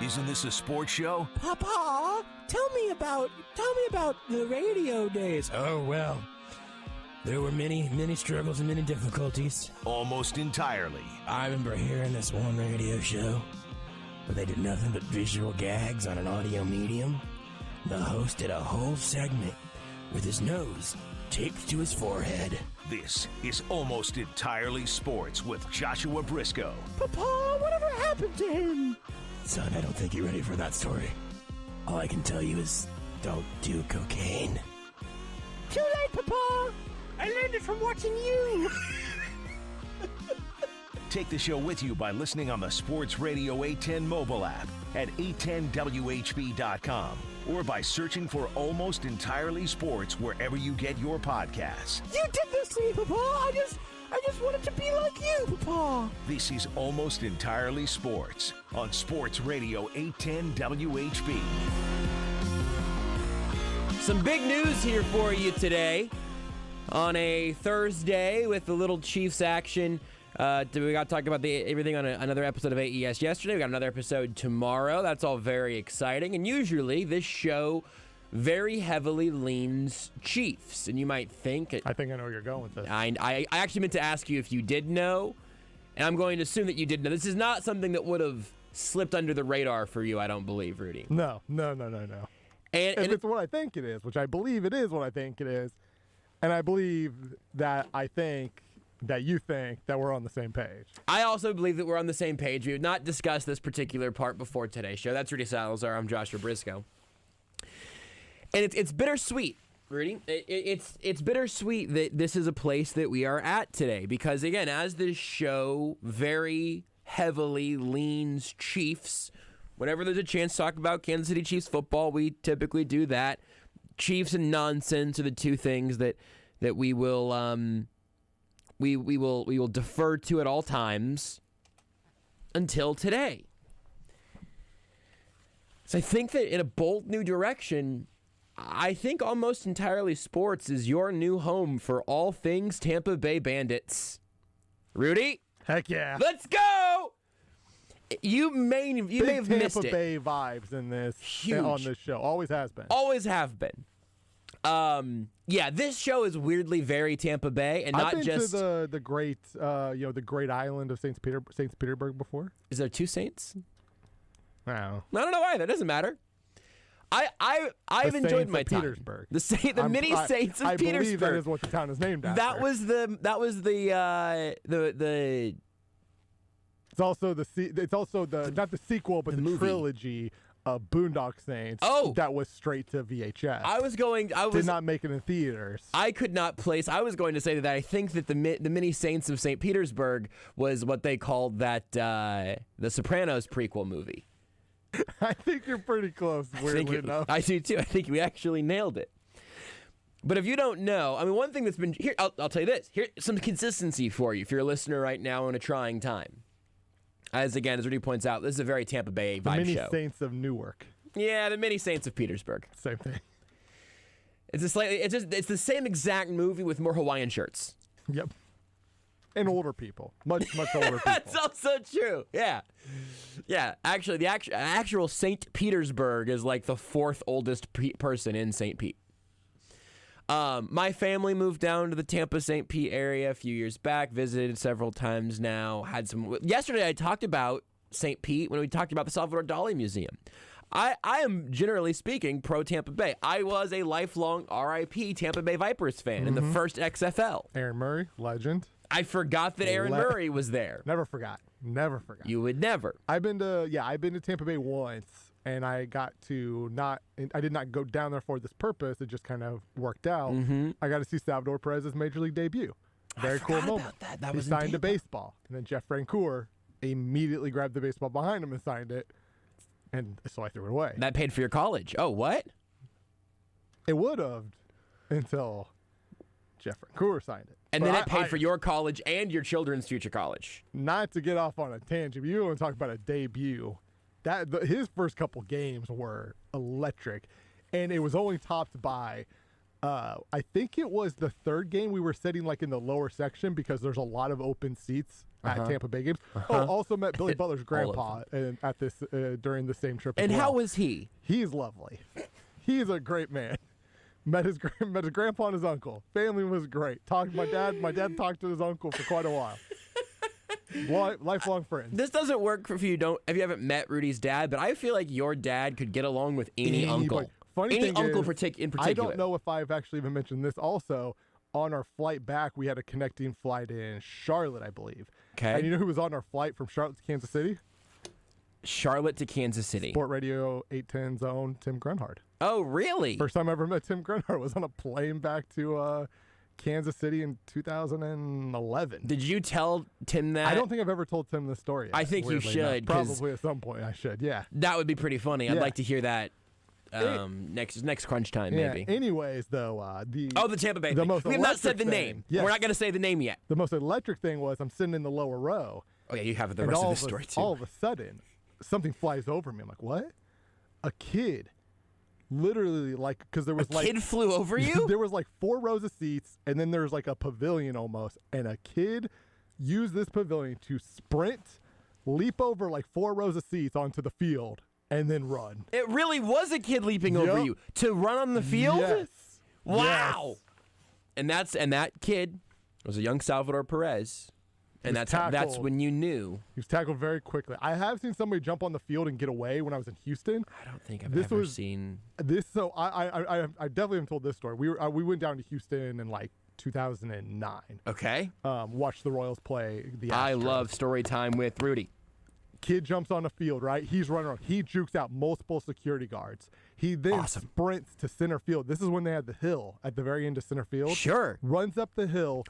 Isn't this a sports show? Papa, tell me about the radio days. Oh, well, there were many struggles and many difficulties. Almost entirely. I remember hearing this one radio show where they did nothing but visual gags on an audio medium. The host did a whole segment with his nose taped to his forehead. This is Almost Entirely Sports with Joshua Brisco. Papa, whatever happened to him? Son, I don't think you're ready for that story. All I can tell you is don't do cocaine. Too late, Papa! I learned it from watching you! Take the show with you by listening on the Sports Radio 810 mobile app at 810WHB.com or by searching for Almost Entirely Sports wherever you get your podcasts. You did this to me, Papa! I just wanted to be like you, Papa! This is Almost Entirely Sports on Sports Radio 810 WHB. Some big news here for you today on a Thursday with a little Chiefs action. We got to talk about everything on another episode of AES yesterday. We got another episode tomorrow. That's all very exciting. And usually this show very heavily leans Chiefs. And you might think... I think I know where you're going with this. I actually meant to ask you if you did know. And I'm going to assume that you did know. This is not something that would have slipped under the radar for you, I don't believe, Rudy. No. And if it's what I think it is, which I believe it is what I think it is, and I believe that you think that we're on the same page. I also believe that we're on the same page. We have not discussed this particular part before today's show. That's Rudy Salazar. I'm Joshua Brisco. And it's bittersweet, Rudy. It's bittersweet that this is a place that we are at today. Because, again, as this show very heavily leans Chiefs, whenever there's a chance to talk about Kansas City Chiefs football, we typically do that. Chiefs and nonsense are the two things that we will we will defer to at all times until today. So I think that in a bold new direction, I think Almost Entirely Sports is your new home for all things Tampa Bay Bandits. Rudy? Heck yeah. Let's go! You may have missed it. Tampa Bay vibes in this. Huge. On this show. Always has been. Always have been. Yeah, this show is weirdly very Tampa Bay, and not I've been just to the great, the great island of Saint Petersburg before. Is there two saints? No. I don't know either. It doesn't matter. I've enjoyed my time. Petersburg. The mini Saints of I Petersburg. believe that is what the town is named after. That was the It's also not the sequel, but the movie. Trilogy of Boondock Saints. Oh. That was straight to VHS. Did not make it in theaters. I could not place. I was going to say that I think that the mini Saints of St. Petersburg was what they called that the Sopranos prequel movie. I think you're pretty close, weirdly enough. I do too. I think we actually nailed it. But if you don't know, I mean, one thing that's been here, I'll tell you this. Here's some consistency for you if you're a listener right now in a trying time. As Rudy points out, this is a very Tampa Bay vibe show. The Mini Saints of Newark. Yeah, the Mini Saints of Petersburg. Same thing. It's the same exact movie with more Hawaiian shirts. Yep. And older people, much older people. That's also true. Yeah. Actually, the actual St. Petersburg is like the fourth oldest person in St. Pete. My family moved down to the Tampa St. Pete area a few years back. Visited several times now. Yesterday I talked about St. Pete when we talked about the Salvador Dali Museum. I am, generally speaking, pro Tampa Bay. I was a lifelong RIP Tampa Bay Vipers fan in the first XFL. Aaron Murray, legend. I forgot that Aaron Murray was there. Never forgot. You would never. I've been to Tampa Bay once, and I did not go down there for this purpose. It just kind of worked out. Mm-hmm. I got to see Salvador Perez's major league debut. Very cool moment. That he was signed a baseball, and then Jeff Francoeur immediately grabbed the baseball behind him and signed it. And so I threw it away. That paid for your college. Oh, what? It would have until Jeff Francoeur signed it. And then it paid for your college and your children's future college. Not to get off on a tangent, but you want to talk about a debut. His first couple games were electric, and it was only topped by, I think it was the third game we were sitting like in the lower section because there's a lot of open seats at Tampa Bay games. Oh, also met Billy Butler's grandpa at this during the same trip. And as well. how was he? He's lovely. He's a great man. Met his grandpa and his uncle. Family was great. My dad talked to his uncle for quite a while. Lifelong friends. This doesn't work if you haven't met Rudy's dad, but I feel like your dad could get along with any uncle. Funny thing uncle is, in particular. I don't know if I've actually even mentioned this also. On our flight back, we had a connecting flight in Charlotte, I believe. Okay. And you know who was on our flight from Charlotte to Kansas City? Charlotte to Kansas City. Sport Radio 810's own Tim Grunhard. Oh, really? First time I ever met Tim Grunhard was on a plane back to Kansas City in 2011. Did you tell Tim that? I don't think I've ever told Tim this story yet, I think you should. Probably at some point I should, yeah. That would be pretty funny. I'd Yeah. like to hear that next crunch time, maybe. Anyways, though, the Tampa Bay the thing. most We have not said the electric name. thing- yes. We're not going to say the name yet. The most electric thing was I'm sitting in the lower row. Oh, yeah, you have the and rest all of the story, too. All of a sudden, something flies over me. I'm like, what? A kid. Literally, because there was a kid flew over you? There was 4 rows of seats, and then there's a pavilion almost. And a kid used this pavilion to sprint, leap over 4 rows of seats onto the field, and then run. It really was a kid leaping over you to run on the field? Yes. Wow. Yes. And that kid was a young Salvador Perez. And that's when you knew. He was tackled very quickly. I have seen somebody jump on the field and get away when I was in Houston. I don't think I've ever seen this. So I definitely have told this story. We went down to Houston in 2009. Okay. Watched the Royals play the Astros. I love story time with Rudy. Kid jumps on the field, right? He's running around. He jukes out multiple security guards. He then sprints to center field. This is when they had the hill at the very end of center field. Sure. Runs up the hill,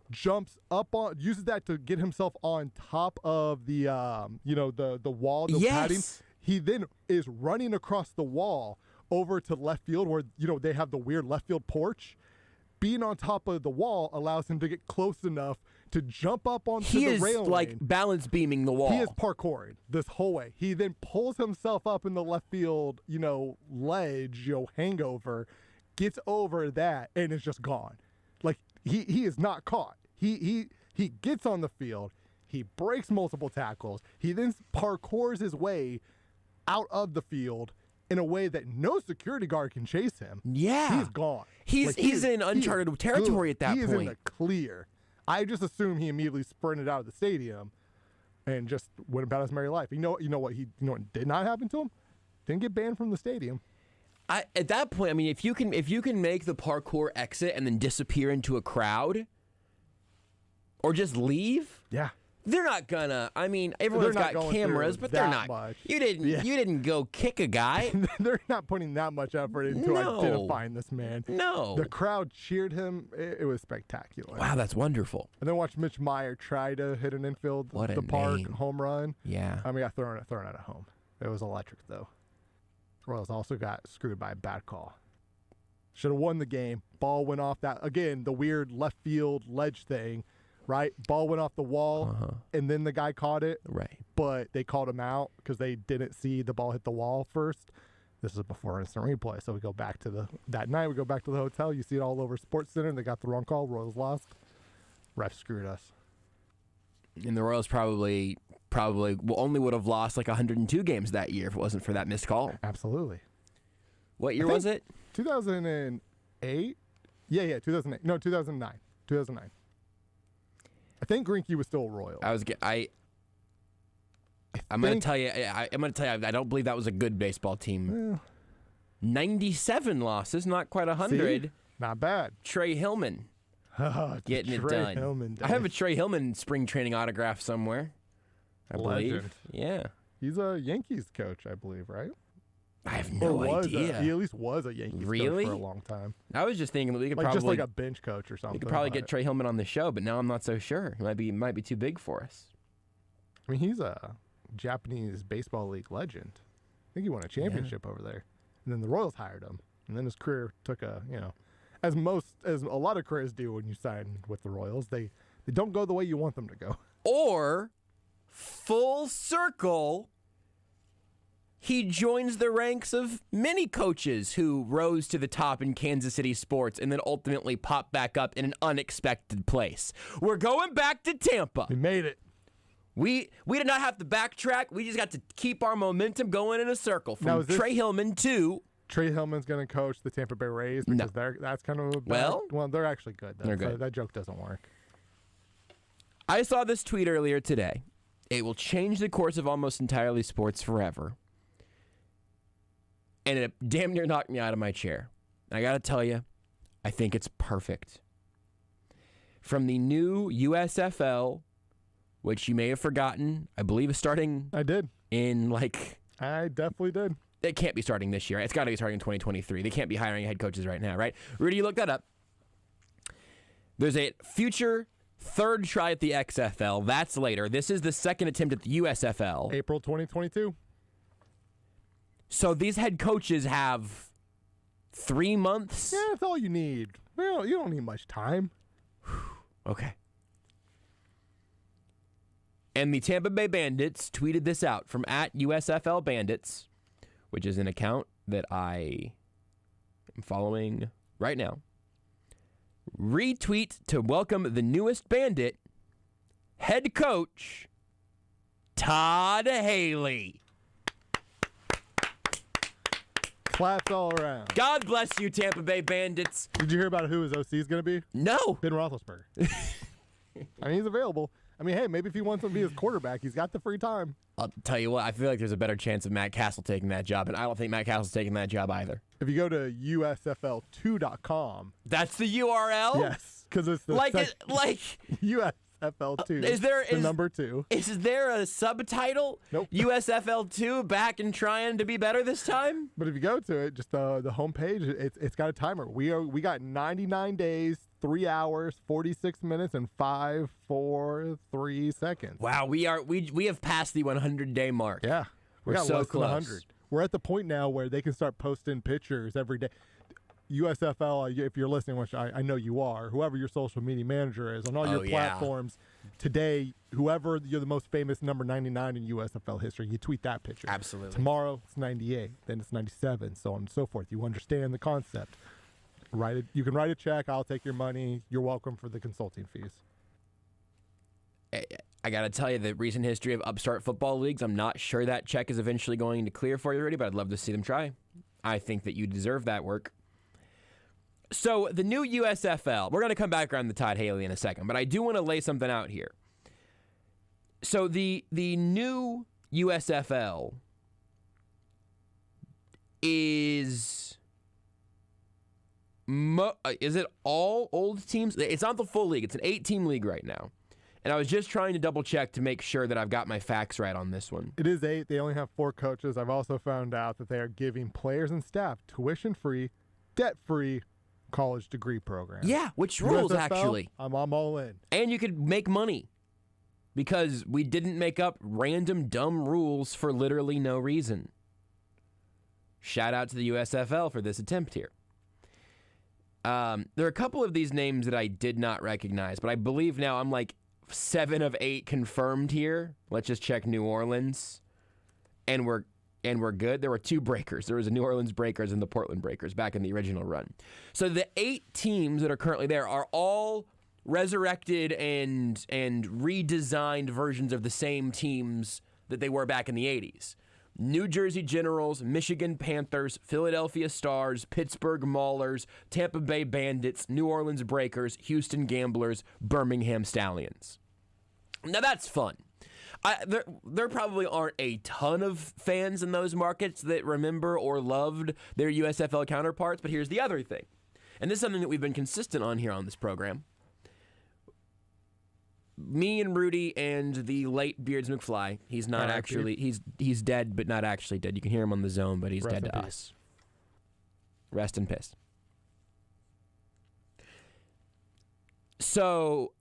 jumps up on, uses that to get himself on top of the the wall, the padding. He then is running across the wall over to left field where they have the weird left field porch. Being on top of the wall allows him to get close enough to jump up onto the railing. He is balance beaming the wall. He is parkouring this whole way. He then pulls himself up in the left field, ledge, hangover, gets over that, and is just gone. He is not caught. He gets on the field. He breaks multiple tackles. He then parkours his way out of the field in a way that no security guard can chase him. Yeah. He's gone. He's in uncharted territory at that point. He is in the clear. I just assume he immediately sprinted out of the stadium and just went about his merry life. You know what did not happen to him? Didn't get banned from the stadium. At that point, I mean, if you can make the parkour exit and then disappear into a crowd, or just leave, yeah, they're not gonna. I mean, everyone's got cameras, but they're not. Much. You didn't go kick a guy. They're not putting that much effort into identifying this man. No, the crowd cheered him. It was spectacular. Wow, that's wonderful. And then watch Mitch Meyer try to hit an infield park home run. Yeah, I mean, got thrown out of home. It was electric though. Royals also got screwed by a bad call. Should have won the game. Ball went off that again. The weird left field ledge thing. Right, ball went off the wall, and then the guy caught it. Right, but they called him out because they didn't see the ball hit the wall first. This is before instant replay, so we go back to that night. We go back to the hotel. You see it all over Sports Center. They got the wrong call. Royals lost. Ref screwed us. And the Royals probably only would have lost like 102 games that year if it wasn't for that missed call. Absolutely. What year was it? 2008. Yeah, 2008. No, 2009. 2009. I think Greinke was still a Royal. I'm going to tell you. I don't believe that was a good baseball team. 97 losses, not quite 100. See? Not bad. Trey Hillman getting it Trey done. Hillman I have a Trey Hillman spring training autograph somewhere. I believe. Legend. Yeah. He's a Yankees coach, I believe, right? I have no idea. He at least was a Yankees coach for a long time. I was just thinking we could Like probably just like a bench coach or something. we could probably get Trey Hillman on the show, but now I'm not so sure. He might be too big for us. I mean, he's a Japanese baseball league legend. I think he won a championship over there. And then the Royals hired him. And then his career took as a lot of careers do when you sign with the Royals, they don't go the way you want them to go. Or full circle, he joins the ranks of many coaches who rose to the top in Kansas City sports and then ultimately popped back up in an unexpected place. We're going back to Tampa. We made it. We did not have to backtrack. We just got to keep our momentum going in a circle from Trey Hillman to... Trey Hillman's going to coach the Tampa Bay Rays because that's kind of a bad, well, they're actually good. They're good. So that joke doesn't work. I saw this tweet earlier today. It will change the course of almost entirely sports forever. And it damn near knocked me out of my chair. And I got to tell you, I think it's perfect. From the new USFL, which you may have forgotten, I believe is starting. I did. I definitely did. It can't be starting this year. It's got to be starting in 2023. They can't be hiring head coaches right now, right? Rudy, you look that up. There's a future third try at the XFL. That's later. This is the second attempt at the USFL. April 2022. So these head coaches have 3 months? Yeah, that's all you need. Well, you don't need much time. Okay. And the Tampa Bay Bandits tweeted this out from @USFL Bandits, which is an account that I am following right now. Retweet to welcome the newest Bandit, head coach Todd Haley. Claps all around. God bless you, Tampa Bay Bandits. Did you hear about who his OC is going to be? No. Ben Roethlisberger. I mean, he's available. I mean, hey, maybe if he wants to be his quarterback, he's got the free time. I'll tell you what, I feel like there's a better chance of Matt Castle taking that job, and I don't think Matt Castle's taking that job either. If you go to USFL2.com. That's the URL? Yes, because it's the USFL2. Is there the number 2? Is there a subtitle? Nope. USFL2 back and trying to be better this time? But if you go to it, just the homepage, it's got a timer. We got 99 days, 3 hours, 46 minutes, and 5, 4, 3 seconds. Wow, we have passed the 100-day mark. Yeah, We're got so less than close. 100. We're at the point now where they can start posting pictures every day. USFL, if you're listening, which I know you are, whoever your social media manager is, on all your platforms today, whoever you're the most famous number 99 in USFL history, you tweet that picture. Absolutely. Tomorrow it's 98, then it's 97, so on and so forth. You understand the concept. You can write a check. I'll take your money. You're welcome for the consulting fees. I got to tell you, the recent history of upstart football leagues, I'm not sure that check is eventually going to clear for you already, but I'd love to see them try. I think that you deserve that work. So the new USFL, we're going to come back around the Todd Haley in a second, but I do want to lay something out here. So the new USFL is it all old teams? It's not the full league. It's an 8-team league right now. And I was just trying to double check to make sure that I've got my facts right on this one. It is 8. They only have 4 coaches. I've also found out that they are giving players and staff tuition-free, debt-free college degree programs. Yeah, which rules, USFL, actually. I'm all in. And you could make money because we didn't make up random dumb rules for literally no reason. Shout out to the USFL for this attempt here. There are a couple of these names that I did not recognize, but I believe now I'm like 7 of 8 confirmed here. Let's just check New Orleans. And and were good. There were 2 breakers. There was the New Orleans Breakers and the Portland Breakers back in the original run. So the 8 teams that are currently there are all resurrected and redesigned versions of the same teams that they were back in the 80s. New Jersey Generals, Michigan Panthers, Philadelphia Stars, Pittsburgh Maulers, Tampa Bay Bandits, New Orleans Breakers, Houston Gamblers, Birmingham Stallions. Now that's fun. There probably aren't a ton of fans in those markets that remember or loved their USFL counterparts, but here's the other thing. And this is something that we've been consistent on here on this program. Me and Rudy and the late Beards McFly. He's not actually, he's dead, but not actually dead. You can hear him on the zone, but he's dead to us. Rest in peace. So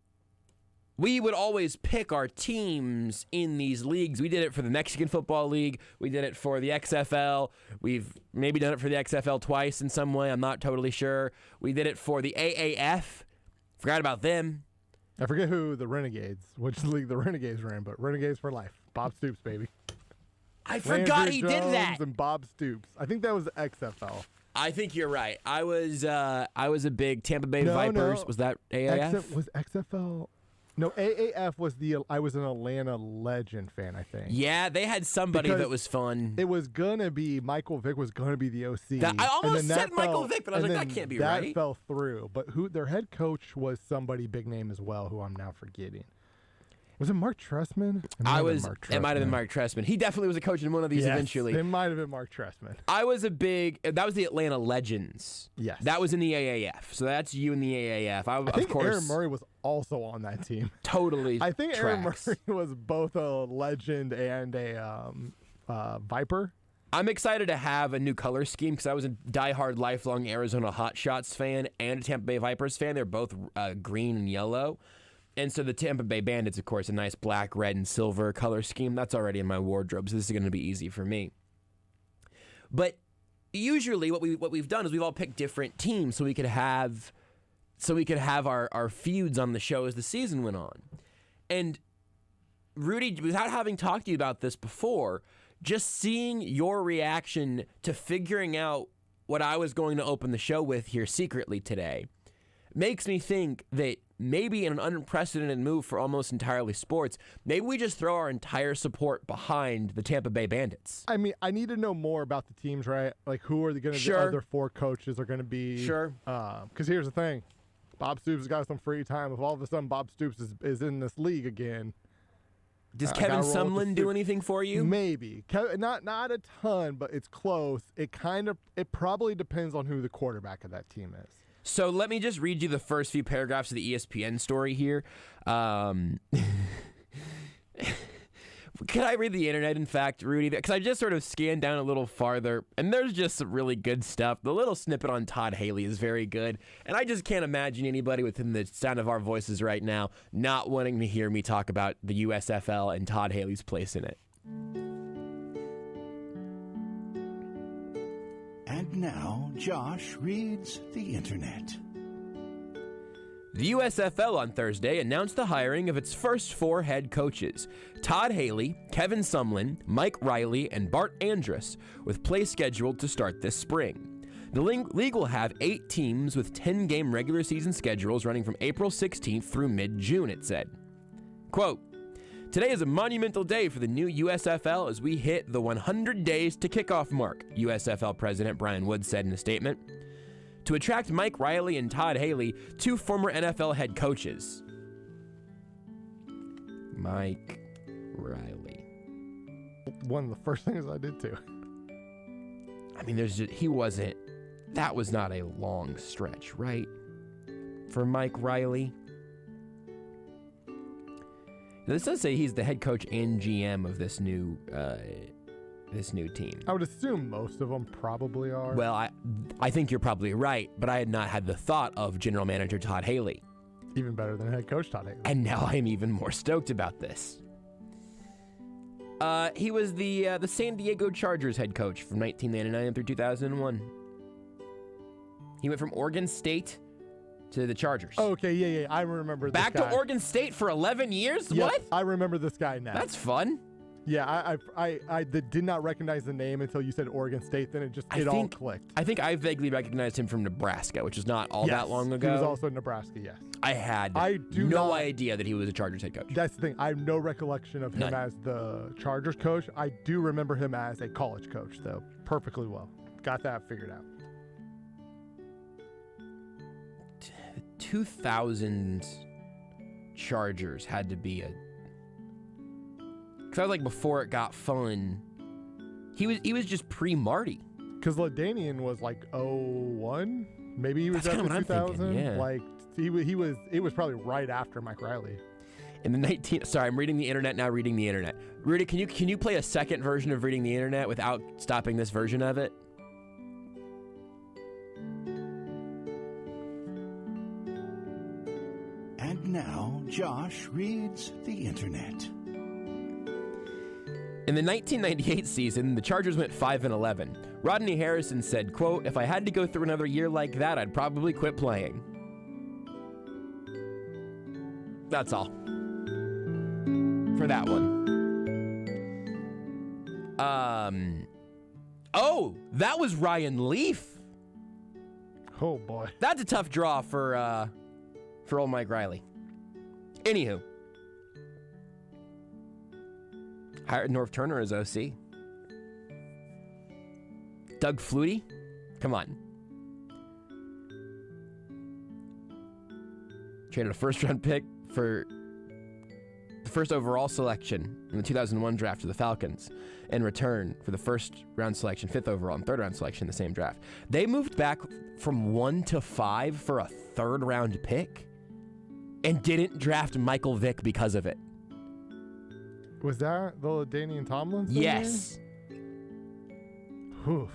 we would always pick our teams in these leagues. We did it for the Mexican Football League. We did it for the XFL. We've maybe done it for the XFL twice in some way. I'm not totally sure. We did it for the AAF. Forgot about them. I forget which league the Renegades were in, but Renegades for life. Bob Stoops, baby. I forgot he did that. And Bob Stoops. I think that was the XFL. I think you're right. I was a big Tampa Bay Vipers. No. Was that AAF? Was XFL? No, AAF was I was an Atlanta Legend fan, I think. Yeah, they had somebody that was fun. It was going to be, Michael Vick was going to be the OC. I almost said Michael Vick, but I was like, that can't be right. That fell through. But their head coach was somebody big name as well, who I'm now forgetting. Was it Mark Trestman? It might have been Mark Trestman. He definitely was a coach in one of these eventually. It might have been Mark Trestman. That was the Atlanta Legends. Yes. That was in the AAF. So that's you in the AAF. I think Aaron Murray was also on that team. Totally. I think Aaron Murray was both a Legend and a Viper. I'm excited to have a new color scheme because I was a diehard, lifelong Arizona Hotshots fan and a Tampa Bay Vipers fan. They're both green and yellow. And so the Tampa Bay Bandits, of course, a nice black, red, and silver color scheme. That's already in my wardrobe, so this is going to be easy for me. But usually what we've done is we've all picked different teams so we could have our feuds on the show as the season went on. And Rudy, without having talked to you about this before, just seeing your reaction to figuring out what I was going to open the show with here secretly today makes me think that maybe in an unprecedented move for almost entirely sports, maybe we just throw our entire support behind the Tampa Bay Bandits. I mean, I need to know more about the teams, right? Like, who are going to the other 4 coaches are going to be? Sure. Because here's the thing. Bob Stoops has got some free time. If all of a sudden Bob Stoops is in this league again. Does Kevin Sumlin do anything for you? Maybe. Not a ton, but it's close. It probably depends on who the quarterback of that team is. So let me just read you the first few paragraphs of the ESPN story here. Can I read the internet, in fact, Rudy? Because I just sort of scanned down a little farther, and there's just some really good stuff. The little snippet on Todd Haley is very good, and I just can't imagine anybody within the sound of our voices right now not wanting to hear me talk about the USFL and Todd Haley's place in it. And now, Josh reads the internet. The USFL on Thursday announced the hiring of its first 4 head coaches, Todd Haley, Kevin Sumlin, Mike Riley, and Bart Andrus, with play scheduled to start this spring. The league will have 8 teams with 10-game regular season schedules running from April 16th through mid-June, it said. Quote, "Today is a monumental day for the new USFL as we hit the 100 days to kickoff mark," USFL President Brian Wood said in a statement. To attract Mike Riley and Todd Haley, 2 former NFL head coaches. Mike Riley. One of the first things I did too. I mean, that was not a long stretch, right? For Mike Riley. Now, this does say he's the head coach and GM of this new team. I would assume most of them probably are. Well, I think you're probably right, but I had not had the thought of general manager Todd Haley. Even better than head coach Todd Haley. And now I am even more stoked about this. He was the San Diego Chargers head coach from 1999 through 2001. He went from Oregon State to the Chargers. Okay, yeah. I remember this guy. Back to Oregon State for 11 years? Yep, what? I remember this guy now. That's fun. Yeah, I did not recognize the name until you said Oregon State. Then it all clicked. I think I vaguely recognized him from Nebraska, which is not all that long ago. He was also in Nebraska, yes. I had no idea that he was a Chargers head coach. That's the thing. I have no recollection of him as the Chargers coach. I do remember him as a college coach, though, perfectly well. Got that figured out. 2000s Chargers had to be because I was like before it got fun. He was just pre-Marty. Because LaDainian was like 01, maybe he was That's after kinda what I'm 2000. thinking, yeah. Like it was probably right after Mike Riley. In the sorry, I'm reading the internet now. Reading the internet. Rudy, can you play a second version of reading the internet without stopping this version of it? And now, Josh reads the internet. In the 1998 season, the Chargers went 5-11. Rodney Harrison said, quote, "If I had to go through another year like that, I'd probably quit playing." That's all. For that one. Oh, that was Ryan Leaf. Oh boy. That's a tough draw for old Mike Riley. Anywho. Hired Norv Turner as OC. Doug Flutie? Come on. Traded a first-round pick for the first overall selection in the 2001 draft to the Falcons in return for the first-round selection, fifth overall, and third-round selection in the same draft. They moved back from 1 to 5 for a third-round pick and didn't draft Michael Vick because of it. Was that the LaDainian Tomlinson? Yes. Oof.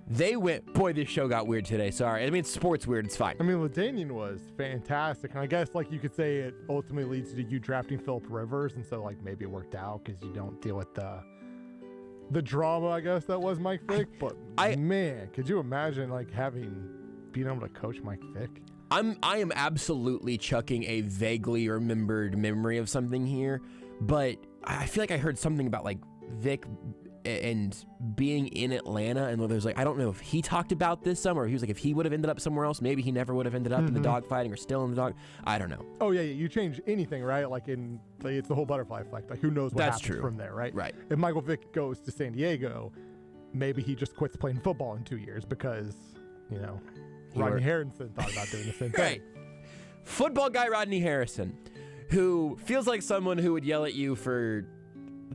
They went, boy, this show got weird today. Sorry. I mean, sports weird. It's fine. I mean, LaDainian was fantastic. And I guess, like, you could say it ultimately leads to you drafting Phillip Rivers. And so, like, maybe it worked out because you don't deal with the drama, I guess, that was Mike Vick. But, man, could you imagine, like, being able to coach Mike Vick? I am absolutely chucking a vaguely remembered memory of something here. But I feel like I heard something about, like, Vic and being in Atlanta, and there's like, I don't know if he talked about this somewhere, or he was like, if he would have ended up somewhere else, maybe he never would have ended up in the dogfighting or still in the dog. I don't know. Oh yeah, you change anything, right? Like it's the whole butterfly effect. Like who knows what happens from there, right? Right. If Michael Vick goes to San Diego, maybe he just quits playing football in 2 years because, Rodney Harrison thought about doing the same thing. Right. Football guy Rodney Harrison, who feels like someone who would yell at you for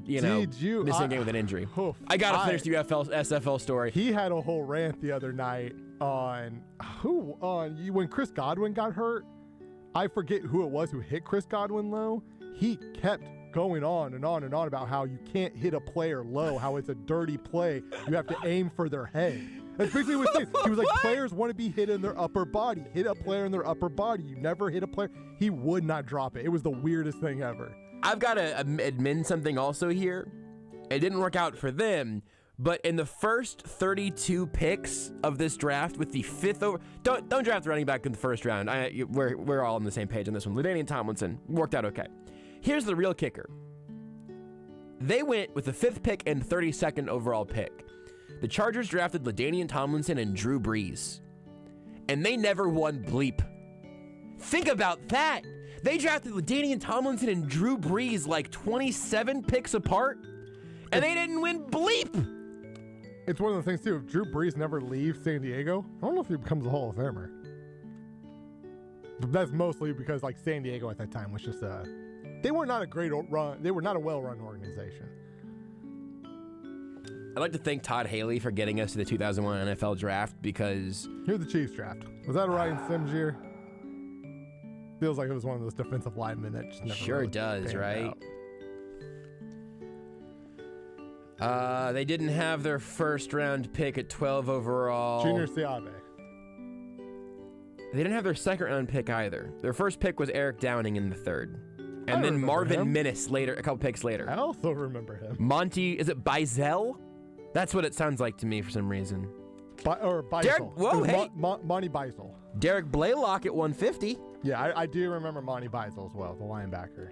missing a game with an injury. I gotta finish the SFL story. He had a whole rant the other night on when Chris Godwin got hurt. I forget who it was who hit Chris Godwin low. He kept going on and on and on about how you can't hit a player low, how it's a dirty play. You have to aim for their head. That's basically what he was saying. He was like, players want to be hit in their upper body. Hit a player in their upper body. You never hit a player. He would not drop it. It was the weirdest thing ever. I've got to admit something also here. It didn't work out for them, but in the first 32 picks of this draft with the fifth over, don't draft running back in the first round. We're all on the same page on this one. LaDainian Tomlinson worked out okay. Here's the real kicker. They went with the 5th pick and 32nd overall pick. The Chargers drafted LaDainian Tomlinson and Drew Brees, and they never won bleep. Think about that. They drafted LaDainian Tomlinson and Drew Brees like 27 picks apart, and they didn't win bleep. It's one of the things, too. If Drew Brees never leaves San Diego, I don't know if he becomes a Hall of Famer. But that's mostly because, like, San Diego at that time was just they were not a great run. They were not a well-run organization. I'd like to thank Todd Haley for getting us to the 2001 NFL draft because... Here's the Chiefs draft. Was that a Ryan Sims year? Feels like it was one of those defensive linemen that just never sure really does, right? Out. They didn't have their first-round pick at 12 overall. Junior Seave. They didn't have their second-round pick either. Their first pick was Eric Downing in the 3rd. And then Marvin Minnis later, a couple picks later. I also remember him. Is it Bizel? That's what it sounds like to me for some reason. Beisel. Monty Beisel. Derek Blaylock at 150. Yeah, I do remember Monty Beisel as well, the linebacker.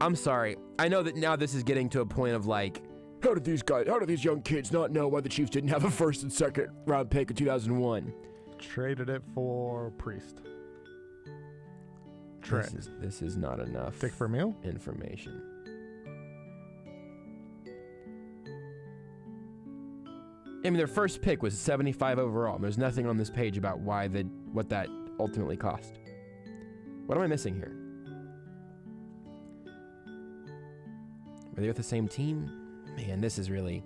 I'm sorry. I know that now this is getting to a point of like, how did these young kids not know why the Chiefs didn't have a first and second round pick in 2001? Traded it for Priest. Trent. This is not enough Dick Vermeil? information. I mean, their first pick was 75 overall. There's nothing on this page about what that ultimately cost. What am I missing here? Were they with the same team? Man, this is really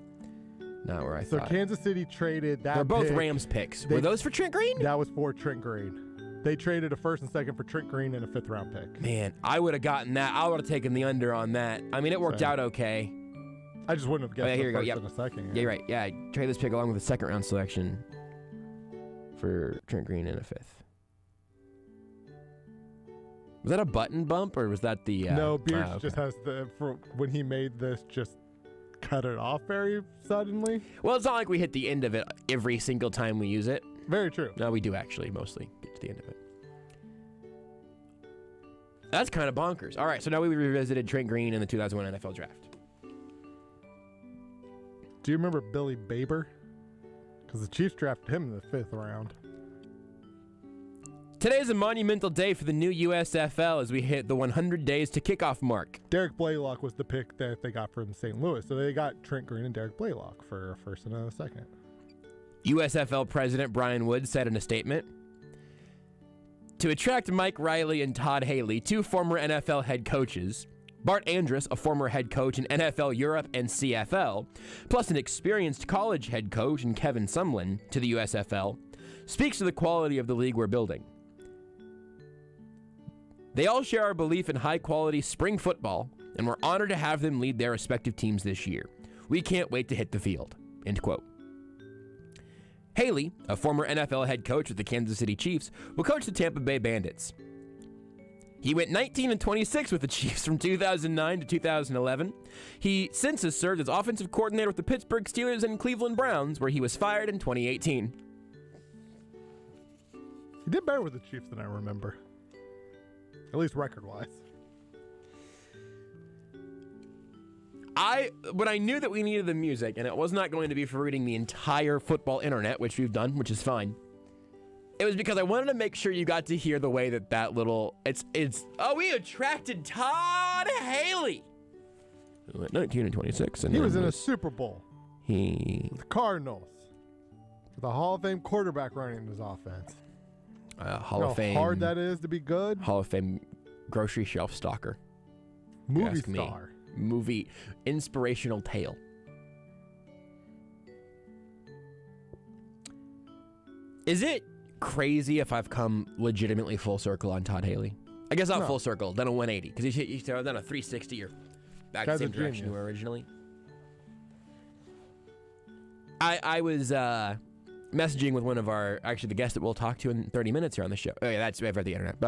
not where I thought. So Kansas City traded that. They're both pick. Rams picks. Were those for Trent Green? That was for Trent Green. They traded a first and second for Trent Green and a 5th round pick. Man, I would have gotten that. I would have taken the under on that. I mean, it worked out okay. I just wouldn't have guessed here the you go. first and a second. Yeah, you're right. Yeah, I trade this pick along with a 2nd round selection for Trent Green and a 5th. Was that a button bump or was that the? No, Beard okay. just has when he made this, just cut it off very suddenly. Well, it's not like we hit the end of it every single time we use it. Very true. No, we do actually mostly get to the end of it. That's kind of bonkers. All right, so now we revisited Trent Green in the 2001 NFL Draft. Do you remember Billy Baber? Because the Chiefs drafted him in the 5th round. Today is a monumental day for the new USFL as we hit the 100 days to kickoff mark. Derek Blaylock was the pick that they got from St. Louis. So they got Trent Green and Derek Blaylock for a first and a second. USFL President Brian Wood said in a statement, to attract Mike Riley and Todd Haley, 2 former NFL head coaches, Bart Andrus, a former head coach in NFL Europe and CFL, plus an experienced college head coach in Kevin Sumlin to the USFL, speaks to the quality of the league we're building. They all share our belief in high-quality spring football, and we're honored to have them lead their respective teams this year. We can't wait to hit the field." End quote. Haley, a former NFL head coach with the Kansas City Chiefs, will coach the Tampa Bay Bandits. He went 19-26 with the Chiefs from 2009 to 2011. He since has served as offensive coordinator with the Pittsburgh Steelers and Cleveland Browns, where he was fired in 2018. He did better with the Chiefs than I remember. At least record-wise. When I knew that we needed the music, and it was not going to be for reading the entire football internet, which we've done, which is fine. It was because I wanted to make sure you got to hear the way that little, we attracted Todd Haley. 19-26. And he was in a Super Bowl. With the Cardinals. With a Hall of Fame quarterback running his offense. Hall of Fame. How hard that is to be good. Hall of Fame grocery shelf stalker. Movie star. Movie inspirational tale. Is it crazy if I've come legitimately full circle on Todd Haley? I guess not full circle, done a 180, because he's done a 360 or back the same direction you were originally. I was messaging with one of the guests that we'll talk to in 30 minutes here on the show. Oh yeah, I've read the internet.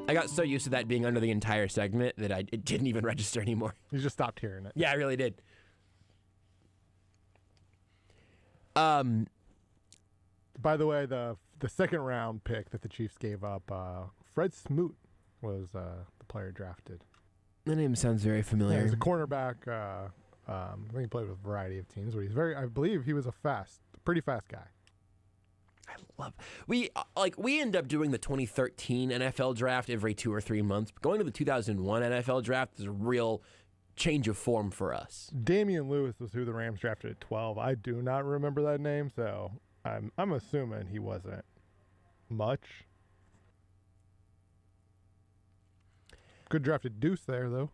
I got so used to that being under the entire segment that it didn't even register anymore. You just stopped hearing it. Yeah, I really did. By the way, the 2nd round pick that the Chiefs gave up, Fred Smoot was the player drafted. The name sounds very familiar. Yeah, he's a cornerback. I think he played with a variety of teams, but I believe he was a pretty fast guy. I love we end up doing the 2013 NFL draft every 2 or 3 months. But going to the 2001 NFL draft is a real change of form for us. Damian Lewis was who the Rams drafted at 12. I do not remember that name, so I'm assuming he wasn't much. Good drafted Deuce there though.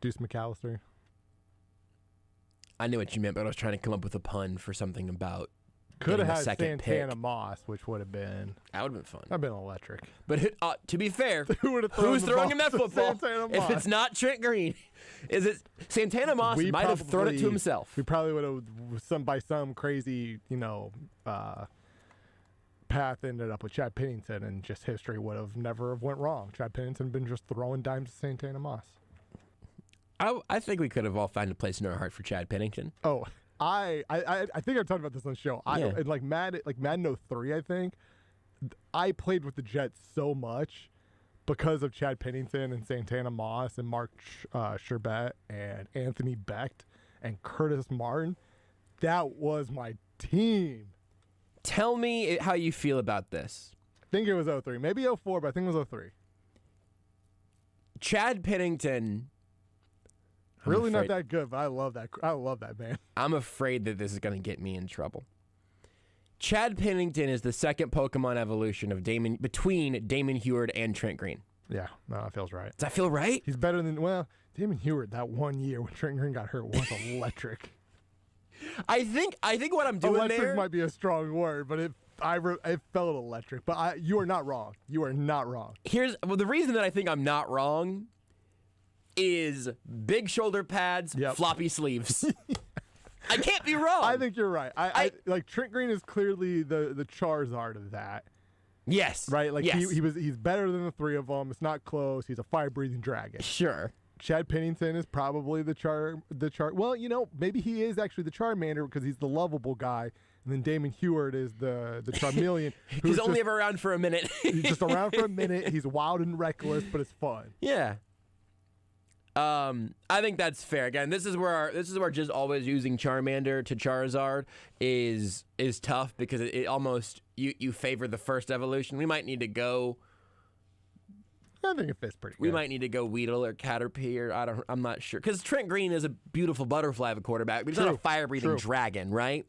Deuce McAllister. I knew what you meant, but I was trying to come up with a pun for something about. Could have had second Santana pick. Moss, which would have been. That would have been fun. That'd been electric. But to be fair, who's throwing him that football? If it's not Trent Green, is it Santana Moss? Might have thrown it to himself. We probably would have, by some crazy, path, ended up with Chad Pennington, and just history would have never went wrong. Chad Pennington been just throwing dimes to Santana Moss. I think we could have all found a place in our heart for Chad Pennington. Oh. I think I've talked about this on the show. In Madden 03, I think I played with the Jets so much because of Chad Pennington and Santana Moss and Mark Sherbet and Anthony Becht and Curtis Martin, that was my team. Tell me how you feel about this. I think it was 03. Maybe 04, but I think it was 03. Chad Pennington. Really not that good, but I love that. I love that man. I'm afraid that this is going to get me in trouble. Chad Pennington is the second Pokemon evolution of between Damon Huard and Trent Green. Yeah, no, that feels right. Does that feel right? He's better than, well, Damon Huard that one year when Trent Green got hurt was electric. I think what I'm doing electric there might be a strong word, but it felt electric. But you are not wrong. You are not wrong. The reason that I think I'm not wrong is big shoulder pads, floppy sleeves. I can't be wrong. I think you're right. I like Trent Green is clearly the Charizard of that. Yes. Right? Like yes. he's better than the three of them. It's not close. He's a fire-breathing dragon. Sure. Chad Pennington is probably the char. Well, maybe he is actually the Charmander because he's the lovable guy. And then Damon Huard is the Charmeleon. He's only ever around for a minute. He's just around for a minute. He's wild and reckless, but it's fun. Yeah. I think that's fair. Again, this is where just always using Charmander to Charizard is tough because it almost you favor the first evolution. We might need to go. I think it fits pretty good. We might need to go Weedle or Caterpie or I'm not sure because Trent Green is a beautiful butterfly of a quarterback, but he's not a fire-breathing dragon, right?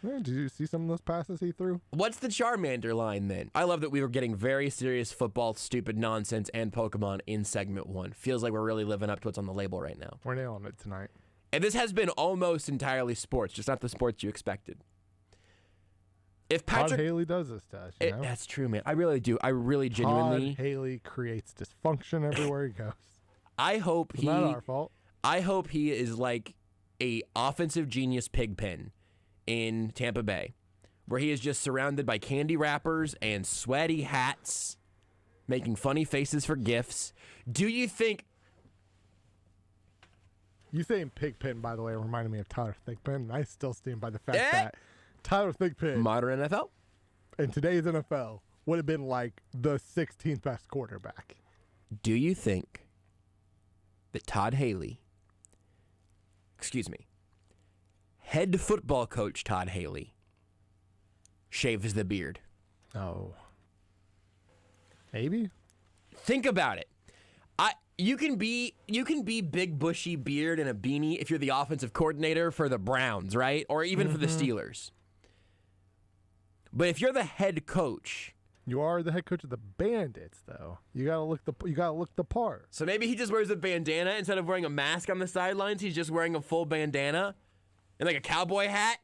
Yeah, did you see some of those passes he threw? What's the Charmander line then? I love that we were getting very serious football, stupid nonsense, and Pokemon in segment 1. Feels like we're really living up to what's on the label right now. We're nailing it tonight. And this has been almost entirely sports, just not the sports you expected. If Patrick Todd Haley does this to us, that's true, man. I really do. I really genuinely. Todd Haley creates dysfunction everywhere he goes. I hope it's not our fault. I hope he is like a offensive genius pigpen in Tampa Bay, where he is just surrounded by candy wrappers and sweaty hats, making funny faces for gifts. Do you think? You saying Pigpen, by the way, reminded me of Tyler Thigpen, and I still stand by the fact that Tyler Thigpen, modern NFL, in today's NFL, would have been like the 16th best quarterback. Do you think that Todd Haley, head football coach Todd Haley, shaves the beard? Oh. Maybe? Think about it. You can be big bushy beard and a beanie if you're the offensive coordinator for the Browns, right? Or even for the Steelers. But if you're the head coach, you are the head coach of the Bandits, though. You gotta look the part. So maybe he just wears a bandana instead of wearing a mask on the sidelines. He's just wearing a full bandana and like a cowboy hat.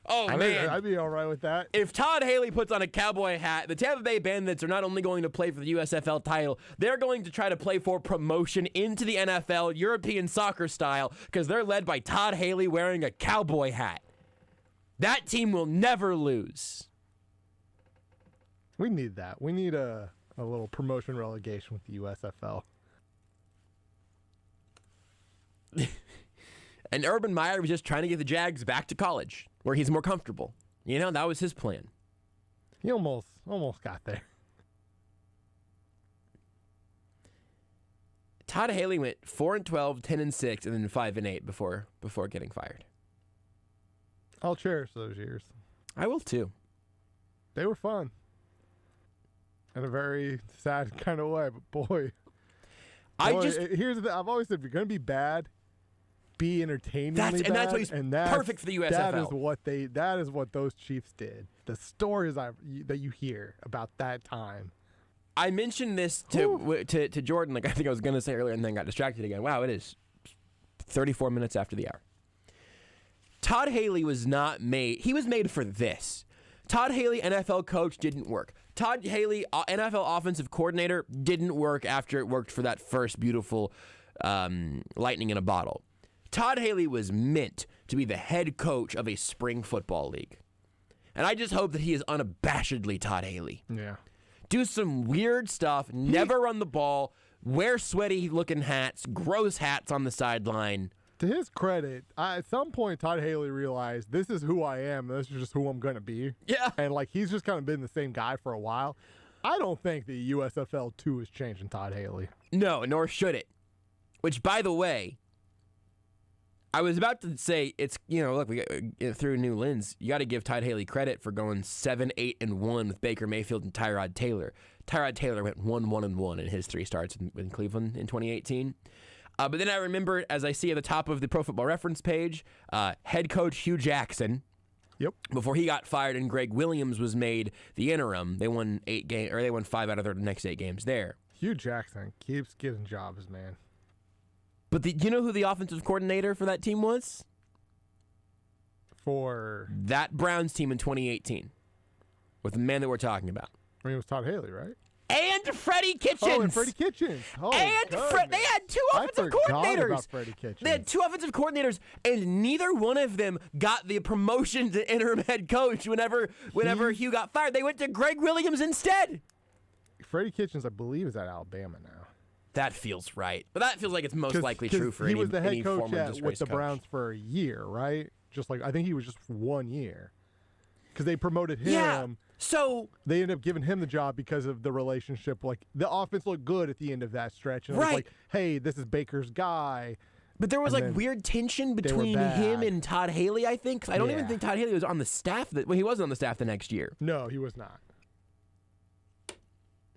Oh, man. I'd be all right with that. If Todd Haley puts on a cowboy hat, the Tampa Bay Bandits are not only going to play for the USFL title, they're going to try to play for promotion into the NFL, European soccer style, because they're led by Todd Haley wearing a cowboy hat. That team will never lose. We need that. We need a little promotion relegation with the USFL. And Urban Meyer was just trying to get the Jags back to college, where he's more comfortable. You know, that was his plan. He almost got there. Todd Haley went 4-12, 10-6, and then 5-8 before getting fired. I'll cherish those years. I will too. They were fun. In a very sad kind of way, but boy. Here's the thing. I've always said, if you're going to be bad, be entertainingly bad. And that's what he's perfect for the USFL. That is what those Chiefs did. The stories that you hear about that time. I mentioned this to Jordan, like I think I was going to say earlier, and then got distracted again. Wow, it is 34 minutes after the hour. Todd Haley was not made. He was made for this. Todd Haley, NFL coach, didn't work. Todd Haley, NFL offensive coordinator, didn't work after it worked for that first beautiful lightning in a bottle. Todd Haley was meant to be the head coach of a spring football league. And I just hope that he is unabashedly Todd Haley. Yeah. Do some weird stuff, never run the ball, wear sweaty-looking hats, gross hats on the sideline. To his credit, at some point, Todd Haley realized this is who I am. This is just who I'm going to be. Yeah. And, he's just kind of been the same guy for a while. I don't think the USFL 2 is changing Todd Haley. No, nor should it. Which, by the way, I was about to say, it's, look, we got, through a new lens, you got to give Todd Haley credit for going 7-8-1 with Baker Mayfield and Tyrod Taylor. Tyrod Taylor went 1-1-1 in his 3 starts in Cleveland in 2018. But then I remember, as I see at the top of the Pro Football Reference page, head coach Hugh Jackson. Yep. Before he got fired and Greg Williams was made the interim, they won 5 out of their next 8 games there. Hugh Jackson keeps getting jobs, man. But you know who the offensive coordinator for that team was? For that Browns team in 2018, with the man that we're talking about. I mean, it was Todd Haley, right? And Freddie Kitchens. Oh, and Freddie Kitchens. Oh, and they had 2 offensive coordinators. About Freddie Kitchens. They had 2 offensive coordinators, and neither one of them got the promotion to interim head coach whenever Hugh got fired. They went to Greg Williams instead. Freddie Kitchens, I believe, is at Alabama now. That feels right. But that feels like it's most likely true for any he was the head coach with the coach. Browns for a year, right? I think he was just for 1 year. Because they promoted him. Yeah. So they ended up giving him the job because of the relationship. Like, the offense looked good at the end of that stretch. And it was like, hey, this is Baker's guy. But there was weird tension between him and Todd Haley, I think. 'Cause I don't even think Todd Haley was on the staff. He wasn't on the staff the next year. No, he was not.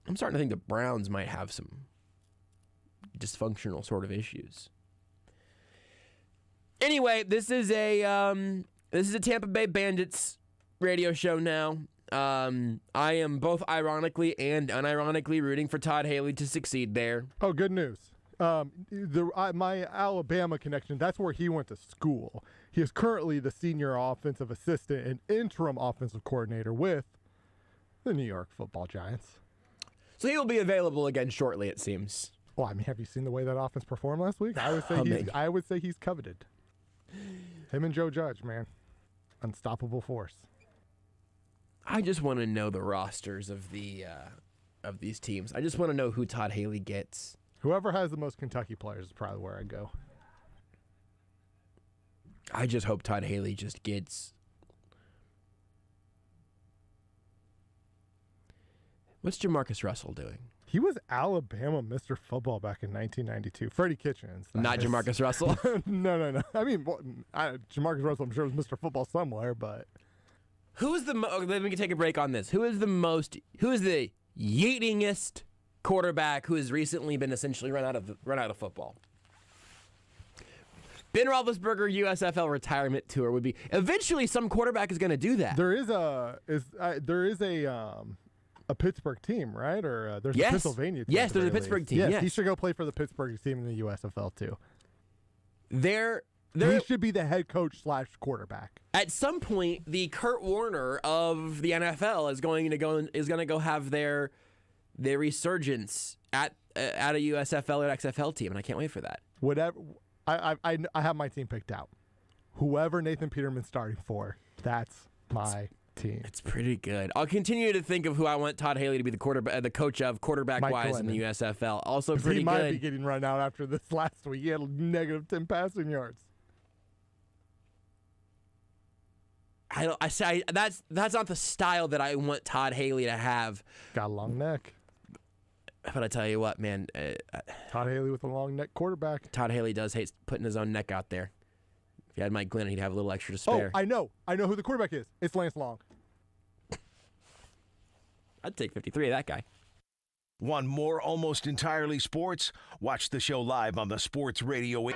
I'm starting to think the Browns might have some dysfunctional sort of issues. Anyway, this is a Tampa Bay Bandits radio show now. I am both ironically and unironically rooting for Todd Haley to succeed there. Oh, good news. My Alabama connection, that's where he went to school. He is currently the senior offensive assistant and interim offensive coordinator with the New York Football Giants. So he will be available again shortly, it seems. Well, I mean, have you seen the way that offense performed last week? I would say he's coveted. Him and Joe Judge, man. Unstoppable force. I just want to know the rosters of these teams. I just want to know who Todd Haley gets. Whoever has the most Kentucky players is probably where I go. I just hope Todd Haley just gets... What's Jamarcus Russell doing? He was Alabama Mr. Football back in 1992. Freddie Kitchens. Not Jamarcus Russell? No. I mean, Jamarcus Russell, I'm sure, was Mr. Football somewhere, but... Let me take a break on this. Who is the yeetingest quarterback who has recently been essentially run out of football? Ben Roethlisberger USFL retirement tour would be... Eventually, some quarterback is going to do that. There is a Pittsburgh team, right? Or there's a Pennsylvania team. Yes, there's a Pittsburgh team. Yes, he should go play for the Pittsburgh team in the USFL too. He should be the head coach / quarterback. At some point, the Kurt Warner of the NFL is going to go have their resurgence at a USFL or XFL team, and I can't wait for that. Whatever, I have my team picked out. Whoever Nathan Peterman's starting for, that's my team. It's pretty good. I'll continue to think of who I want Todd Haley to be the coach of quarterback-wise in the USFL. Also pretty good. He might be getting run out after this last week. He had -10 passing yards. That's not the style that I want Todd Haley to have. Got a long neck. But I tell you what, man. Todd Haley with a long neck quarterback. Todd Haley does hate putting his own neck out there. If you had Mike Glennon, he'd have a little extra to spare. Oh, I know who the quarterback is. It's Lance Long. I'd take 53 of that guy. Want more Almost Entirely Sports? Watch the show live on the Sports Radio.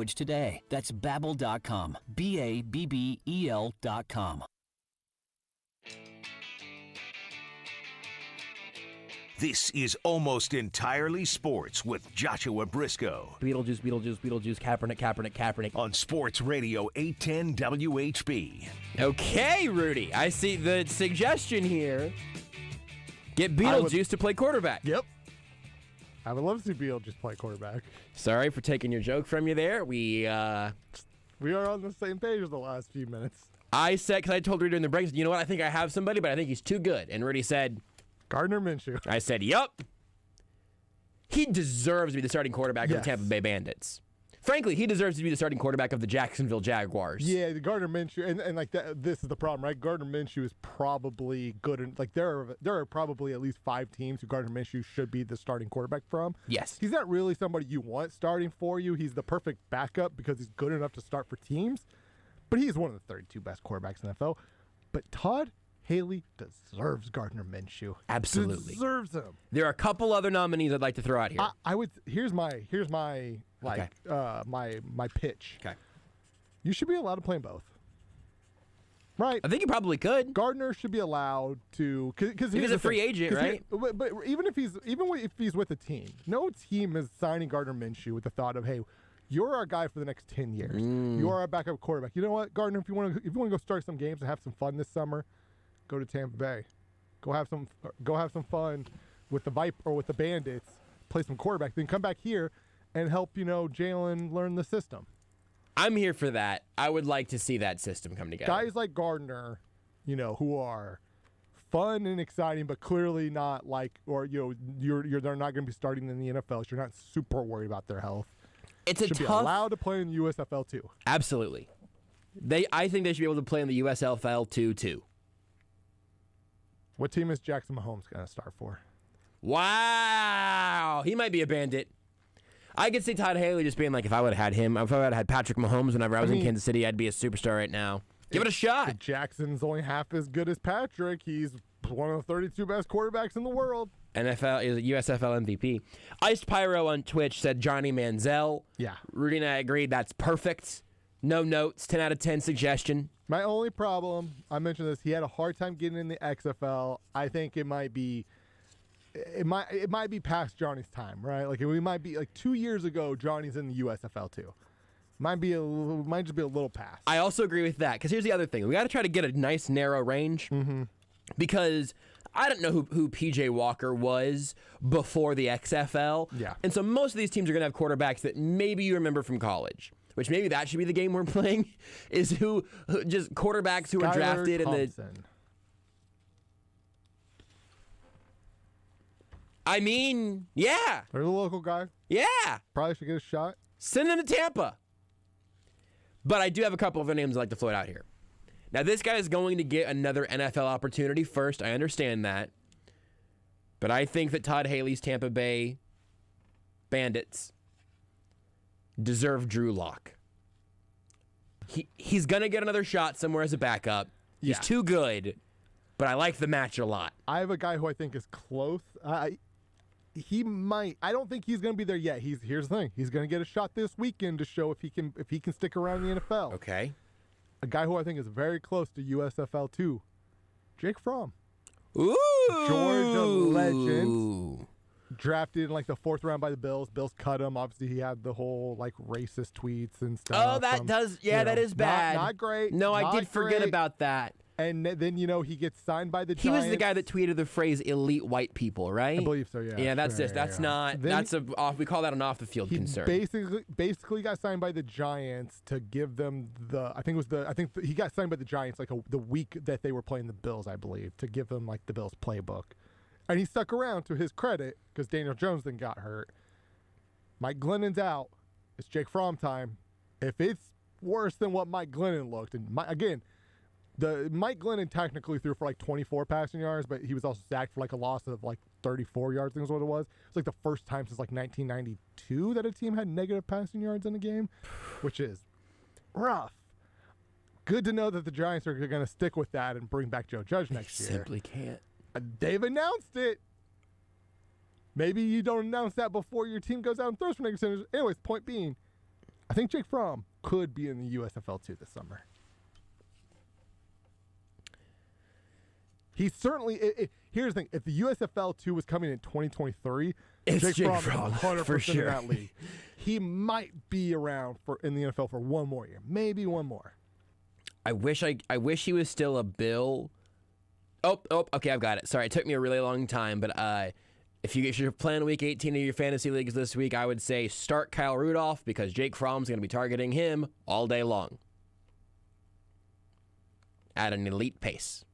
language today. That's Babbel.com. Babbel.com. This is Almost Entirely Sports with Joshua Brisco. Beetlejuice, Beetlejuice, Beetlejuice, Kaepernick. On Sports Radio 810 WHB. Okay, Rudy. I see the suggestion here. Get Beetlejuice to play quarterback. Yep. I would love to see Beetlejuice play quarterback. Sorry for taking your joke from you there. We are on the same page the last few minutes. I said, because I told Rudy during the break, you know what? I think I have somebody, but I think he's too good. And Rudy said, Gardner Minshew. I said, yup. He deserves to be the starting quarterback of the Tampa Bay Bandits. Frankly, he deserves to be the starting quarterback of the Jacksonville Jaguars. Yeah, the Gardner Minshew, and like that. This is the problem, right? Gardner Minshew is probably good. Like there are probably at least 5 teams who Gardner Minshew should be the starting quarterback from. Yes. He's not really somebody you want starting for you. He's the perfect backup because he's good enough to start for teams. But he's one of the 32 best quarterbacks in the NFL. But Todd Haley deserves Gardner Minshew. Absolutely. Deserves him. There are a couple other nominees I'd like to throw out here. I would. Here's my my pitch. Okay. You should be allowed to play in both. Right. I think you probably could. Gardner should be allowed to because He's a free agent, right? But even if he's with a team, no team is signing Gardner Minshew with the thought of, hey, you're our guy for the next 10 years. You are our backup quarterback. You know what, Gardner? If you want to go start some games and have some fun this summer, go to Tampa Bay. Go have some fun with the with the Bandits. Play some quarterback. Then come back here and help Jalen learn the system. I'm here for that. I would like to see that system come together. Guys like Gardner, who are fun and exciting, but clearly not like, or they're not going to be starting in the NFL. So you're not super worried about their health. Should be allowed to play in the USFL too. Absolutely. I think they should be able to play in the USFL too. What team is Jackson Mahomes going to start for? Wow. He might be a bandit. I could see Todd Haley just being like, if I would have had Patrick Mahomes whenever I was in Kansas City, I'd be a superstar right now. Give it a shot. If Jackson's only half as good as Patrick. He's one of the 32 best quarterbacks in the world. NFL is a USFL MVP. Iced Pyro on Twitch said Johnny Manziel. Yeah. Rudy and I agreed that's perfect. No notes, 10 out of 10 suggestion. My only problem, I mentioned this, he had a hard time getting in the XFL. I think it might be past Johnny's time, right? Like we might be like 2 years ago, Johnny's in the USFL too. Might just be a little past. I also agree with that because here's the other thing: we got to try to get a nice narrow range because I don't know who PJ Walker was before the XFL. Yeah, and so most of these teams are going to have quarterbacks that maybe you remember from college. Which maybe that should be the game we're playing, is who just quarterbacks who are drafted in the. I mean, yeah. There's a local guy. Yeah. Probably should get a shot. Send him to Tampa. But I do have a couple other names I'd like to float out here. Now, this guy is going to get another NFL opportunity first. I understand that. But I think that Todd Haley's Tampa Bay Bandits deserve Drew Lock. He's going to get another shot somewhere as a backup. He's too good, but I like the match a lot. I have a guy who I think is close. He might. I don't think he's going to be there yet. Here's the thing. He's going to get a shot this weekend to show if he can stick around in the NFL. Okay. A guy who I think is very close to USFL too. Jake Fromm. Ooh. Georgia legend. Drafted in like the 4th round by the Bills. Bills cut him. Obviously, he had the whole like racist tweets and stuff. Oh, that is bad. Not great. No, I did forget about that. And then he gets signed by the Giants. He was the guy that tweeted the phrase "elite white people," right? I believe so. Yeah. Yeah, that's just that's not. Then we call that an off the field concern. Basically got signed by the Giants to give them he got signed by the Giants like the week that they were playing the Bills, I believe, to give them like the Bills playbook. And he stuck around, to his credit, because Daniel Jones then got hurt. Mike Glennon's out. It's Jake Fromm time. If it's worse than what Mike Glennon looked, and Mike Glennon technically threw for like 24 passing yards, but he was also sacked for like a loss of like 34 yards, I think is what it was. It's like the first time since like 1992 that a team had negative passing yards in a game, which is rough. Good to know that the Giants are going to stick with that and bring back Joe Judge next year. Simply can't. They've announced it. Maybe you don't announce that before your team goes out and throws for negative. Anyways, point being, I think Jake Fromm could be in the USFL 2 this summer. He's certainly. Here's the thing: if the USFL 2 was coming in 2023, It's Jake Fromm is Fromm, 100% for sure. in that league. He might be around in the NFL for one more year, maybe one more. I wish he was still a Bill. Oh, okay, I've got it. Sorry, it took me a really long time, but if you're playing Week 18 of your fantasy leagues this week, I would say start Kyle Rudolph because Jake Fromm's going to be targeting him all day long at an elite pace.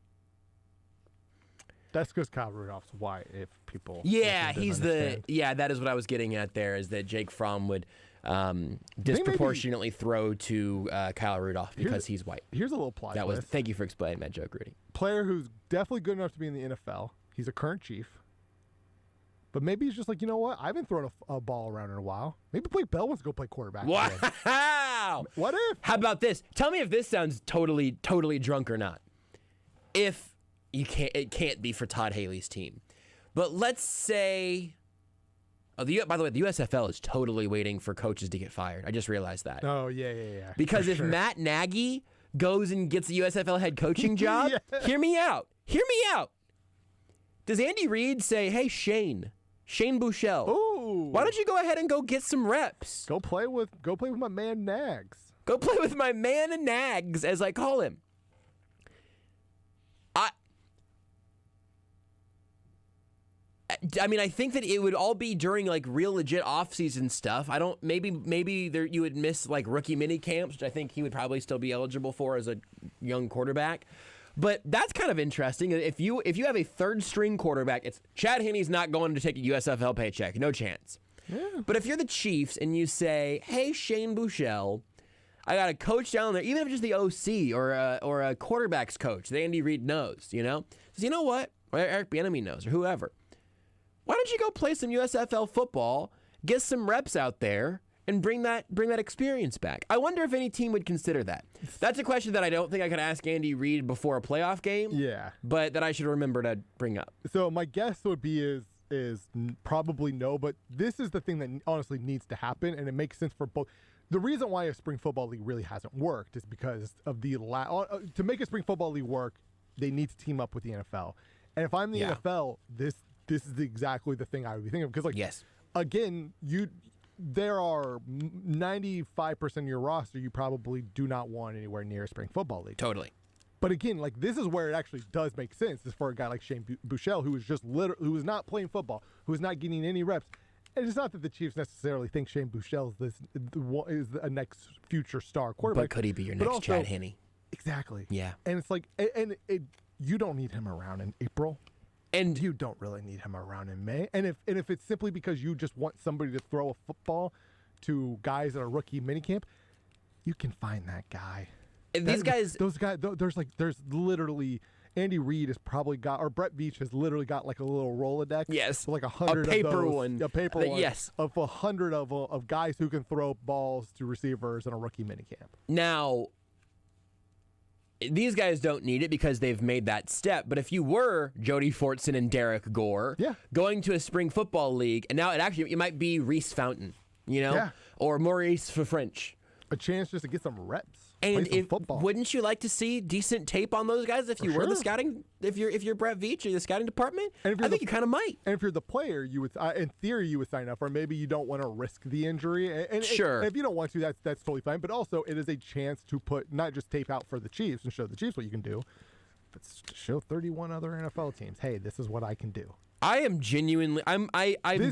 That's because Kyle Rudolph's white. If people, Yeah, didn't he's understand. that is what I was getting at there, is that Jake Fromm would disproportionately throw to Kyle Rudolph because he's white. Here's a little plot twist. Thank you for explaining that joke, Rudy. Player who's definitely good enough to be in the NFL. He's a current Chief. But maybe he's just like, you know what? I haven't thrown a ball around in a while. Maybe Blake Bell wants to go play quarterback. again. Wow! What if? How about this? Tell me if this sounds totally drunk or not. If it can't be for Todd Haley's team. But let's say, by the way, the USFL is totally waiting for coaches to get fired. I just realized that. Oh, yeah. Because For if sure. Matt Nagy goes and gets the USFL head coaching job, Yeah. hear me out. Does Andy Reid say, hey, Shane Buechele, Ooh. why don't you go ahead and go get some reps? Go play with my man Nags. Go play with my man and Nags, as I call him. I mean, I think that it would all be during like real legit off-season stuff. Maybe there you would miss like rookie mini camps, which I think he would probably still be eligible for as a young quarterback. But that's kind of interesting. If you have a third string quarterback, it's Chad Henne's not going to take a USFL paycheck, no chance. Yeah. But if you're the Chiefs and you say, "Hey, Shane Buechele, I got a coach down there, even if it's just the OC or a quarterbacks coach that Andy Reid knows, says, you know what, or Eric Bieniemy knows, or whoever. Why don't you go play some USFL football, get some reps out there, and bring that experience back?" I wonder if any team would consider that. That's a question that I don't think I could ask Andy Reid before a playoff game. Yeah. But that I should remember to bring up. So my guess would be is probably no, but this is the thing that honestly needs to happen, and it makes sense for both. The reason why a spring football league really hasn't worked is because of to make a spring football league work, they need to team up with the NFL. And if I'm the Yeah. NFL, this is exactly the thing I would be thinking of, because Yes. again, there are 95% of your roster you probably do not want anywhere near a spring football league. Totally. But again, like, this is where it actually does make sense, is for a guy like Shane Buechele, who is just who is not playing football, who is not getting any reps. And it's not that the Chiefs necessarily think Shane Buechele is a next future star quarterback. But could he be your But next also- Chad Henne? Exactly. Yeah. And it's like, you don't need him around in April. And You don't really need him around in May. And if it's simply because you just want somebody to throw a football to guys at a rookie minicamp, you can find that guy. these guys, There's literally, Andy Reid has probably got, or Brett Veach has literally got like a little Rolodex. Yes. With like 100 A paper of those, one. A paper one. Yes. Of 100 of guys who can throw balls to receivers in a rookie minicamp. now, these guys don't need it because they've made that step. But if you were Jody Fortson and Derek Gore Yeah. going to a spring football league, and now it might be Reese Fountain, Yeah. or Maurice French. A chance just to get some reps. Play And some football. wouldn't you like to see decent tape on those guys if you were the sure. scouting? If you're Brett Veach or the scouting department, And if you're I think the- you kind of might. And if you're the player, you would, in theory, you would sign up, or maybe you don't want to risk the injury. And Sure. if you don't want to, that's totally fine. But also, it is a chance to put not just tape out for the Chiefs and show the Chiefs what you can do, but show 31 other NFL teams, hey, this is what I can do. I am genuinely. I'm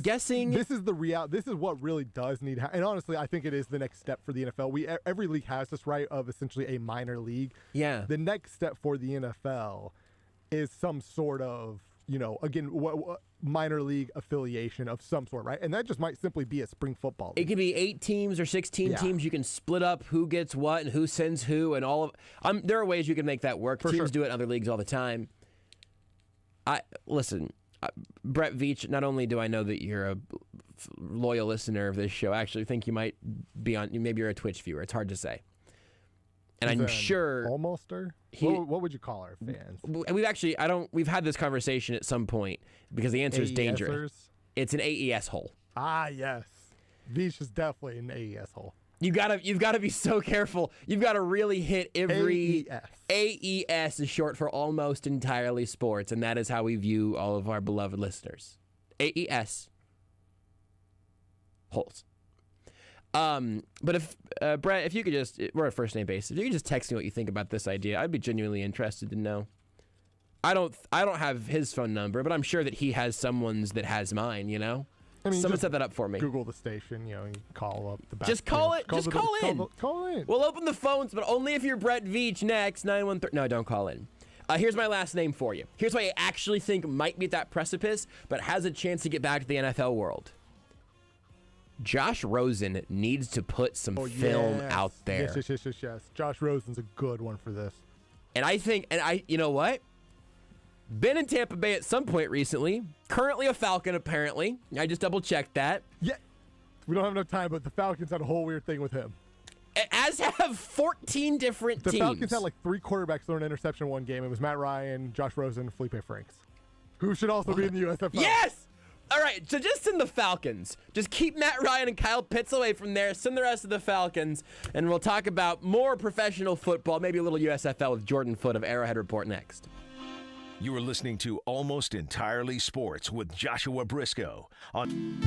guessing. This is the This is what really does need. And honestly, I think it is the next step for the NFL. Every league has this right of essentially a minor league. Yeah. The next step for the NFL is some sort of, again, minor league affiliation of some sort, right? And that just might simply be a spring football It league. could be 8 teams or 16 Yeah. teams. You can split up who gets what and who sends who and all of. There are ways you can make that work. For Teams sure. do it in other leagues all the time. Listen, Brett Veach. Not only do I know that you're a loyal listener of this show, I actually think you might be on. Maybe you're a Twitch viewer. It's hard to say. And He's I'm an sure almoster. he- What would you call our fans? we've had this conversation at some point because the answer is dangerous. AESers? It's an AES hole. Ah, yes. Veach is definitely an AES hole. You've got to be so careful. You've got to really hit every AES. AES is short for Almost Entirely Sports, and that is how we view all of our beloved listeners. AES holes. But if Brett, if you could just, we're at first name basis. If you could just text me what you think about this idea, I'd be genuinely interested to know. I don't have his phone number, but I'm sure that he has someone's that has mine. You know. I mean, Someone set that up for me. Google the station, you call up the back. Just call it. Just call in. Call in. We'll open the phones, but only if you're Brett Veach next. 913. No, don't call in. Here's my last name for you. Here's why I actually think might be at that precipice, but has a chance to get back to the NFL world. Josh Rosen needs to put some film out there. Yes. Josh Rosen's a good one for this. And I think, you know what? Been in Tampa Bay at some point recently. Currently a Falcon, apparently. I just double-checked that. Yeah. We don't have enough time, but the Falcons had a whole weird thing with him. As have 14 different teams. The Falcons had like 3 quarterbacks throw an interception one game. It was Matt Ryan, Josh Rosen, Felipe Franks, who should also be in the USFL. Yes! All right, so just send the Falcons. Just keep Matt Ryan and Kyle Pitts away from there. Send the rest of the Falcons, and we'll talk about more professional football, maybe a little USFL with Jordan Foote of Arrowhead Report next. You are listening to Almost Entirely Sports with Joshua Brisco on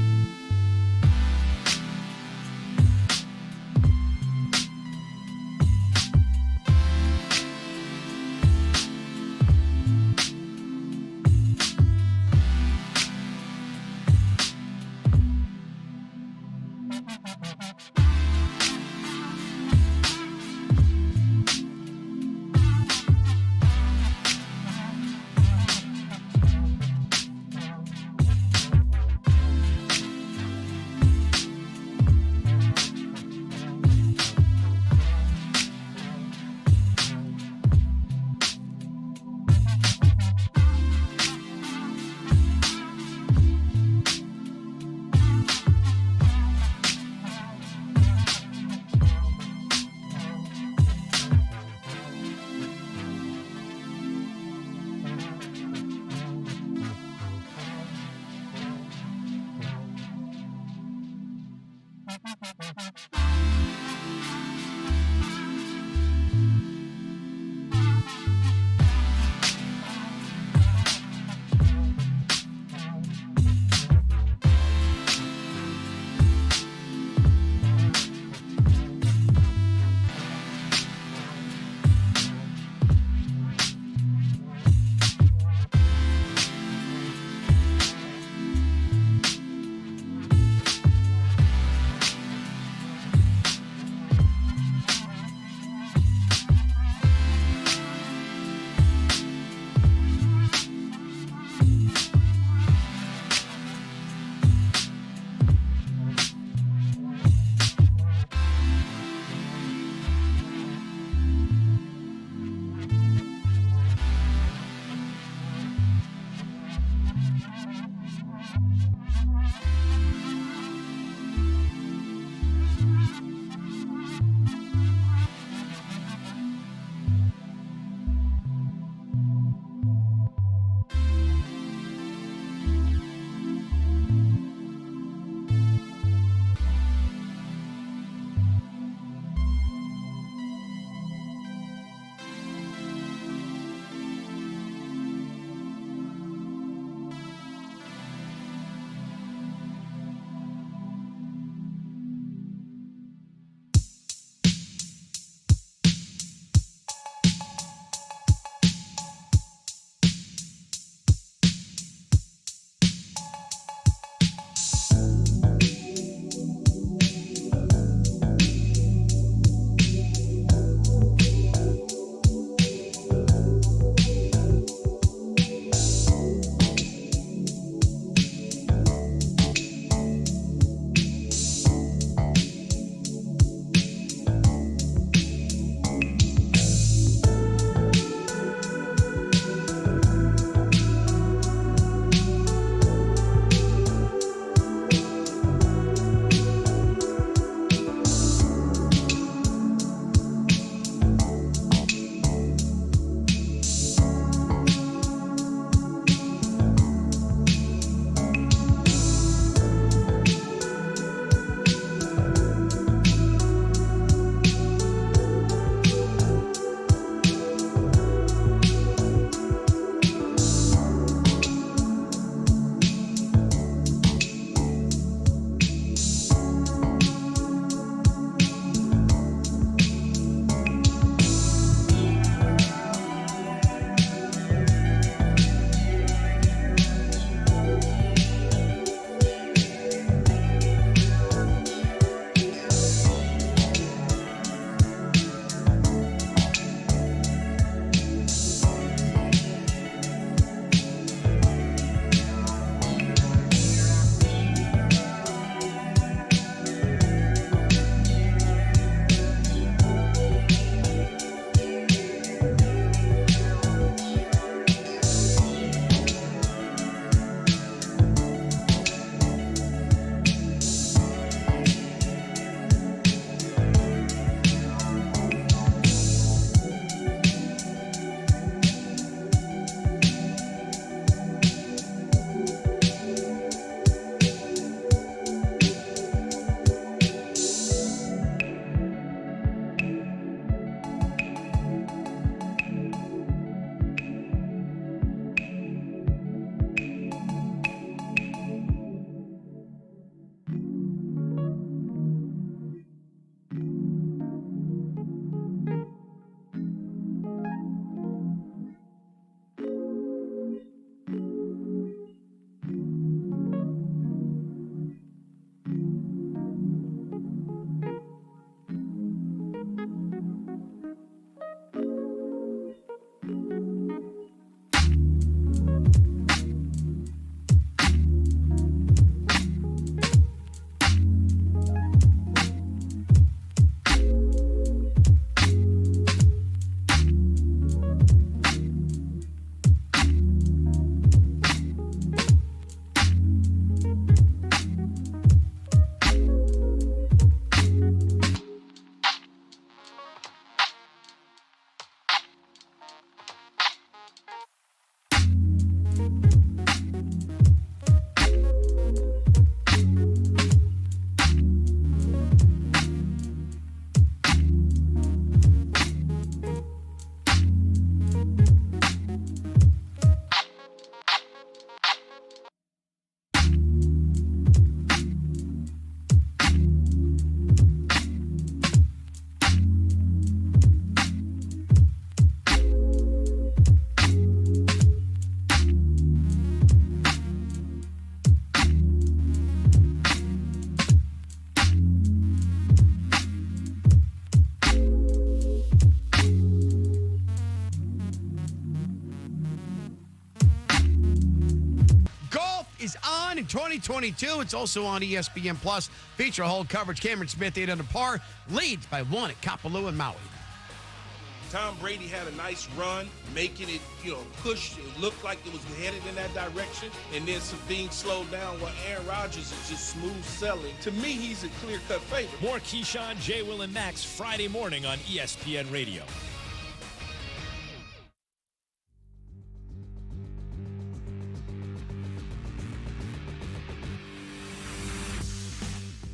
2022. It's also on ESPN Plus. Feature whole coverage. Cameron Smith 8 under par, leads by 1 at Kapalua and Maui. Tom Brady had a nice run, making it, push. It looked like it was headed in that direction, and then some things slowed down while Aaron Rodgers is just smooth selling. To me, he's a clear-cut favorite. More Keyshawn, J. Will, and Max Friday morning on ESPN Radio.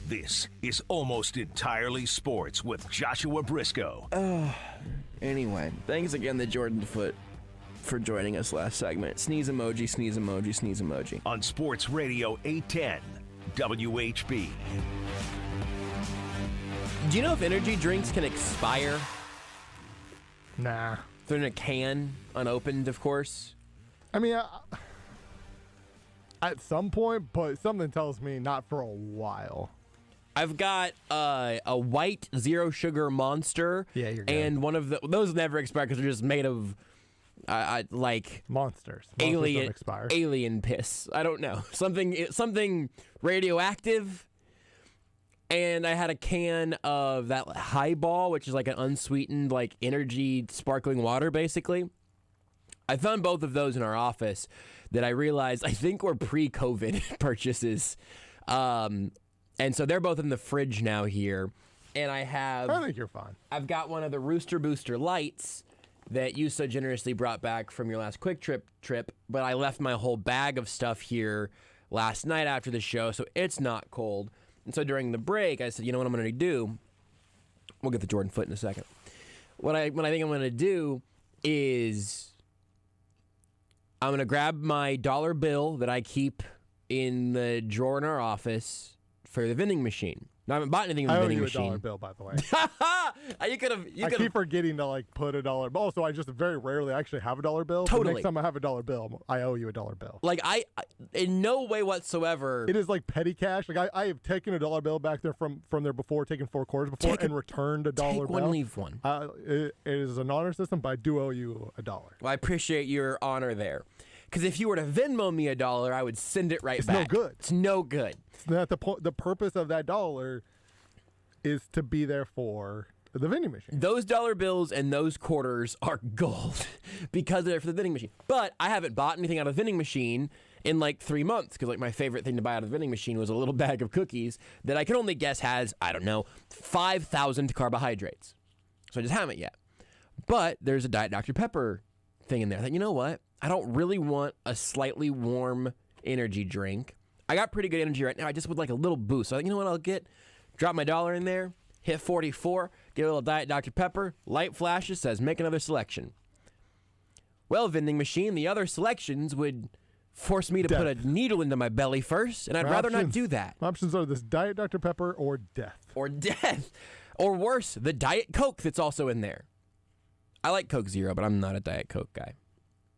This is Almost Entirely Sports with Joshua Brisco. Anyway, thanks again to Jordan Foote for joining us last segment. Sneeze emoji, sneeze emoji, sneeze emoji. On Sports Radio 810 WHB. Do you know if energy drinks can expire? Nah. They're in a can, unopened, of course. I mean, at some point, but something tells me not for a while. I've got a white zero sugar Monster. Yeah, you're good. And one of those never expire because they're just made of like monsters. Alien piss. I don't know, something radioactive. And I had a can of that Highball, which is like an unsweetened like energy sparkling water, basically. I found both of those in our office that I realized I think were pre-COVID purchases. And so they're both in the fridge now here. And I think you're fine. I've got one of the Rooster Booster Lights that you so generously brought back from your last quick trip, but I left my whole bag of stuff here last night after the show, so it's not cold. And so during the break, I said, you know what I'm going to do? We'll get the Jordan Foote in a second. What I think I'm going to do is I'm going to grab my dollar bill that I keep in the drawer in our office for the vending machine. Now, I haven't bought anything in the vending machine. I owe you a dollar bill, by the way. I keep forgetting to put a dollar bill. Also, I just very rarely actually have a dollar bill. Totally. The next time I have a dollar bill, I owe you a dollar bill. I in no way whatsoever. It is like petty cash. I have taken a dollar bill back there from there before, taken 4 quarters before, and returned a dollar bill. Take one, leave one. It is an honor system, but I do owe you a dollar. Well, I appreciate your honor there. Because if you were to Venmo me a dollar, I would send it right back. It's no good. It's no good. It's not the purpose of that dollar is to be there for the vending machine. Those dollar bills and those quarters are gold because they're for the vending machine. But I haven't bought anything out of the vending machine in 3 months because my favorite thing to buy out of the vending machine was a little bag of cookies that I can only guess has, 5,000 carbohydrates. So I just haven't yet. But there's a Diet Dr. Pepper thing in there. I thought, you know what? I don't really want a slightly warm energy drink. I got pretty good energy right now. I just would like a little boost. So I thought, you know what I'll get? Drop my dollar in there, hit 44, get a little Diet Dr. Pepper, light flashes, says make another selection. Well, vending machine, the other selections would force me to put a needle into my belly first, and I'd rather not do that. Options are this Diet Dr. Pepper or death. Or death. Or worse, the Diet Coke that's also in there. I like Coke Zero, but I'm not a Diet Coke guy.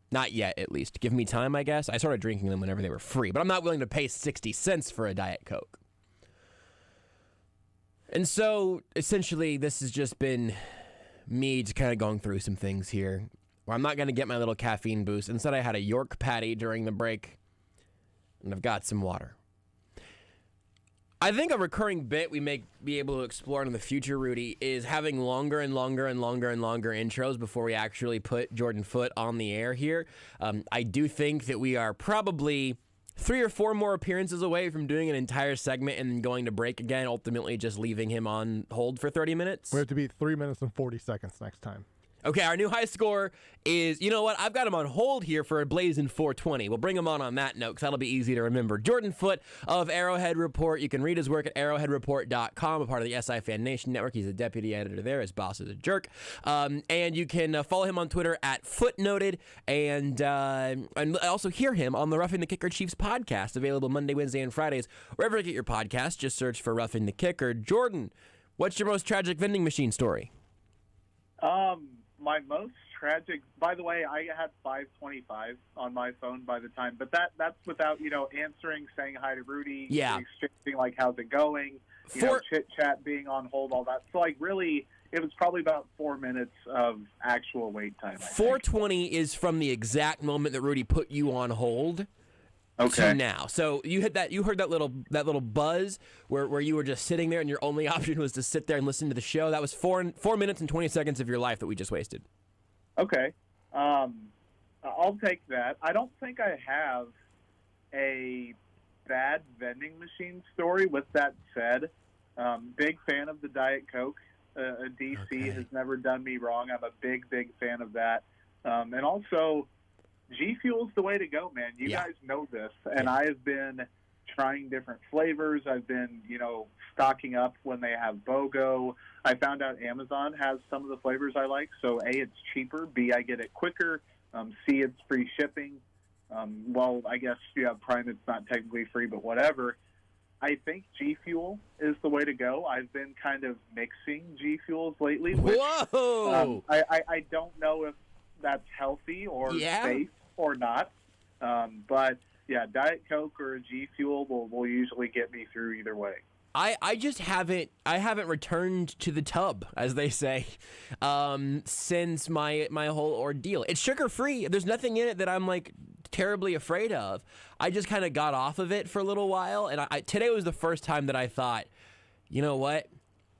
Not yet, at least. Give me time, I guess. I started drinking them whenever they were free, but I'm not willing to pay 60 cents for a Diet Coke. And so, essentially, this has just been me just kind of going through some things here where I'm not going to get my little caffeine boost. Instead, I had a York patty during the break, and I've got some water. I think a recurring bit we may be able to explore in the future, Rudy, is having longer and longer and longer and longer intros before we actually put Jordan Foote on the air here. I do think that we are probably 3 or 4 more appearances away from doing an entire segment and then going to break again, ultimately just leaving him on hold for 30 minutes. We have to be 3 minutes and 40 seconds next time. Okay, our new high score is, you know what? I've got him on hold here for a blazing 420. We'll bring him on that note because that'll be easy to remember. Jordan Foote of Arrowhead Report. You can read his work at arrowheadreport.com, a part of the SI Fan Nation Network. He's a deputy editor there. His boss is a jerk. And you can follow him on Twitter at Footnoted and also hear him on the Roughing the Kicker Chiefs podcast, available Monday, Wednesday, and Fridays. Wherever you get your podcast, just search for Roughing the Kicker. Jordan, what's your most tragic vending machine story? My most tragic, by the way, I had 525 on my phone by the time, but that's without, answering, saying hi to Rudy, exchanging, how's it going, chit-chat, being on hold, all that. So, really, it was probably about 4 minutes of actual wait time. 420 is from the exact moment that Rudy put you on hold. to now. So you heard that little buzz where you were just sitting there and your only option was to sit there and listen to the show. That was 4 minutes and 20 seconds of your life that we just wasted. Okay. I'll take that. I don't think I have a bad vending machine story. With that said, big fan of the Diet Coke. A DC has never done me wrong. I'm a big fan of that. And also, G Fuel's the way to go, man. You guys know this. And I have been trying different flavors. I've been, stocking up when they have BOGO. I found out Amazon has some of the flavors I like. So, A, it's cheaper. B, I get it quicker. C, it's free shipping. Well, I guess you have Prime, it's not technically free, but whatever. I think G Fuel is the way to go. I've been kind of mixing G Fuels lately. Which, Whoa! I don't know if that's healthy or safe or not. But, yeah, Diet Coke or G Fuel will usually get me through either way. I just haven't returned to the tub, as they say, since my whole ordeal. It's sugar-free. There's nothing in it that I'm, terribly afraid of. I just kind of got off of it for a little while, and today was the first time that I thought, you know what,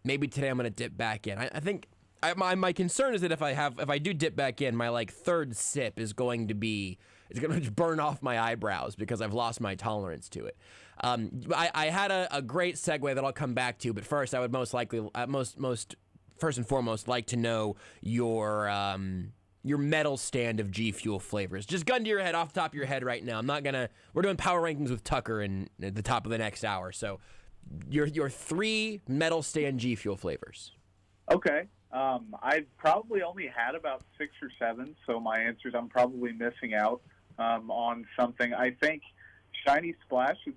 maybe today I'm going to dip back in. I think my concern is that if I do dip back in, my third sip is going to burn off my eyebrows because I've lost my tolerance to it. I had a great segue that I'll come back to, but first I would most likely first and foremost like to know your medal stand of G Fuel flavors. Just gun to your head, off the top of your head right now. We're doing power rankings with Tucker at the top of the next hour. So your 3 medal stand G Fuel flavors. Okay. I've probably only had about 6 or 7, so my answers, I'm probably missing out on something. I think Shiny Splash is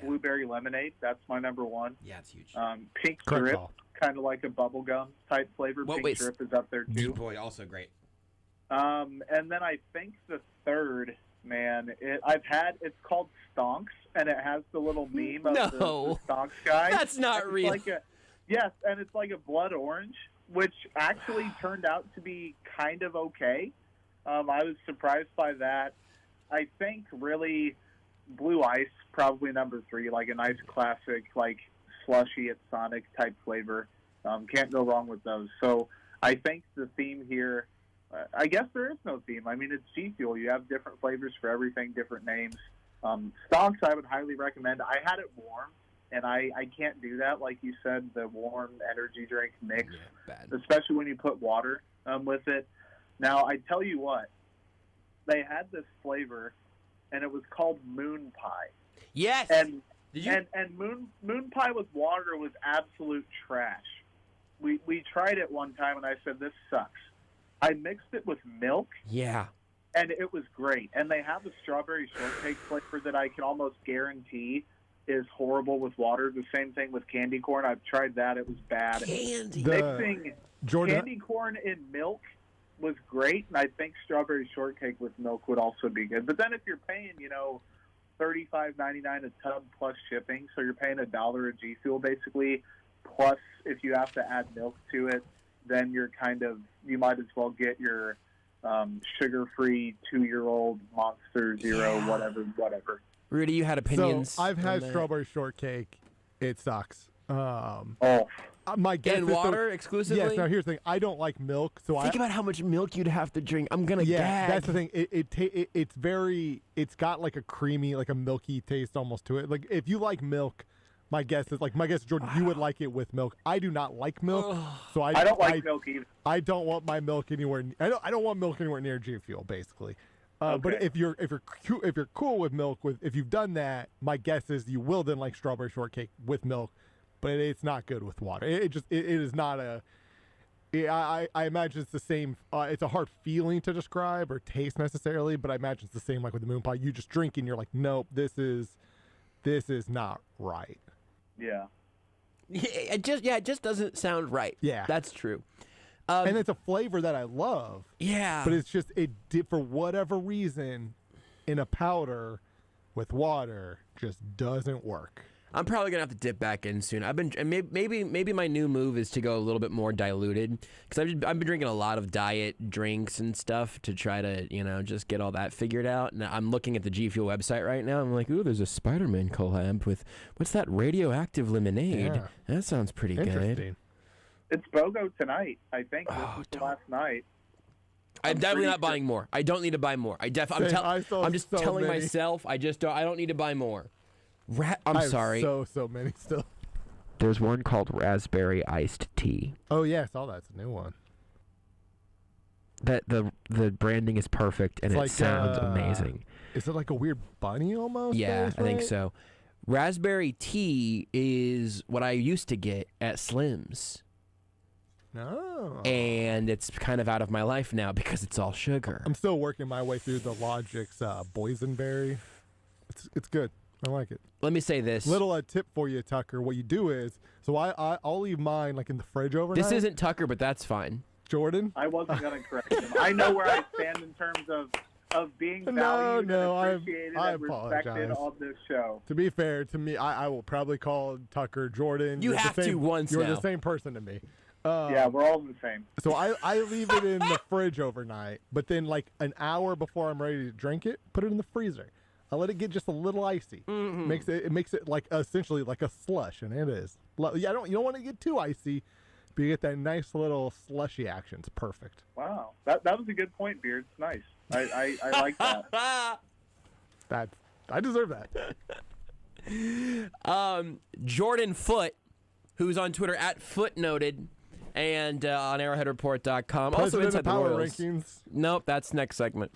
blueberry lemonade. That's my number 1. Yeah, it's huge. Pink Drip, kind of like a bubblegum type flavor. Pink Drip is up there too. Deep Boy, also great. And then I think the third, man, it's called Stonks, and it has the little meme of the Stonks guy. That's not real. Yes, and it's like a blood orange, which actually turned out to be kind of okay. I was surprised by that. I think really Blue Ice, probably number 3, like a nice classic, slushy at Sonic type flavor. Can't go wrong with those. So I think the theme here, I guess there is no theme. I mean, it's G Fuel. You have different flavors for everything, different names. Stonks I would highly recommend. I had it warm, and I can't do that. Like you said, the warm energy drink mix, especially when you put water with it. Now, I tell you what, they had this flavor, and it was called Moon Pie. Yes. And Moon Pie with water was absolute trash. We tried it one time, and I said, this sucks. I mixed it with milk. Yeah. And it was great. And they have a strawberry shortcake flavor that I can almost guarantee is horrible with water. The same thing with candy corn. I've tried that. It was bad. Mixing candy corn in milk was great, and I think strawberry shortcake with milk would also be good. But then if you're paying, $35.99 a tub plus shipping, so you're paying $1 a G Fuel basically, plus if you have to add milk to it, then you might as well get your sugar-free 2-year-old Monster Zero, whatever. Rudy, you had opinions. So I've had strawberry shortcake. It sucks. My guess and water exclusively? Yes. Now here's the thing. I don't like milk, so think about how much milk you'd have to drink. I'm gonna gag. That's the thing. It's got like a creamy, like a milky taste almost to it. Like if you like milk, my guess is Jordan, you would like it with milk. I do not like milk, so I don't like milk either. I don't want my milk anywhere. I don't want milk anywhere near G Fuel, basically. But if you're cool with milk, if you've done that, my guess is you will then like strawberry shortcake with milk, but it's not good with water. It is not a. I imagine it's the same. It's a hard feeling to describe or taste necessarily, but I imagine it's the same like with the Moon Pie. You just drink and you're like, nope, this is not right. Yeah. It just doesn't sound right. Yeah, that's true. And it's a flavor that I love. Yeah. But it's just for whatever reason, in a powder with water, just doesn't work. I'm probably gonna have to dip back in soon. Maybe my new move is to go a little bit more diluted because I've been drinking a lot of diet drinks and stuff to try to just get all that figured out. And I'm looking at the G Fuel website right now. I'm like, ooh, there's a Spider-Man collab with what's that radioactive lemonade? Yeah. That sounds pretty good. It's BOGO tonight, I think. This is the last night. I'm definitely not buying more. I don't need to buy more. I'm just telling many. myself I don't need to buy more. I'm sorry. So many still. There's one called raspberry iced tea. Oh yeah, I saw that. It's a new one. That the branding is perfect and it sounds amazing. Is it like a weird bunny almost? Yeah, I think so. Raspberry tea is what I used to get at Slim's. No. And it's kind of out of my life now because it's all sugar. I'm still working my way through the Logic's boysenberry. It's good. I like it. Let me say this. Little tip for you, Tucker. What you do is, so I'll leave mine like in the fridge overnight. This isn't Tucker, but that's fine. Jordan? I wasn't going to correct him. I know where I stand in terms of being valued and appreciated and respected on this show. To be fair, to me, I will probably call Tucker Jordan. You're the same person to me. Yeah, we're all the same. So I leave it in the fridge overnight, but then like an hour before I'm ready to drink it, put it in the freezer. I let it get just a little icy. Mm-hmm. It makes it like essentially like a slush, and it is. Yeah, you don't want to get too icy, but you get that nice little slushy action. It's perfect. Wow, that was a good point, Beard. It's nice. I like that. I deserve that. Jordan Foote, who's on Twitter at Footnoted, and on ArrowheadReport.com. Also inside the Royals. Rankings. Nope, that's next segment.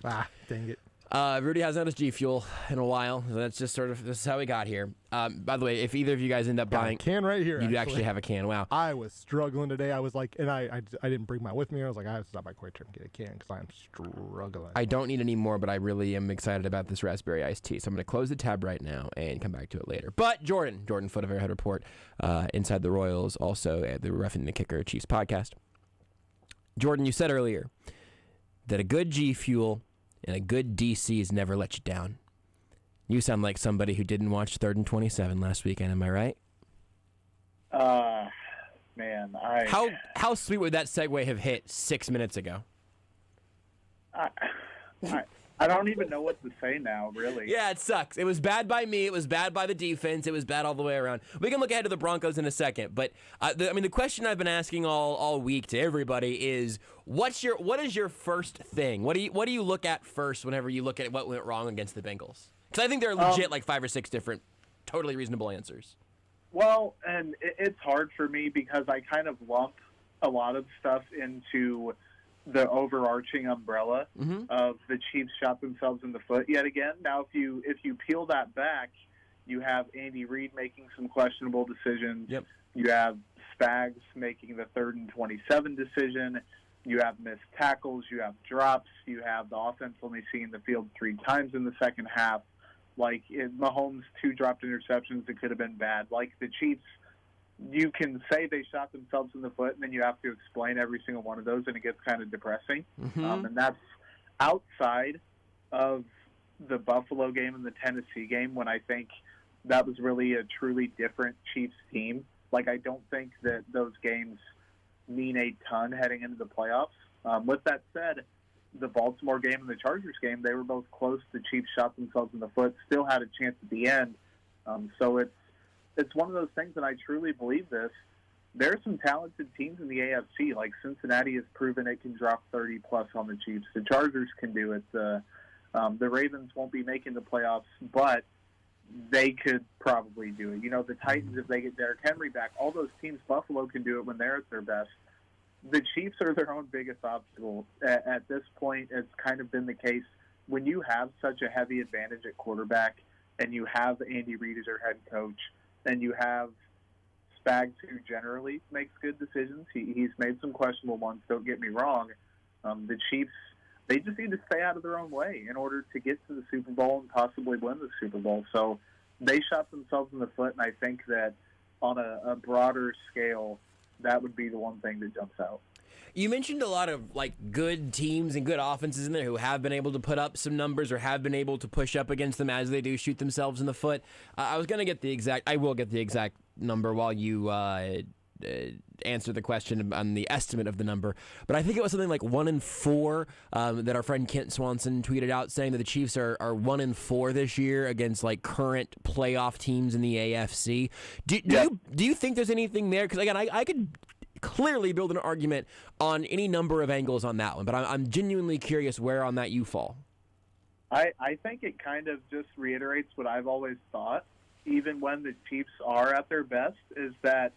Dang it. Rudy hasn't had his G Fuel in a while. So that's just this is how we got here. By the way, if either of you guys end up buying a can right here, you'd actually have a can. Wow. I was struggling today. I was like, and I didn't bring mine with me. I was like, I have to stop by Quick Trip and get a can because I'm struggling. I don't need any more, but I really am excited about this raspberry iced tea. So I'm going to close the tab right now and come back to it later. But Jordan Foote of Arrowhead Report, Inside the Royals, also at the Roughing the Kicker Chiefs podcast. Jordan, you said earlier that a good G Fuel and a good DC's never let you down. You sound like somebody who didn't watch 3rd and 27 last weekend. Am I right? Man, how sweet would that segue have hit 6 minutes ago? I don't even know what to say now, really. Yeah, it sucks. It was bad by me. It was bad by the defense. It was bad all the way around. We can look ahead to the Broncos in a second, but the question I've been asking all week to everybody is, what is your first thing? What do you look at first whenever you look at what went wrong against the Bengals? Because I think there are legit like 5 or 6 different, totally reasonable answers. Well, and it's hard for me because I kind of lump a lot of stuff into the overarching umbrella of the Chiefs shot themselves in the foot yet again. Now, if you peel that back, you have Andy Reid making some questionable decisions. Yep. You have Spags making the 3rd and 27 decision. You have missed tackles. You have drops. You have the offense only seeing the field 3 times in the second half. Like, Mahomes 2 dropped interceptions that could have been bad. Like, the Chiefs, you can say they shot themselves in the foot, and then you have to explain every single one of those, and it gets kind of depressing. And that's outside of the Buffalo game and the Tennessee game, when I think that was really a truly different Chiefs team. Like, I don't think that those games mean a ton heading into the playoffs. With that said, the Baltimore game and the Chargers game, they were both close. The Chiefs shot themselves in the foot, still had a chance at the end. So it's one of those things, and I truly believe this. There are some talented teams in the AFC. Like, Cincinnati has proven it can drop 30-plus on the Chiefs. The Chargers can do it. The Ravens won't be making the playoffs, but they could probably do it. You know, the Titans, if they get Derrick Henry back, all those teams, Buffalo can do it when they're at their best. The Chiefs are their own biggest obstacle. At this point, it's kind of been the case. When you have such a heavy advantage at quarterback and you have Andy Reid as your head coach, and you have Spags, who generally makes good decisions. He's made some questionable ones, don't get me wrong. The Chiefs, they just need to stay out of their own way in order to get to the Super Bowl and possibly win the Super Bowl. So they shot themselves in the foot, and I think that on a broader scale, that would be the one thing that jumps out. You mentioned a lot of good teams and good offenses in there who have been able to put up some numbers or have been able to push up against them as they do shoot themselves in the foot. I will get the exact number while you answer the question on the estimate of the number, but I think it was something like 1-4 that our friend Kent Swanson tweeted out, saying that the Chiefs are 1-4 this year against current playoff teams in the AFC. Do you think there's anything there? Because again, I could clearly build an argument on any number of angles on that one, but I'm genuinely curious where on that you fall. I think it kind of just reiterates what I've always thought, even when the Chiefs are at their best, is that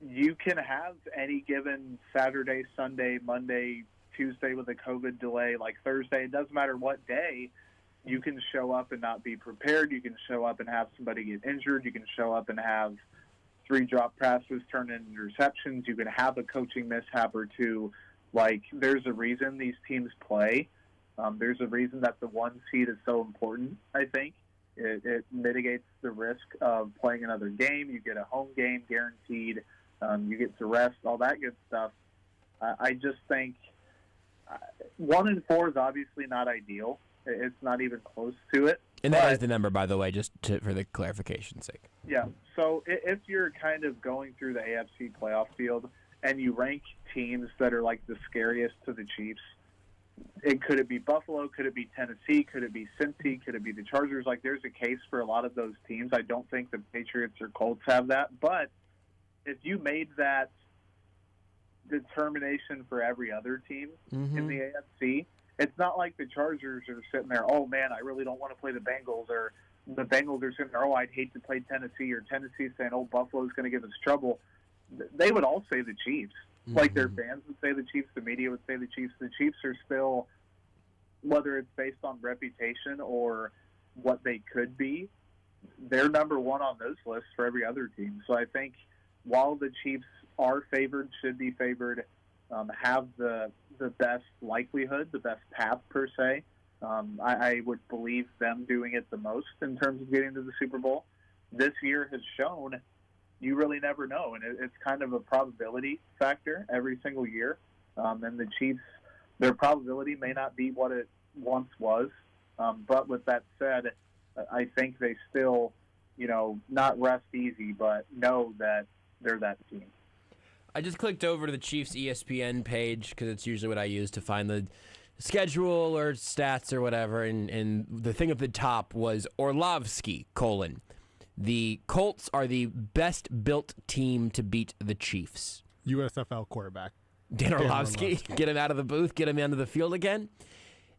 you can have any given Saturday, Sunday, Monday, Tuesday with a COVID delay, like Thursday, it doesn't matter what day, you can show up and not be prepared. You can show up and have somebody get injured. You can show up and have 3 drop passes turn into interceptions. You can have a coaching mishap or two. There's a reason these teams play. There's a reason that the 1 seed is so important, I think. It mitigates the risk of playing another game. You get a home game guaranteed. You get to rest, all that good stuff. I just think 1-4 is obviously not ideal. It's not even close to it. And that is the number, by the way, for the clarification's sake. Yeah. So if you're kind of going through the AFC playoff field and you rank teams that are the scariest to the Chiefs, could it be Buffalo? Could it be Tennessee? Could it be Cincy? Could it be the Chargers? There's a case for a lot of those teams. I don't think the Patriots or Colts have that. But if you made that determination for every other team in the AFC, it's not like the Chargers are sitting there, oh, man, I really don't want to play the Bengals, or the Bengals are sitting there, oh, I'd hate to play Tennessee, or Tennessee saying, oh, Buffalo's going to give us trouble. They would all say the Chiefs. Their fans would say the Chiefs, the media would say the Chiefs. The Chiefs are still, whether it's based on reputation or what they could be, they're number one on those lists for every other team. So I think while the Chiefs are favored, should be favored, have the best likelihood, the best path per se, I would believe them doing it the most in terms of getting to the Super Bowl. This year has shown you really never know, and it's kind of a probability factor every single year. And the Chiefs, their probability may not be what it once was, but with that said, I think they still, not rest easy, but know that they're that team. I just clicked over to the Chiefs ESPN page because it's usually what I use to find the schedule or stats or whatever, and the thing at the top was Orlovsky, the Colts are the best-built team to beat the Chiefs. USFL quarterback. Dan Orlovsky. Get him out of the booth, get him onto the field again.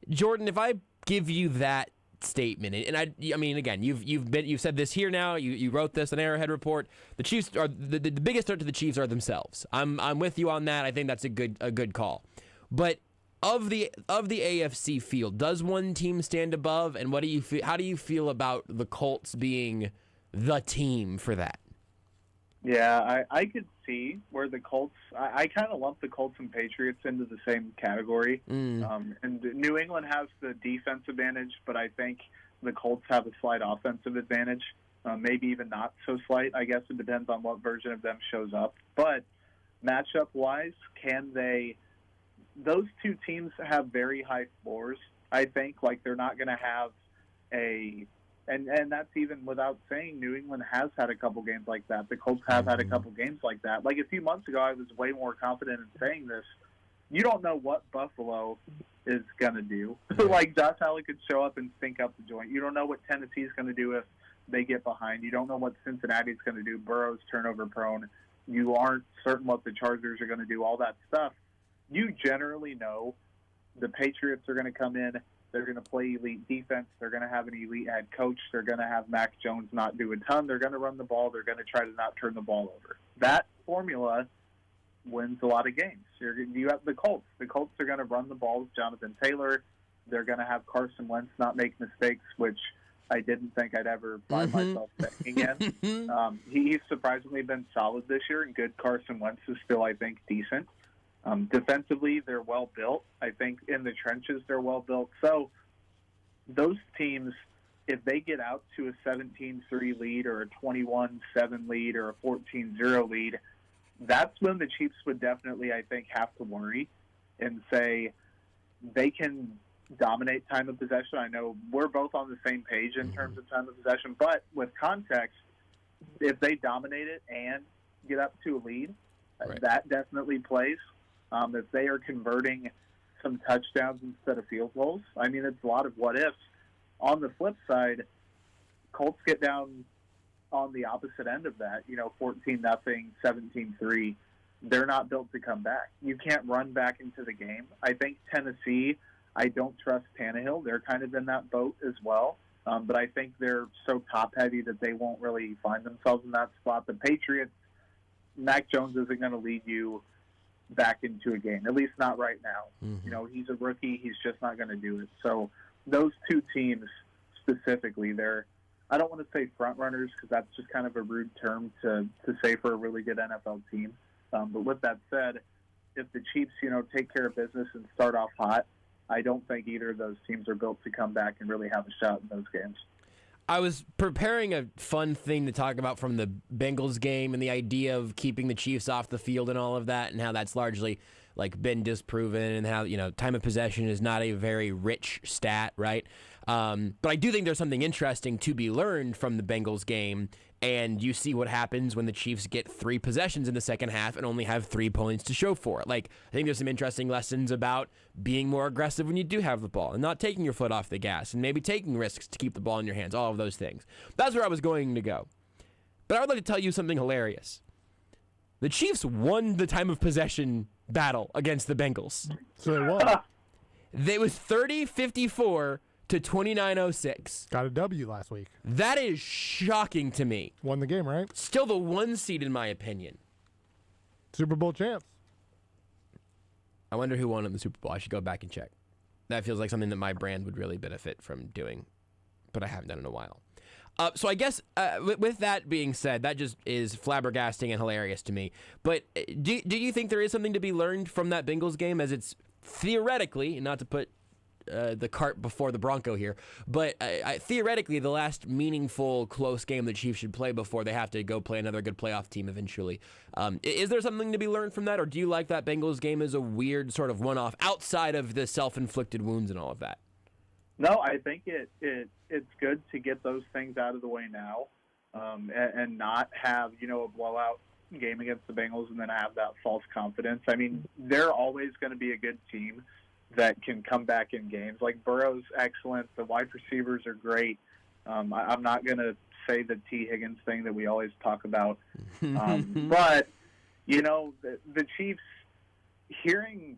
Jordan, if I give you that statement, and I mean, again, you've said this here now. You wrote this on Arrowhead Report. The Chiefs are the biggest threat to the Chiefs are themselves. I'm with you on that. I think that's a good call. But of the AFC field, does one team stand above? And what do you feel? How do you feel about the Colts being the team for that? Yeah, I could see where the Colts, I kind of lump the Colts and Patriots into the same category. And New England has the defense advantage, but I think the Colts have a slight offensive advantage. Maybe even not so slight. I guess it depends on what version of them shows up. But matchup-wise, those two teams have very high floors, I think. They're not going to have and that's even without saying New England has had a couple games like that. The Colts have had a couple games like that. A few months ago, I was way more confident in saying this. You don't know what Buffalo is going to do. Josh Allen could show up and stink up the joint. You don't know what Tennessee's going to do if they get behind. You don't know what Cincinnati's going to do. Burrow's turnover prone. You aren't certain what the Chargers are going to do, all that stuff. You generally know the Patriots are going to come in. They're going to play elite defense. They're going to have an elite head coach. They're going to have Mac Jones not do a ton. They're going to run the ball. They're going to try to not turn the ball over. That formula wins a lot of games. You have the Colts. The Colts are going to run the ball with Jonathan Taylor. They're going to have Carson Wentz not make mistakes, which I didn't think I'd ever find myself saying again. He's surprisingly been solid this year, and good Carson Wentz is still, I think, decent. Defensively, they're well built. I think in the trenches, they're well built. So those teams, if they get out to a 17-3 lead or a 21-7 lead or a 14-0 lead, that's when the Chiefs would definitely, I think, have to worry and say they can dominate time of possession. I know we're both on the same page in terms of time of possession, but with context, if they dominate it and get up to a lead, that definitely plays. If they are converting some touchdowns instead of field goals, I mean, it's a lot of what ifs. On the flip side, Colts get down on the opposite end of that, 14-0, 17-3. They're not built to come back. You can't run back into the game. I think Tennessee, I don't trust Tannehill. They're kind of in that boat as well. But I think they're so top-heavy that they won't really find themselves in that spot. The Patriots, Mac Jones isn't going to lead you back into a game, at least not right now. He's a rookie. He's just not going to do it. So those two teams specifically, I don't want to say front runners because that's just kind of a rude term to say for a really good NFL team. But with that said, if the Chiefs, take care of business and start off hot, I don't think either of those teams are built to come back and really have a shot in those games. I was preparing a fun thing to talk about from the Bengals game and the idea of keeping the Chiefs off the field and all of that, and how that's largely been disproven, and how time of possession is not a very rich stat, right? But I do think there's something interesting to be learned from the Bengals game, and you see what happens when the Chiefs get 3 possessions in the second half and only have 3 points to show for it. I think there's some interesting lessons about being more aggressive when you do have the ball and not taking your foot off the gas and maybe taking risks to keep the ball in your hands, all of those things. That's where I was going to go. But I would like to tell you something hilarious. The Chiefs won the time of possession battle against the Bengals. So they won. It was 30-54 to 29-06. Got a W last week. That is shocking to me. Won the game, right? Still the 1 seed in my opinion. Super Bowl champs. I wonder who won in the Super Bowl. I should go back and check. That feels like something that my brand would really benefit from doing, but I haven't done it in a while. So I guess with that being said, that just is flabbergasting and hilarious to me. But do you think there is something to be learned from that Bengals game, as it's theoretically, not to put the cart before the Bronco here, but theoretically the last meaningful close game the Chiefs should play before they have to go play another good playoff team eventually. Is there something to be learned from that, or do you like that Bengals game as a weird sort of one-off outside of the self-inflicted wounds and all of that? No, I think it's good to get those things out of the way now, and not have a blowout game against the Bengals and then have that false confidence. I mean, they're always going to be a good team that can come back in games. Like, Burrow's excellent. The wide receivers are great. I'm not going to say the T. Higgins thing that we always talk about. But, the Chiefs, hearing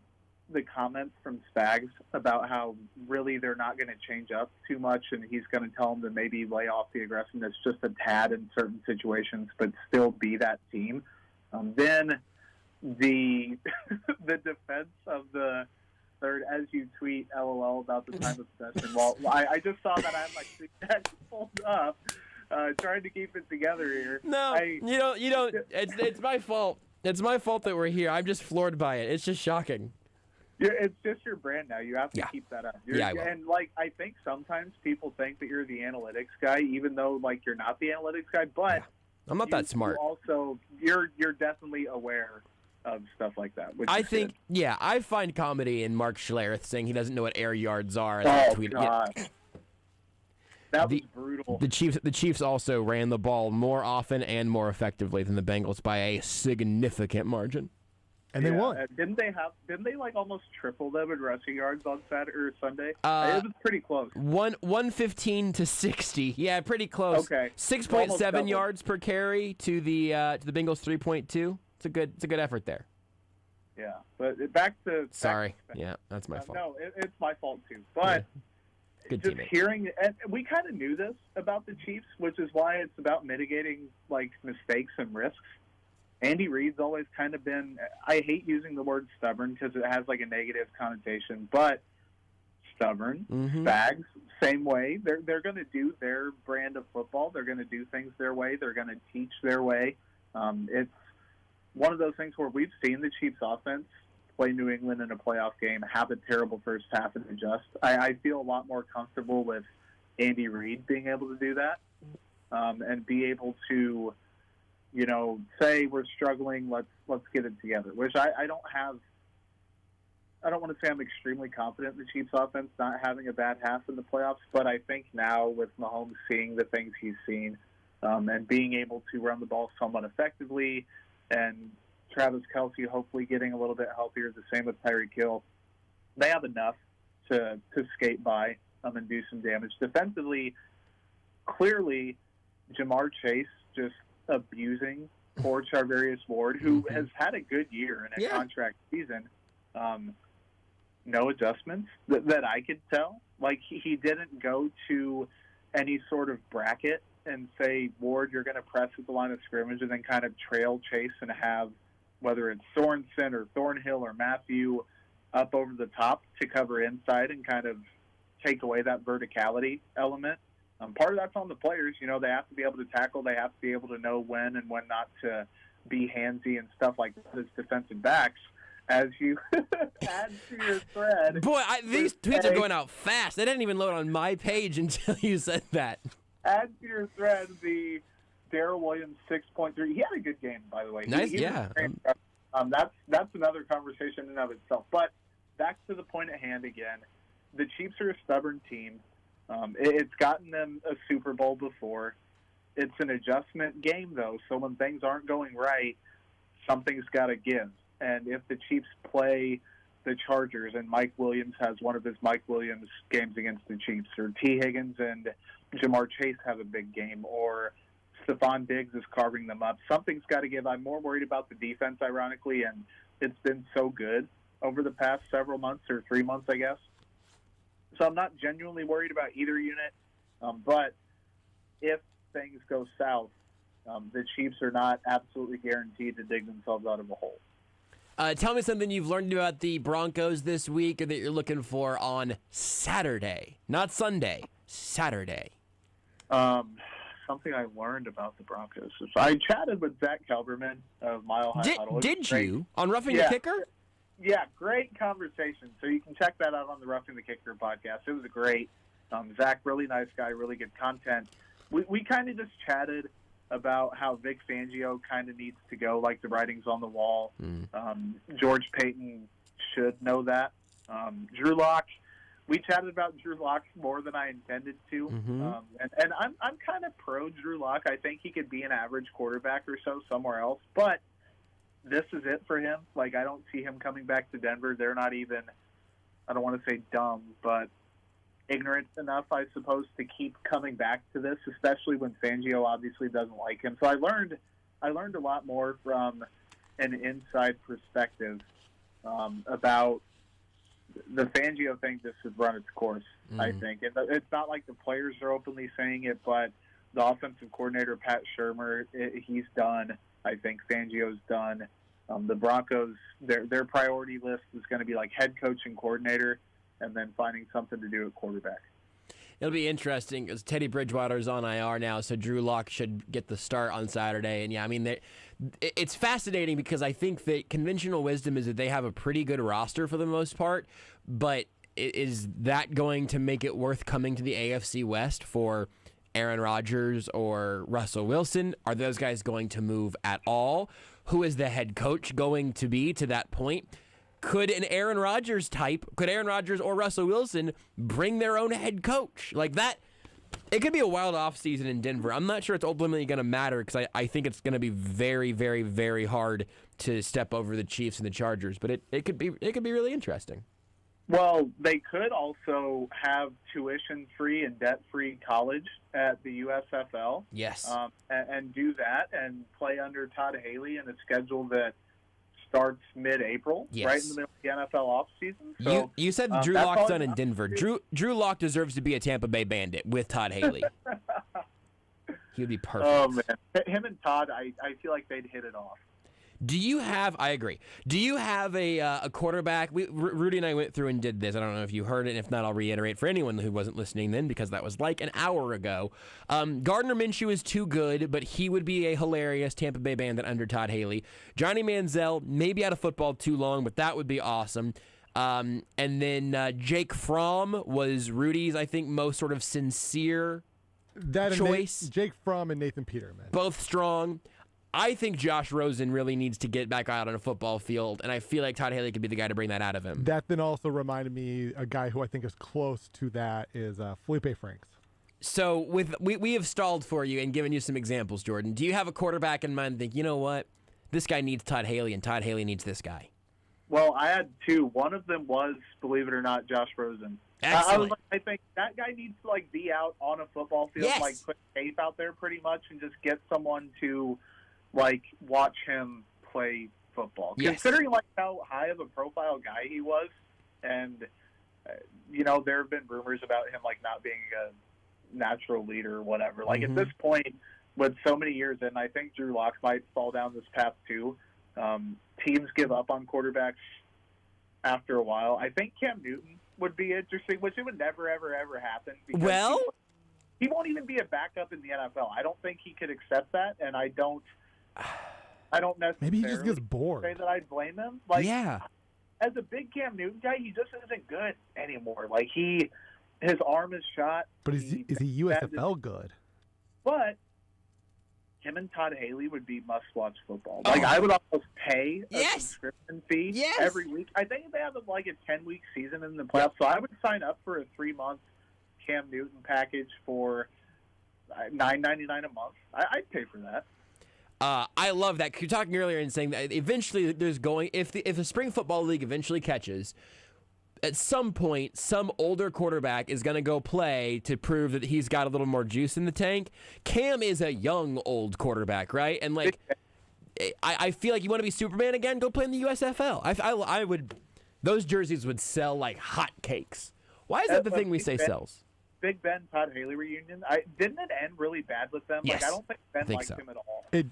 the comments from Spags about how really they're not going to change up too much and he's going to tell them to maybe lay off the aggressiveness just a tad in certain situations but still be that team. Then the defense of the third, as you tweet, LOL, about the time of possession. Well, I just saw that I have my tweet pulled up, trying to keep it together here. No, you don't. It's my fault. It's my fault that we're here. I'm just floored by it. It's just shocking. It's just your brand now. You have to keep that up. I will. And I think sometimes people think that you're the analytics guy, even though you're not the analytics guy. But I'm not that smart. You're definitely aware of stuff like that. Which I think, I find comedy in Mark Schlereth saying he doesn't know what air yards are. God. That was brutal. The Chiefs also ran the ball more often and more effectively than the Bengals by a significant margin. And they won. Didn't they almost triple them in rushing yards on Saturday or Sunday? It was pretty close. 115 to 60. Yeah, pretty close. Okay. 6.7 yards per carry to the Bengals 3.2. It's a good effort there. Yeah, but back to sorry. Yeah, that's my fault. No, it's my fault too. But good just teammate. Hearing, and we kind of knew this about the Chiefs, which is why it's about mitigating mistakes and risks. Andy Reid's always kind of been, I hate using the word stubborn because it has a negative connotation, but stubborn. Spags, same way. They're going to do their brand of football. They're going to do things their way. They're going to teach their way. It's one of those things where we've seen the Chiefs offense play New England in a playoff game, have a terrible first half and adjust. I feel a lot more comfortable with Andy Reid being able to do that, and be able to say we're struggling, let's get it together. Which I don't have. I don't want to say I'm extremely confident in the Chiefs' offense not having a bad half in the playoffs, but I think now with Mahomes seeing the things he's seen and being able to run the ball somewhat effectively, and Travis Kelce hopefully getting a little bit healthier, the same with Tyreek Hill, they have enough to skate by and do some damage. Defensively, clearly, Jamar Chase just abusing poor Charvarius Ward, who has had a good year in a contract season. No adjustments that I could tell. Like, he didn't go to any sort of bracket and say, Ward, you're going to press at the line of scrimmage, and then kind of trail Chase and have, whether it's Sorensen or Thornhill or Matthew, up over the top to cover inside and kind of take away that verticality element. Part of that's on the players. They have to be able to tackle. They have to be able to know when and when not to be handsy and stuff like that as defensive backs. As you add to your thread. Boy, these tweets are going out fast. They didn't even load on my page until you said that. Add to your thread the Darrell Williams 6.3. He had a good game, by the way. Nice, That's another conversation in and of itself. But back to the point at hand again. The Chiefs are a stubborn team. It's gotten them a Super Bowl before. It's an adjustment game, though. So when things aren't going right, something's got to give. And if the Chiefs play the Chargers and Mike Williams has one of his Mike Williams games against the Chiefs, or T. Higgins and Jamar Chase have a big game, or Stephon Diggs is carving them up, something's got to give. I'm more worried about the defense, ironically, and it's been so good over the past several months, or 3 months, I guess. So I'm not genuinely worried about either unit, but if things go south, the Chiefs are not absolutely guaranteed to dig themselves out of a hole. Tell me something you've learned about the Broncos this week or that you're looking for on Saturday. Not Sunday, Saturday. Something I learned about the Broncos. I chatted with Zach Kelberman of Mile High Huddle. Did you? On Roughing the Kicker? Yeah, great conversation. So you can check that out on the Roughing the Kicker podcast. It was great. Zach, really nice guy, really good content. We kind of just chatted about how Vic Fangio kind of needs to go, like the writing's on the wall. George Payton should know that. Drew Lock, we chatted about Drew Lock more than I intended to. And I'm kind of pro Drew Lock. I think he could be an average quarterback or so somewhere else. But this is it for him. Like, I don't see him coming back to Denver. They're not even, I don't want to say dumb, but ignorant enough, I suppose, to keep coming back to this, especially when Fangio obviously doesn't like him. So I learned a lot more from an inside perspective about the Fangio thing. Just has run its course, I think. And it's not like the players are openly saying it, but the offensive coordinator, Pat Shurmur, he's done. I think Fangio's done. The Broncos, their priority list is going to be like head coach and coordinator, and then finding something to do at quarterback. It'll be interesting because Teddy Bridgewater's on IR now, so Drew Lock should get the start on Saturday. And, yeah, I mean, it's fascinating because I think that conventional wisdom is that they have a pretty good roster for the most part, but is that going to make it worth coming to the AFC West for Aaron Rodgers or Russell Wilson? Are those guys going to move at all? Who is the head coach going to be to that point? Could Aaron Rodgers or Russell Wilson bring their own head coach? Like that, it could be a wild offseason in Denver. I'm not sure it's ultimately going to matter because I think it's going to be very, very, very hard to step over the Chiefs and the Chargers. But it could be really interesting. Well, they could also have tuition-free and debt-free college at the USFL. Yes. And do that and play under Todd Haley in a schedule that starts mid-April, right in the middle of the NFL offseason. So, you said Drew Lock's done in Denver. Drew Lock deserves to be a Tampa Bay Bandit with Todd Haley. He would be perfect. Oh, man. Him and Todd, I feel like they'd hit it off. I agree. Do you have a quarterback? Rudy and I went through and did this. I don't know if you heard it. If not, I'll reiterate for anyone who wasn't listening then because that was like an hour ago. Gardner Minshew is too good, but he would be a hilarious Tampa Bay Bandit under Todd Haley. Johnny Manziel, maybe out of football too long, but that would be awesome. And then Jake Fromm was Rudy's, I think, most sort of sincere choice. Jake Fromm and Nathan Peterman. Both strong. I think Josh Rosen really needs to get back out on a football field, and I feel like Todd Haley could be the guy to bring that out of him. That then also reminded me, a guy who I think is close to that is Felipe Franks. So we have stalled for you and given you some examples, Jordan. Do you have a quarterback in mind and think, you know what? This guy needs Todd Haley, and Todd Haley needs this guy? Well, I had two. One of them was, believe it or not, Josh Rosen. Excellent. I think that guy needs to be out on a football field, Yes. put tape out there pretty much, and just get someone to watch him play football. Yes. Considering how high of a profile guy he was, and there have been rumors about him not being a natural leader or whatever. At this point, with so many years in, I think Drew Lock might fall down this path too. Teams give up on quarterbacks after a while. I think Cam Newton would be interesting, which it would never, ever, ever happen. Because he won't even be a backup in the NFL. I don't think he could accept that, and I don't necessarily Maybe he just gets bored. say that I'd blame him. As a big Cam Newton guy, he just isn't good anymore. His arm is shot. But is he USFL good? But him and Todd Haley would be must-watch football. I would almost pay a subscription fee every week. I think they have a 10-week season in the playoffs, so I would sign up for a 3-month Cam Newton package for $9.99 a month. I'd pay for that. I love that. You're talking earlier and saying that eventually if the spring football league eventually catches, at some point, some older quarterback is going to go play to prove that he's got a little more juice in the tank. Cam is a young, old quarterback, right? And I feel like you want to be Superman again, go play in the USFL. I would. Those jerseys would sell like hotcakes. Why is that the thing we say sells? Big Ben Todd Haley reunion. Didn't it end really bad with them? Yes. I don't think Ben liked him at all. But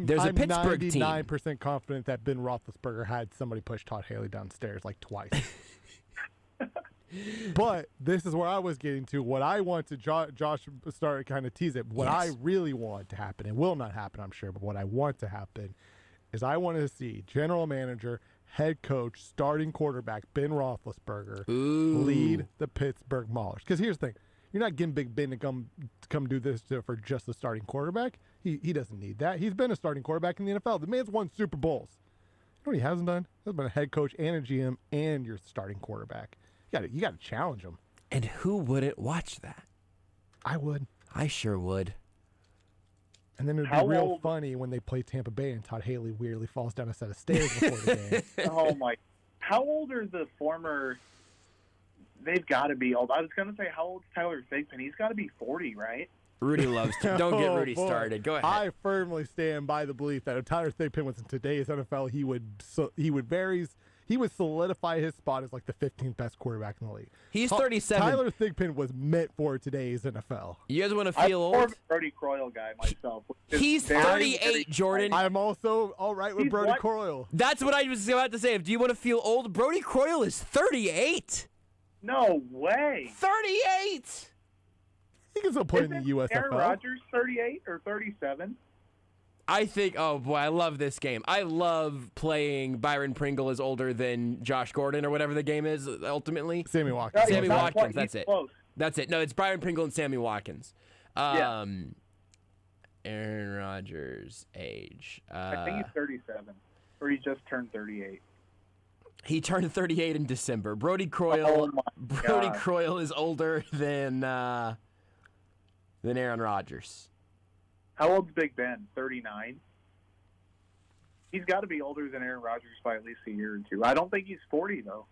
there's a Pittsburgh team. I'm 99% confident that Ben Roethlisberger had somebody push Todd Haley downstairs twice. But this is where I was getting to. What I want to Josh started kind of tease it. What I really want to happen, it will not happen, I'm sure, but what I want to happen is I want to see general manager, head coach, starting quarterback Ben Roethlisberger lead the Pittsburgh Maulers. Because here's the thing. You're not getting Big Ben to come do this for just the starting quarterback. He doesn't need that. He's been a starting quarterback in the NFL. The man's won Super Bowls. You know what he hasn't done? He's been a head coach and a GM and your starting quarterback. You got to challenge him. And who wouldn't watch that? I would. I sure would. And then it would be real funny when they play Tampa Bay and Todd Haley weirdly falls down a set of stairs before the game. Oh, my. How old are the former – they've got to be old. I was going to say, how old is Tyler Thigpen? He's got to be 40, right? Rudy loves to. Don't get Rudy started. Go ahead. I firmly stand by the belief that if Tyler Thigpen was in today's NFL, he would solidify his spot as the 15th best quarterback in the league. He's 37. Tyler Thigpen was meant for today's NFL. You guys want to feel old? I'm more of a Brody Croyle guy myself. He's 38, Jordan. I'm also all right with Brody Croyle. That's what I was about to say. Do you want to feel old? Brody Croyle is 38. No way. 38. He can still play in the USFL. Aaron Rodgers 38 or 37? I think, oh boy, I love this game. I love playing Byron Pringle is older than Josh Gordon or whatever the game is ultimately. Sammy Watkins. Sammy Watkins, that's it. Close. That's it. No, it's Byron Pringle and Sammy Watkins. Aaron Rodgers' age. I think he's 37, or he just turned 38. He turned 38 in December. Brody Croyle. Brody Croyle is older than Aaron Rodgers. How old's Big Ben? 39? He's got to be older than Aaron Rodgers by at least a year or two. I don't think he's 40, though.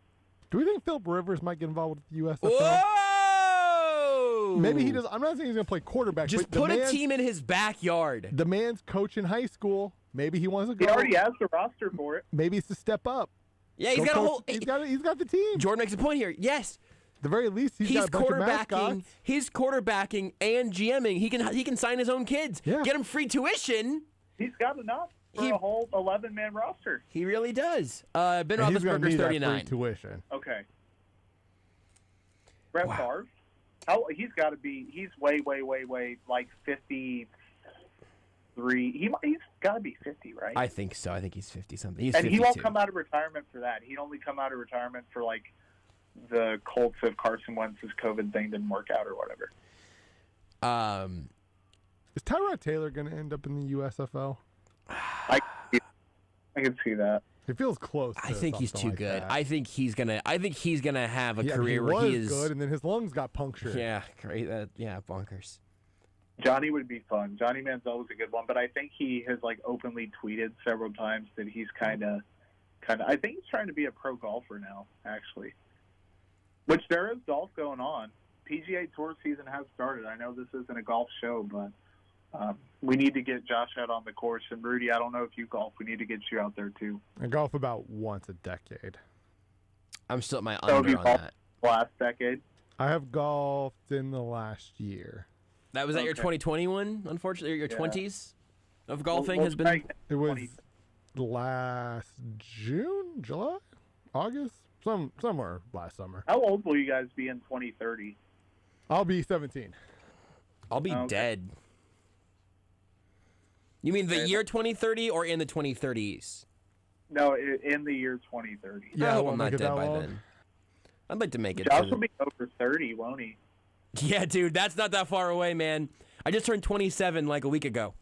Do we think Philip Rivers might get involved with the USFL? Whoa! Maybe he does. I'm not saying he's going to play quarterback. Just put a team in his backyard. The man's coach in high school. Maybe he wants to go. He already has the roster for it. Maybe it's to step up. Yeah, he's got the team. Jordan makes a point here. Yes. At the very least, he's got a bunch of mascots. He's quarterbacking and GMing. He can sign his own kids. Yeah. Get him free tuition. He's got enough for a whole 11-man roster. He really does. Ben Roethlisberger's 39. Free tuition. Okay. Brett Favre? He's got to be. He's way 53. He's got to be 50, right? I think so. I think he's 50-something. He's and 52. he won't come out of retirement for that. He'd only come out of retirement for the Colts if Carson Wentz's COVID thing didn't work out or whatever. Is Tyrod Taylor going to end up in the USFL? I can see that. It feels close. I think he's too like good. that. I think he's gonna have a career he where he was is good, and then his lungs got punctured. Yeah, great. Bonkers. Johnny would be fun. Johnny Manziel was a good one, but I think he has like openly tweeted several times that he's kind of. I think he's trying to be a pro golfer now, actually. Which there is golf going on. PGA Tour season has started. I know this isn't a golf show, but we need to get Josh out on the course. And Rudy, I don't know if you golf. We need to get you out there too. I golf about once a decade. I'm still at my under on that. Last decade. I have golfed in the last year. That was at your 2021, unfortunately, your 20s of golfing has been. It was last June, July, August, somewhere last summer. How old will you guys be in 2030? I'll be 17. I'll be dead. You mean the year 2030 or in the 2030s? No, in the year 2030. Yeah, I'm not dead by then. I'd like to make it. Josh will be over 30, won't he? Yeah, dude, that's not that far away, man. I just turned 27 like a week ago.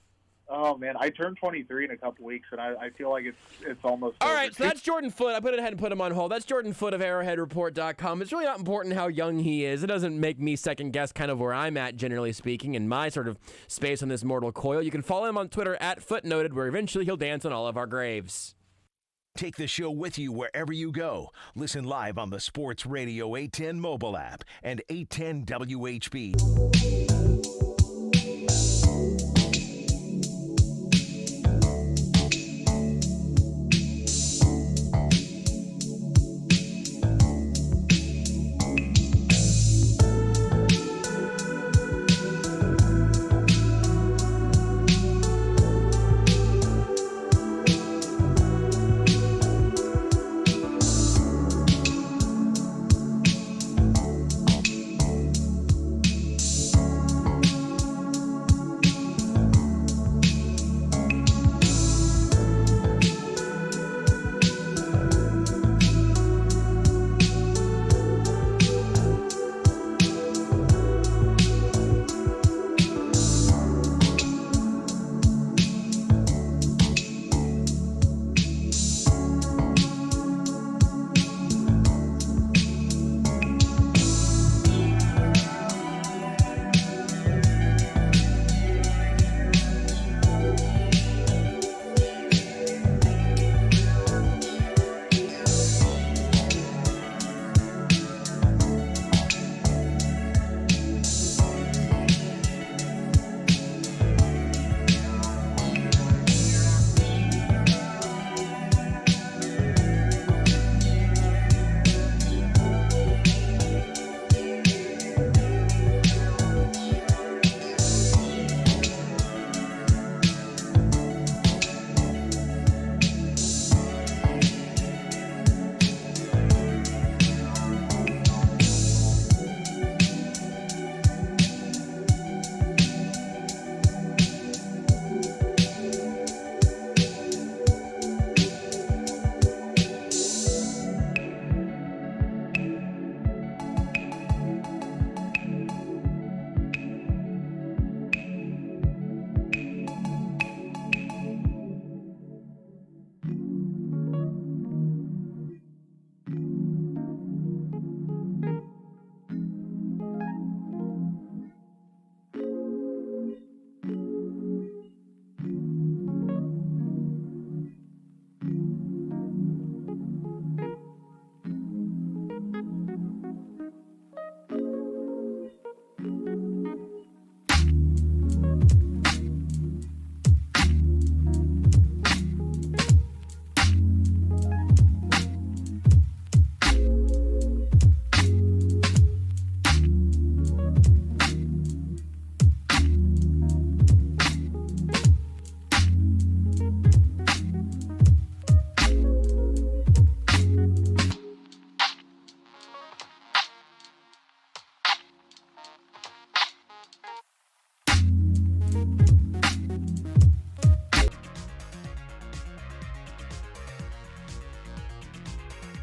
Oh, man, I turned 23 in a couple weeks, and I feel like it's almost All over. right, so that's Jordan Foote. I put it ahead and put him on hold. That's Jordan Foote of ArrowheadReport.com. It's really not important how young he is. It doesn't make me second-guess kind of where I'm at, generally speaking, in my sort of space on this mortal coil. You can follow him on Twitter at FootNoted, where eventually he'll dance on all of our graves. Take the show with you wherever you go. Listen live on the Sports Radio 810 mobile app and 810 WHB.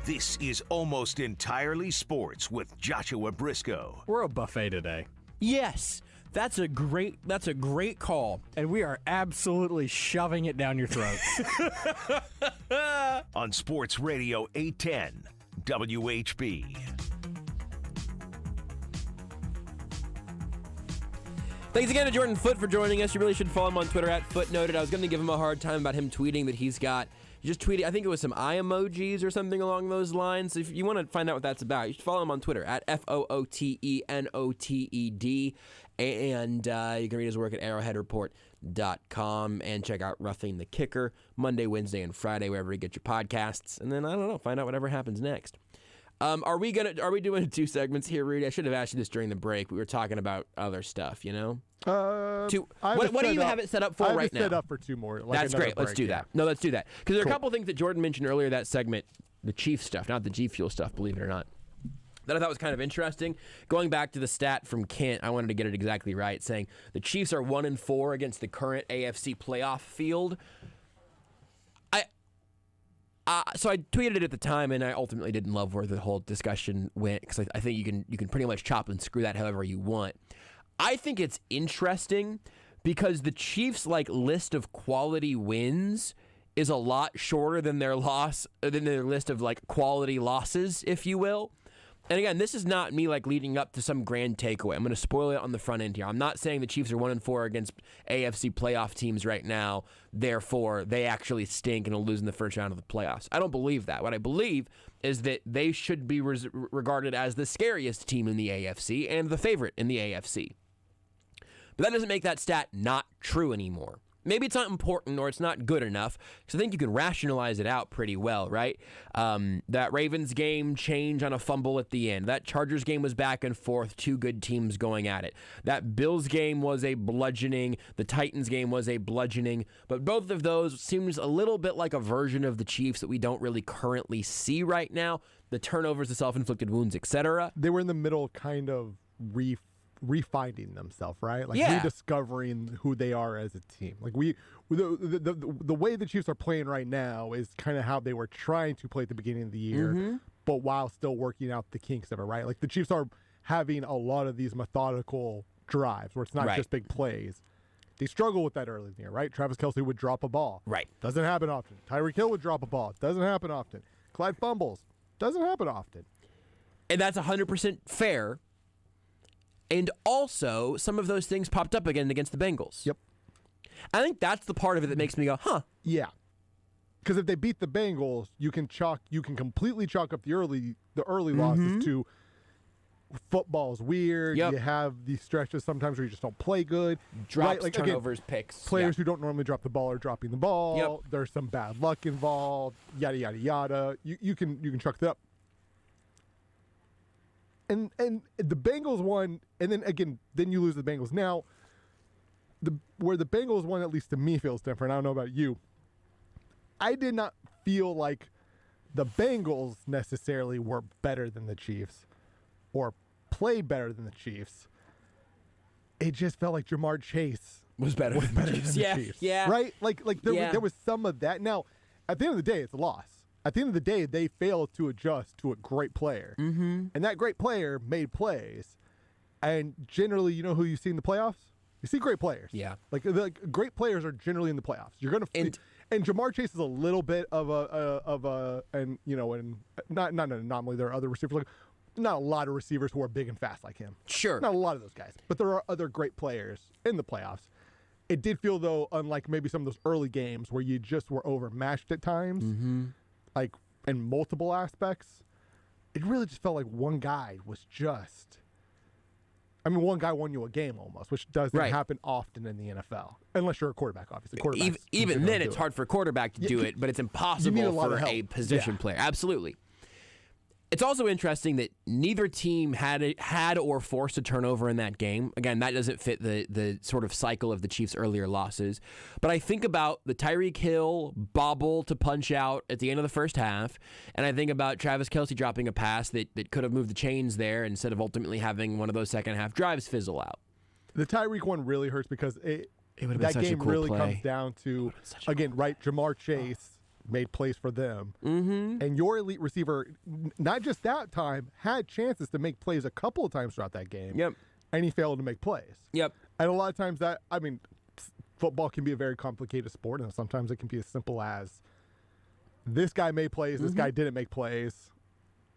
This is Almost Entirely Sports with Joshua Brisco. We're a buffet today. Yes. That's a great call. And we are absolutely shoving it down your throats. On Sports Radio 810 WHB. Thanks again to Jordan Foote for joining us. You really should follow him on Twitter at Footnoted. I was going to give him a hard time about him tweeting that he just tweeted, I think it was some eye emojis or something along those lines. If you want to find out what that's about, you should follow him on Twitter at FOOTENOTED. And you can read his work at arrowheadreport.com and check out Roughing the Kicker Monday, Wednesday, and Friday, wherever you get your podcasts. And then, I don't know, find out whatever happens next. Are we doing 2 segments here, Rudy? I should have asked you this during the break. We were talking about other stuff, you know? What do you have it set up for right now? I have it set up for 2 more. That's great. Let's do that. No, let's do that. Because there are a couple things that Jordan mentioned earlier that segment, the Chief stuff, not the G Fuel stuff, believe it or not, that I thought was kind of interesting. Going back to the stat from Kent, I wanted to get it exactly right, saying the Chiefs are 1-4 against the current AFC playoff field. So I tweeted it at the time, and I ultimately didn't love where the whole discussion went because I think you can pretty much chop and screw that however you want. I think it's interesting because the Chiefs' list of quality wins is a lot shorter than their list of quality losses, if you will. And again, this is not me leading up to some grand takeaway. I'm going to spoil it on the front end here. I'm not saying the Chiefs are 1-4 against AFC playoff teams right now. Therefore, they actually stink and will lose in the first round of the playoffs. I don't believe that. What I believe is that they should be regarded as the scariest team in the AFC and the favorite in the AFC. But that doesn't make that stat not true anymore. Maybe it's not important or it's not good enough, because I think you can rationalize it out pretty well, right? That Ravens game change on a fumble at the end. That Chargers game was back and forth, 2 good teams going at it. That Bills game was a bludgeoning. The Titans game was a bludgeoning. But both of those seems a little bit like a version of the Chiefs that we don't really currently see right now. The turnovers, the self-inflicted wounds, etc. They were in the middle kind of refinding themselves, right? Rediscovering who they are as a team. The way the Chiefs are playing right now is kind of how they were trying to play at the beginning of the year, but while still working out the kinks of it, right? The Chiefs are having a lot of these methodical drives where it's not just big plays. They struggle with that early in the year, right? Travis Kelce would drop a ball. Right. Doesn't happen often. Tyreek Hill would drop a ball. Doesn't happen often. Clyde fumbles. Doesn't happen often. And that's 100% fair. And also, some of those things popped up again against the Bengals. Yep. I think that's the part of it that makes me go, huh. Yeah. Because if they beat the Bengals, you can completely chalk up the early losses to football's weird. Yep. You have these stretches sometimes where you just don't play good. Drops, turnovers, picks. Players who don't normally drop the ball are dropping the ball. Yep. There's some bad luck involved. Yada yada yada. You can chalk that up. And the Bengals won, and then you lose the Bengals. Now, where the Bengals won, at least to me, feels different. I don't know about you. I did not feel like the Bengals necessarily were better than the Chiefs or played better than the Chiefs. It just felt like Jamar Chase was better than the Chiefs. Yeah. Right? There was some of that. Now, at the end of the day, it's a loss. At the end of the day, they failed to adjust to a great player. Mm-hmm. And that great player made plays. And generally, you know who you see in the playoffs? You see great players. Yeah. Great players are generally in the playoffs. You're going to and Jamar Chase is a little bit of not an anomaly. There are other receivers. Not a lot of receivers who are big and fast like him. Sure. Not a lot of those guys. But there are other great players in the playoffs. It did feel, though, unlike maybe some of those early games where you just were overmatched at times, in multiple aspects, it really just felt like one guy was just... one guy won you a game almost, which doesn't happen often in the NFL. Unless you're a quarterback, obviously. Even then, it's hard for a quarterback to do it, but it's impossible for a position player. Absolutely. It's also interesting that neither team had or forced a turnover in that game. Again, that doesn't fit the sort of cycle of the Chiefs' earlier losses. But I think about the Tyreek Hill bobble to punch out at the end of the first half, and I think about Travis Kelce dropping a pass that could have moved the chains there instead of ultimately having one of those second half drives fizzle out. The Tyreek one really hurts because that game cool really play. Comes down to, Jamar Chase made plays for them. Mm-hmm. And your elite receiver, not just that time, had chances to make plays a couple of times throughout that game. Yep. and he failed to make plays. Yep. And a lot of times football can be a very complicated sport, and sometimes it can be as simple as this guy made plays, this guy didn't make plays,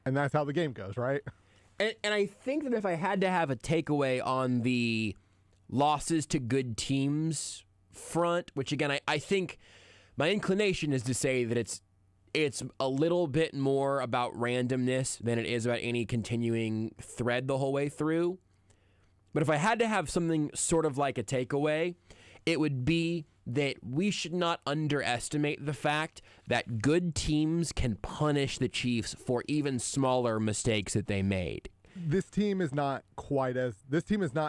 and that's how the game goes, right? And I think that if I had to have a takeaway on the losses to good teams front, which again, I think my inclination is to say that it's a little bit more about randomness than it is about any continuing thread the whole way through. But if I had to have something sort of like a takeaway, it would be that we should not underestimate the fact that good teams can punish the Chiefs for even smaller mistakes that they made. This team is not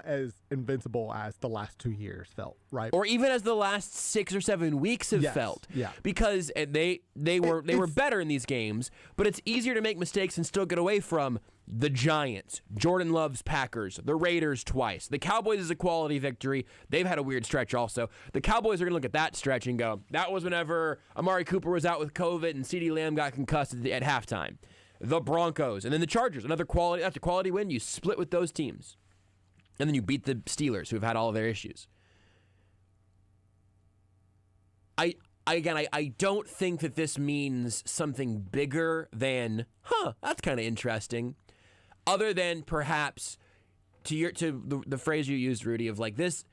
as invincible as the last 2 years felt, right? Or even as the last 6 or 7 weeks have felt. Yeah. Because they were better in these games, but it's easier to make mistakes and still get away from the Giants, Jordan Love's Packers, the Raiders twice. The Cowboys is a quality victory. They've had a weird stretch also. The Cowboys are going to look at that stretch and go, that was whenever Amari Cooper was out with COVID and CeeDee Lamb got concussed at halftime. The Broncos, and then the Chargers, that's a quality win. You split with those teams. And then you beat the Steelers, who have had all of their issues. I don't think that this means something bigger than, that's kind of interesting. Other than perhaps to the phrase you used, Rudy, of like this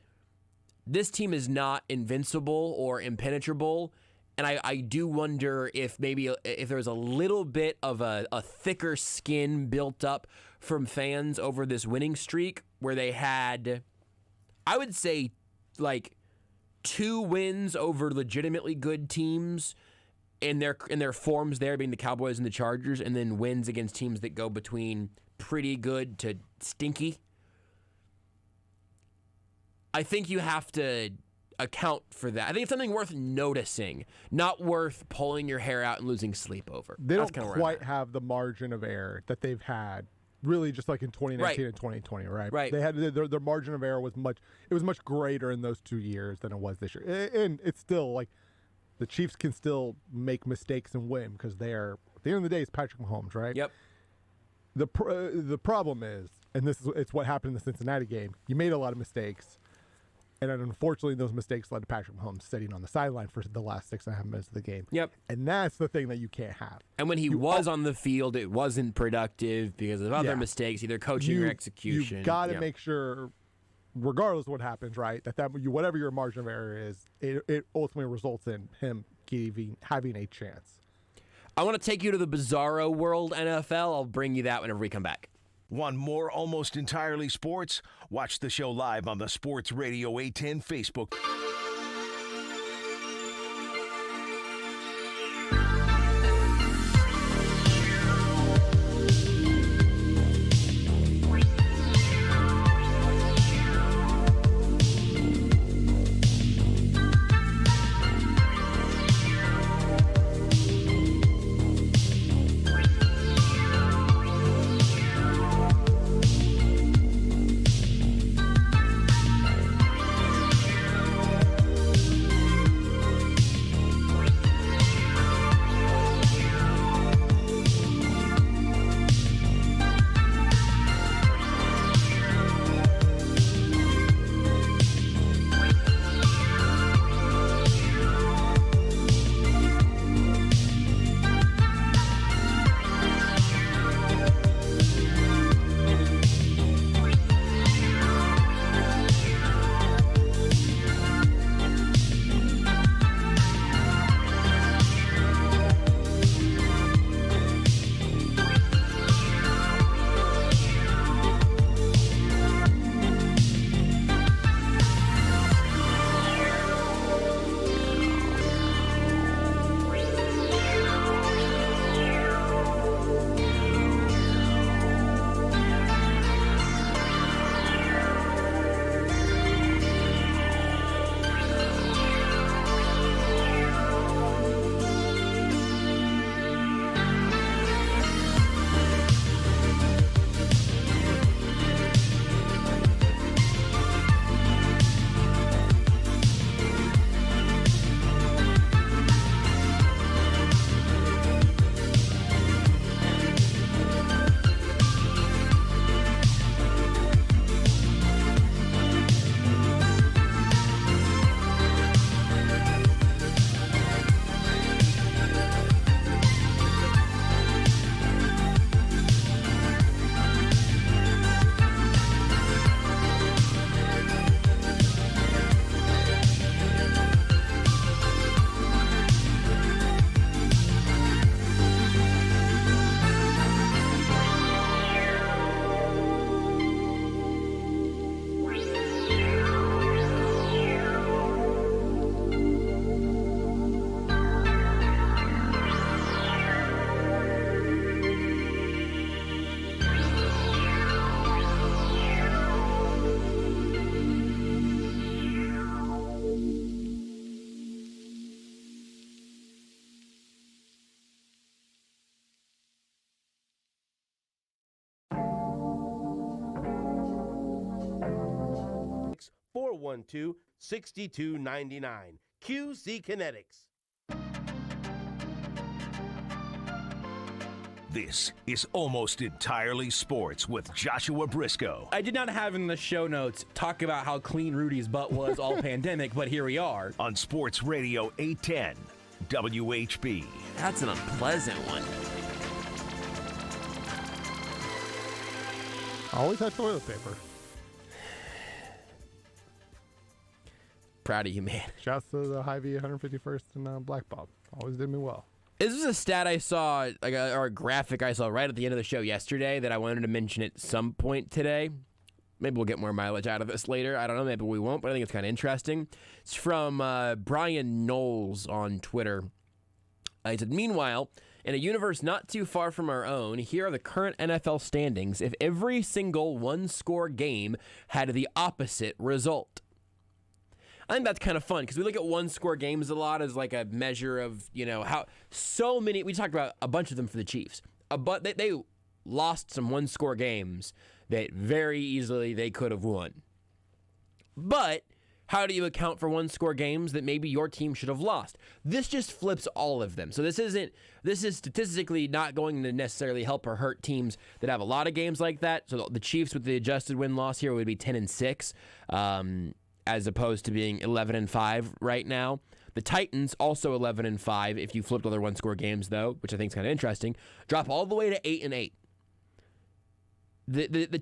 team is not invincible or impenetrable. And I do wonder if there was a little bit of a thicker skin built up from fans over this winning streak where they had, I would say, like 2 wins over legitimately good teams in their forms there, being the Cowboys and the Chargers, and then wins against teams that go between pretty good to stinky. I think you have to account for that. I think it's something worth noticing, not worth pulling your hair out and losing sleep over. They don't quite have the margin of error that they've had, really, just like in 2019 and 2020, right? Right. They had their margin of error was much greater in those 2 years than it was this year, and it's still like the Chiefs can still make mistakes and win because they are, at the end of the day, it's Patrick Mahomes, right? Yep. The problem is, and it's what happened in the Cincinnati game. You made a lot of mistakes. And then unfortunately, those mistakes led to Patrick Mahomes sitting on the sideline for the last 6.5 minutes of the game. Yep. And that's the thing that you can't have. And when he was on the field, it wasn't productive because of other mistakes, either coaching or execution. You've got to make sure, regardless of what happens, right, that whatever your margin of error is, it ultimately results in him having a chance. I want to take you to the bizarro world, NFL. I'll bring you that whenever we come back. Want more Almost Entirely Sports? Watch the show live on the Sports Radio 810 Facebook. 412-6299. QC Kinetics. This is Almost Entirely Sports with Joshua Brisco. I did not have in the show notes talk about how clean Rudy's butt was all pandemic, but here we are. On Sports Radio 810 WHB. That's an unpleasant one. Always had toilet paper. Proud of you, man. Shouts to the Hy-Vee 151st and Black Bob. Always did me well. This is a stat I saw, or a graphic I saw right at the end of the show yesterday that I wanted to mention at some point today. Maybe we'll get more mileage out of this later. I don't know. Maybe we won't, but I think it's kind of interesting. It's from Brian Knowles on Twitter. He said, meanwhile, in a universe not too far from our own, here are the current NFL standings if every single one-score game had the opposite result. I think that's kind of fun because we look at one-score games a lot as like a measure of, how so many. We talked about a bunch of them for the Chiefs, but they lost some one-score games that very easily they could have won. But how do you account for one-score games that maybe your team should have lost? This just flips all of them. So this is statistically not going to necessarily help or hurt teams that have a lot of games like that. So the Chiefs with the adjusted win-loss here would be 10-6. As opposed to being 11-5 right now. The Titans also 11-5 if you flipped all their one-score games, though, which I think is kind of interesting. Drop all the way to 8-8. The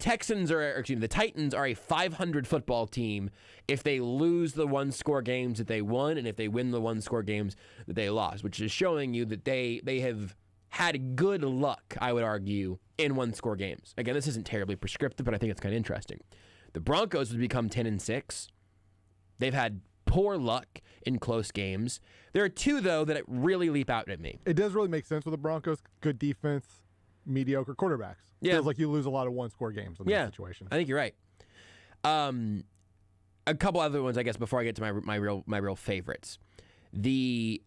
Titans are a 500 football team if they lose the one-score games that they won and if they win the one-score games that they lost, which is showing you that they have had good luck, I would argue, in one-score games. Again, this isn't terribly prescriptive, but I think it's kind of interesting. The Broncos would become 10-6. They've had poor luck in close games. There are two, though, that really leap out at me. It does really make sense with the Broncos. Good defense, mediocre quarterbacks. Yeah. Feels like you lose a lot of one-score games in that situation. I think you're right. A couple other ones, I guess, before I get to my real favorites. The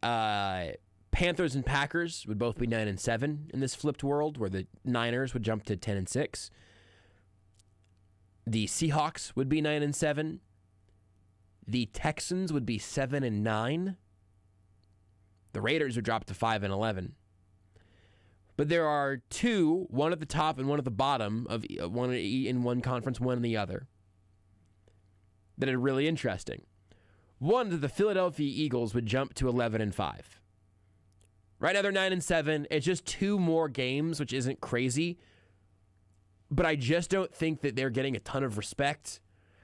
Panthers and Packers would both be 9-7 in this flipped world, where the Niners would jump to 10-6. The Seahawks would be 9-7. The Texans would be 7-9. The Raiders would drop to 5-11. But there are two, one at the top and one at the bottom of one in one conference, one in the other, that are really interesting. One, the Philadelphia Eagles would jump to 11-5. Right now they're 9-7. It's just two more games, which isn't crazy. But I just don't think that they're getting a ton of respect.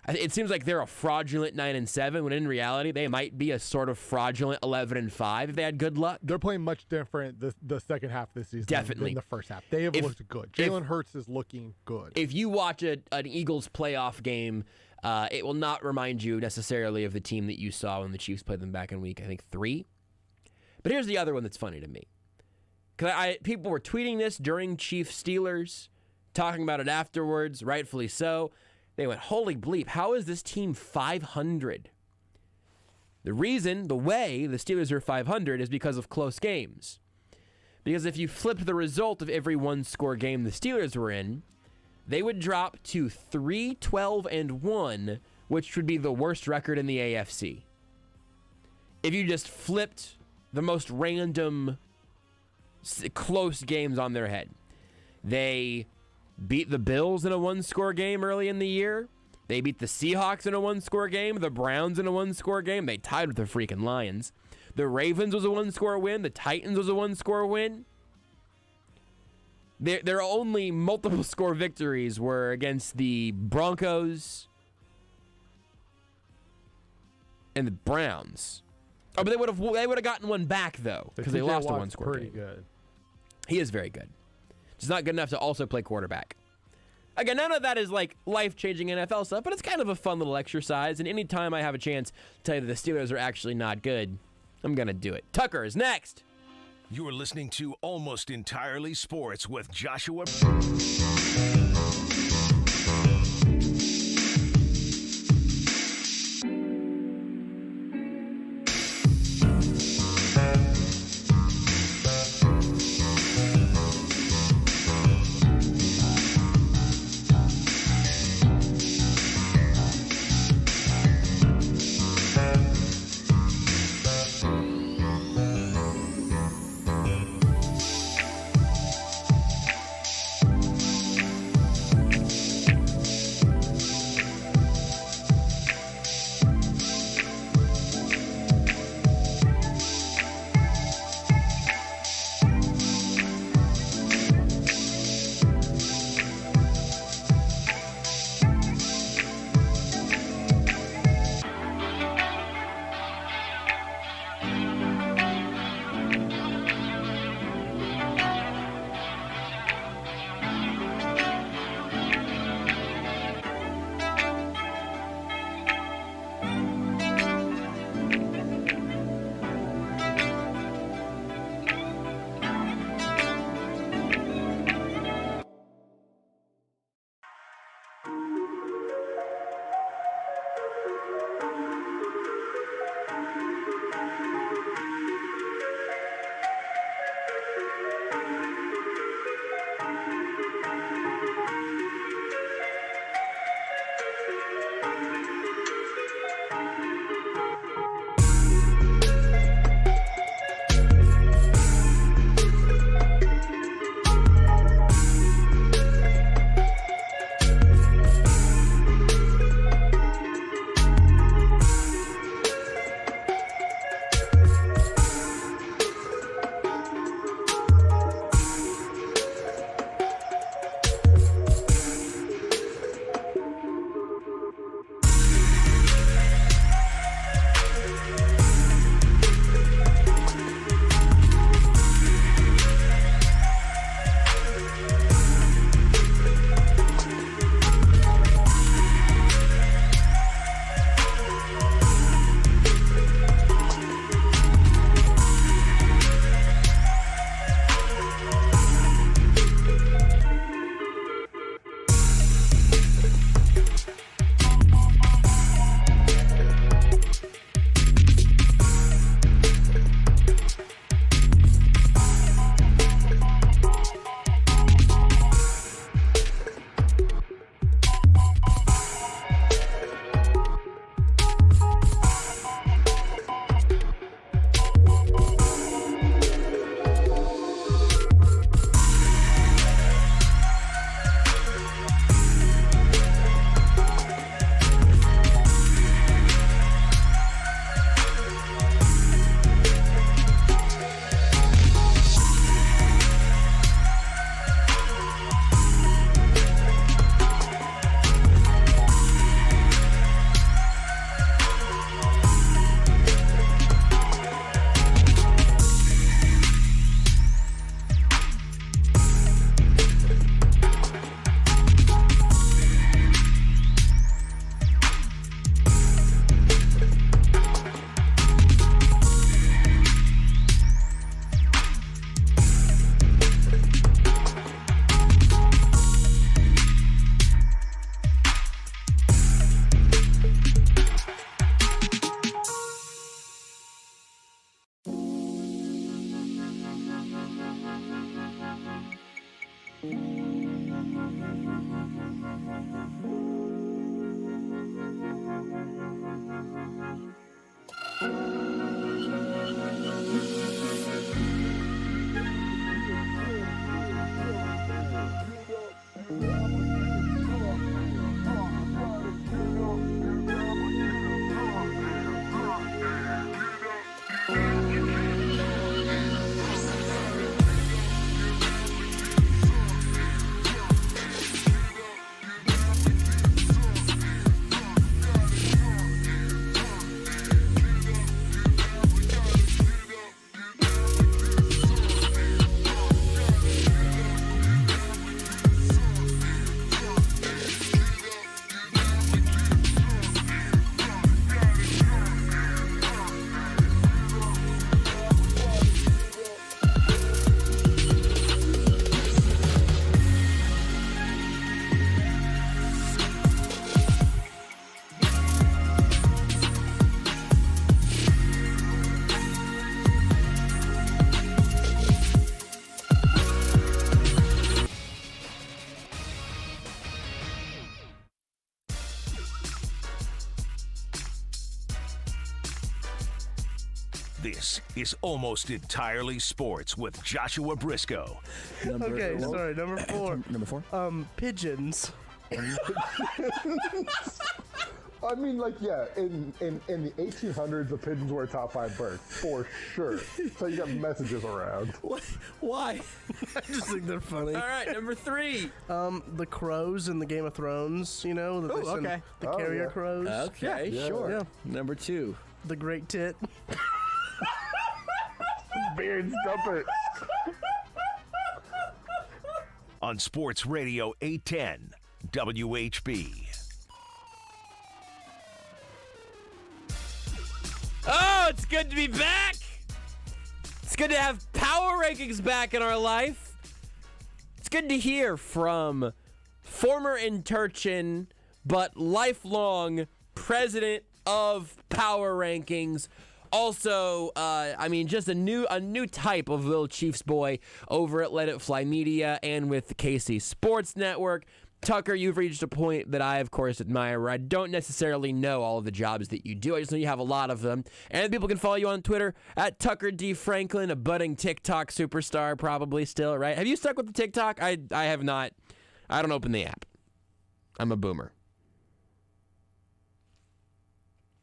It seems like they're a fraudulent 9-7, when in reality they might be a sort of fraudulent 11-5 if they had good luck. They're playing much different the second half of this season than the first half. They have looked good. Jalen Hurts is looking good. If you watch an Eagles playoff game, it will not remind you necessarily of the team that you saw when the Chiefs played them back in week, I think, 3. But here's the other one that's funny to me. Because people were tweeting this during Chiefs-Steelers, talking about it afterwards, rightfully so. They went, holy bleep, how is this team 500? The way the Steelers are 500 is because of close games. Because if you flipped the result of every one-score game the Steelers were in, they would drop to 3-12-1, which would be the worst record in the AFC. If you just flipped the most random close games on their head. They beat the Bills in a one-score game early in the year. They beat the Seahawks in a one-score game. The Browns in a one-score game. They tied with the freaking Lions. The Ravens was a one-score win. The Titans was a one-score win. Their only multiple-score victories were against the Broncos and the Browns. Oh, but they would have gotten one back, though, because they lost a one-score game. Pretty good. He is very good. Just not good enough to also play quarterback. Again, none of that is like life-changing NFL stuff, but it's kind of a fun little exercise. And anytime I have a chance to tell you that the Steelers are actually not good, I'm going to do it. Tucker is next. You're listening to Almost Entirely Sports with Joshua. This is Almost Entirely Sports with Joshua Brisco. Number 4. Number 4? Pigeons. I mean, like, yeah, in the 1800s, the pigeons were a top 5 bird, for sure. So you got messages around. What? Why? I just think they're funny. All right, number 3. The crows in the Game of Thrones, you know? The carrier crows. Okay, sure. Yeah. Number 2. The great tit. Beard, stop it. On Sports Radio 810 WHB. Oh, it's good to be back. It's good to have power rankings back in our life. It's good to hear from former Interchin, but lifelong president of power rankings. Also, just a new type of little Chiefs boy over at Let It Fly Media and with the KC Sports Network. Tucker, you've reached a point that I, of course, admire, where I don't necessarily know all of the jobs that you do. I just know you have a lot of them. And people can follow you on Twitter at Tucker D. Franklin, a budding TikTok superstar probably still, right? Have you stuck with the TikTok? I have not. I don't open the app. I'm a boomer.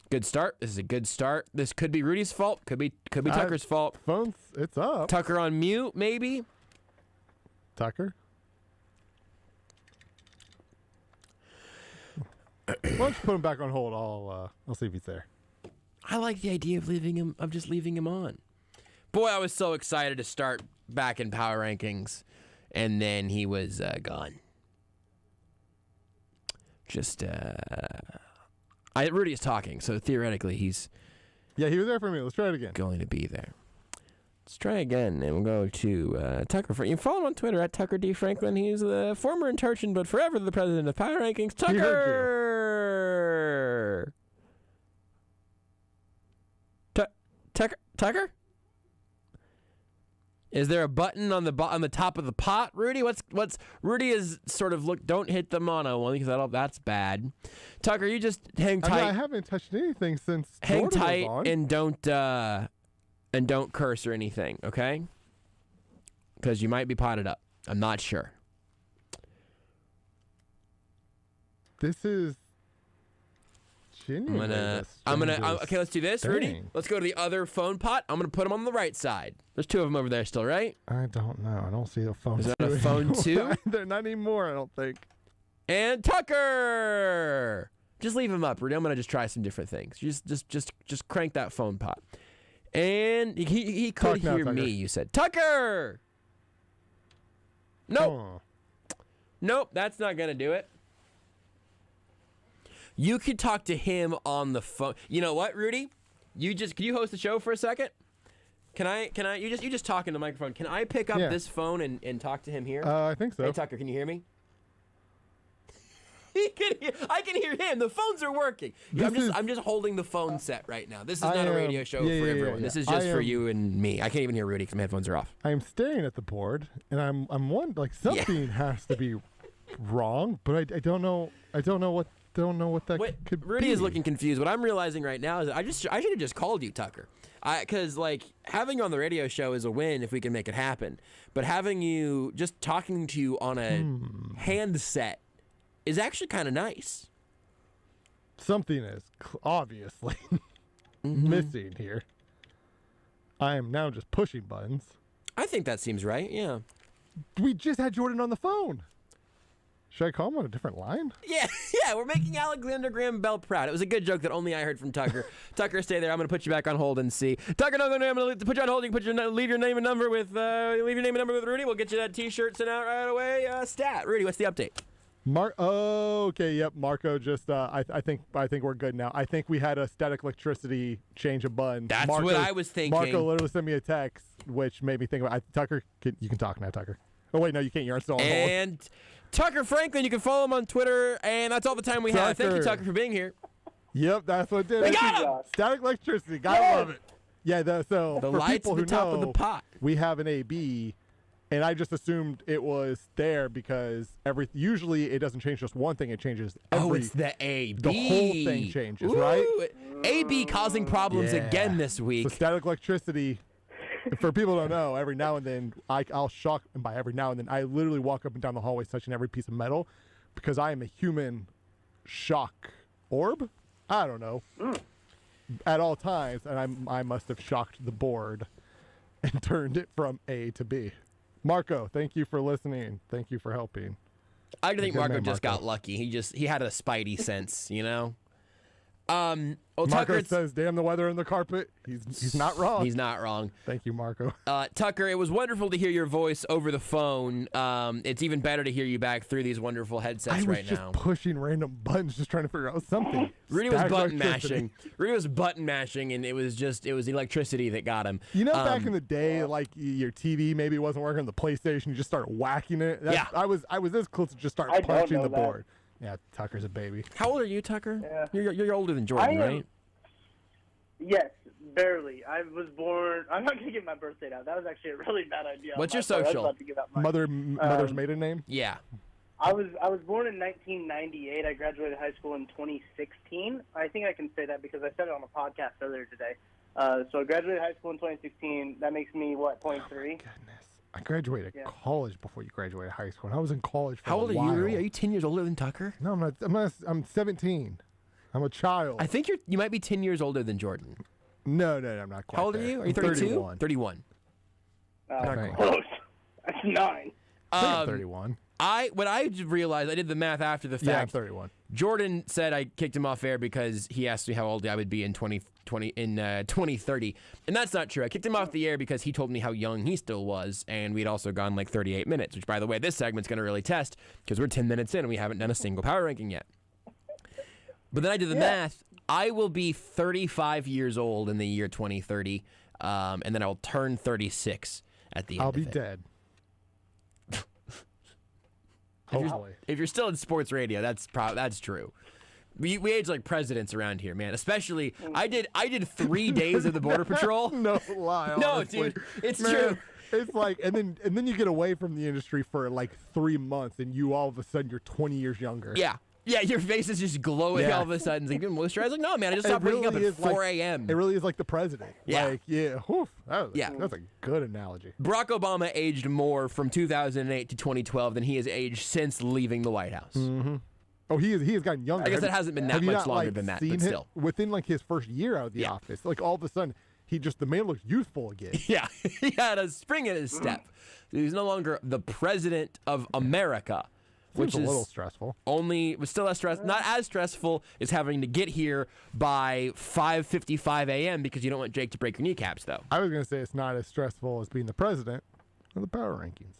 Good start. This is a good start. This could be Rudy's fault. Could be Tucker's fault. Phone's, it's up. Tucker on mute, maybe? Tucker? Why don't you put him back on hold? I'll see if he's there. I like the idea of just leaving him on. Boy, I was so excited to start back in power rankings, and then he was gone. Rudy is talking, so theoretically he's... Yeah, he was there for me. Let's try it again. Going to be there. Let's try again, and we'll go to Tucker. You can follow him on Twitter at Tucker D. Franklin. He's the former Interchin, but forever the president of Power Rankings. Tucker! Tucker? Is there a button on the top of the pot, Rudy? What's Rudy is sort of look. Don't hit them on one because that's bad. Tucker, you just hang tight. I haven't touched anything since. Hang Jordan tight was on. and don't curse or anything, okay? Because you might be potted up. I'm not sure. This is. Okay, let's do this. Dang. Rudy, let's go to the other phone pot. I'm gonna put them on the right side. There's 2 of them over there still, right? I don't know. I don't see a phone. Is that a phone 2? They're not anymore, I don't think. And Tucker! Just leave him up, Rudy. I'm gonna just try some different things. Just crank that phone pot. And he could hear me, you said. Tucker! Nope. Oh. Nope, that's not gonna do it. You could talk to him on the phone. You know what, Rudy? Can you host the show for a second? Can I you just talk in the microphone. Can I pick up this phone and talk to him here? I think so. Hey Tucker, can you hear me? I can hear him. The phones are working. I'm just holding the phone set right now. This is not a radio show for everyone. This is just for you and me. I can't even hear Rudy because my headphones are off. I am staring at the board, and I'm wondering, like, something has to be wrong, but I don't know. I don't know what that could be. Rudy is looking confused. What I'm realizing right now is I should have just called you, Tucker. Because having you on the radio show is a win if we can make it happen. But having you just talking to you on a handset is actually kind of nice. Something is obviously missing here. I am now just pushing buttons. I think that seems right. Yeah. We just had Jordan on the phone. Should I call him on a different line? Yeah, we're making Alexander Graham Bell proud. It was a good joke that only I heard from Tucker. Tucker, stay there. I'm going to put you back on hold and see. Tucker, no, I'm going to put you on hold. You can leave your name and number with Rudy. We'll get you that T-shirt sent out right away. Stat, Rudy, what's the update? Okay, yep. Marco just. I think we're good now. I think we had a static electricity change of buttons. That's what I was thinking. Marco literally sent me a text, which made me think about. Tucker, you can talk now, Tucker. Oh wait, no, you can't. You're still on hold. And Tucker Franklin, you can follow him on Twitter, and that's all the time we have. Thank you, Tucker, for being here. Yep, that's what did it. We got him! Static electricity, gotta love it. Yeah, so the for lights people at the who top know, of the pot. We have an AB And I just assumed it was there because usually it doesn't change just one thing; it changes it's the AB. The whole thing changes, right? AB causing problems again this week. So static electricity. For people who don't know, every now and then I'll shock, and by every now and then I literally walk up and down the hallways touching every piece of metal because I am a human shock orb. I don't know. At all times, and I must have shocked the board and turned it from A to B. Marco, thank you for listening. Thank you for helping. I think Marco just got lucky. He had a spidey sense, you know. Marco Tucker says, "Damn the weather in the carpet." He's not wrong. He's not wrong. Thank you, Marco. Tucker, it was wonderful to hear your voice over the phone. It's even better to hear you back through these wonderful headsets right now. I was just pushing random buttons, just trying to figure out something. Rudy was button mashing. Rudy was button mashing, and it was electricity that got him. You know, back in the day, like your TV maybe wasn't working on the PlayStation, you just start whacking it. I was this close to just start punching the board. Yeah, Tucker's a baby. How old are you, Tucker? Yeah. You're older than Jordan, right? Yes, barely. I was born. I'm not going to give my birth date out. That was actually a really bad idea. What's your social? I was about to give out mother's maiden name? Yeah. I was born in 1998. I graduated high school in 2016. I think I can say that because I said it on a podcast earlier today. So I graduated high school in 2016. That makes me, 23? Oh, goodness. I graduated college before you graduated high school. And I was in college for How old a are while. you, Rudy? Are you 10 years older than Tucker? No, I'm 17. I'm a child. I think you might be 10 years older than Jordan. No, I'm not quite. How old are you? Are you 32? 31. Close. That's 9. I'm 31. When I realized, I did the math after the fact. Yeah, I'm 31. Jordan said I kicked him off air because he asked me how old I would be in 2030, and that's not true. I kicked him off the air because he told me how young he still was, and we'd also gone like 38 minutes, which, by the way, this segment's going to really test because we're 10 minutes in and we haven't done a single power ranking yet. But then I did the math. I will be 35 years old in the year 2030, and then I will turn 36 at the end I'll of be it. dead. If you're still in sports radio, that's true. We age like presidents around here, man. Especially, I did 3 days of the Border Patrol. No lie. No, honestly. dude, it's Man, true. It's like, and then you get away from the industry for like 3 months, and you all of a sudden you're 20 years younger. Yeah, your face is just glowing all of a sudden. It's like, moisturize. Like, no, man, I just stopped waking up at 4 a.m. It really is like the president. Yeah. Like, that's a good analogy. Barack Obama aged more from 2008 to 2012 than he has aged since leaving the White House. Mm-hmm. Oh, he has gotten younger. I guess it hasn't been that much longer than that, but still. Within like his first year out of the office, like all of a sudden, the man looks youthful again. Yeah, he had a spring in his step. He's no longer the president of America. Which is a little stressful. Still less stressful. Not as stressful as having to get here by 5:55 a.m. because you don't want Jake to break your kneecaps, though. I was going to say it's not as stressful as being the president of the power rankings.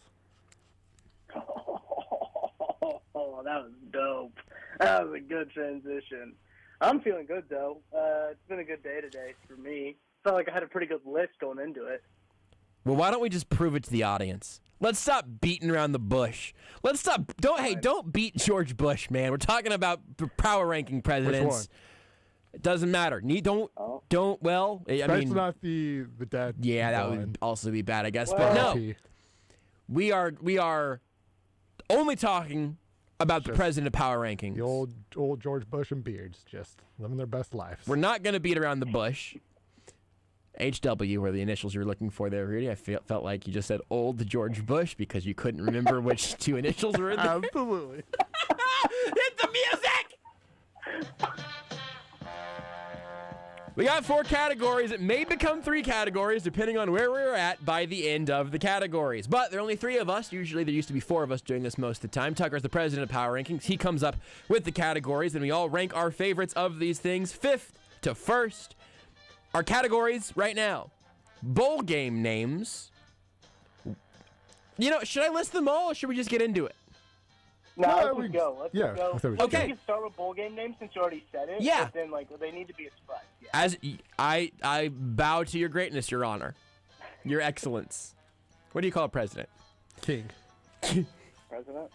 Oh, that was dope. That was a good transition. I'm feeling good, though. It's been a good day today for me. Felt like I had a pretty good list going into it. Well, why don't we just prove it to the audience? Let's stop beating around the bush. Let's stop. Don't beat George Bush, man. We're talking about power ranking presidents. Which one? It doesn't matter. Well, That's not the dad. Yeah, that would also be bad, I guess. But no, we are only talking about the president of power rankings. The old George Bush and Beards just living their best lives. We're not going to beat around the bush. HW were the initials you were looking for there, Rudy. I felt like you just said old George Bush because you couldn't remember which 2 initials were in there. Absolutely. Hit the music! We got 4 categories. It may become 3 categories depending on where we're at by the end of the categories. But there are only 3 of us. Usually there used to be 4 of us doing this most of the time. Tucker's the president of Power Rankings. He comes up with the categories, and we all rank our favorites of these things 5th to 1st. Our categories right now: bowl game names. Should I list them all, or should we just get into it? No, let's go. Let's go. Okay. You can start with bowl game names since you already said it. Yeah. But then, they need to be a surprise. Yeah. As I bow to your greatness, Your Honor, Your Excellence. What do you call a president? King. President.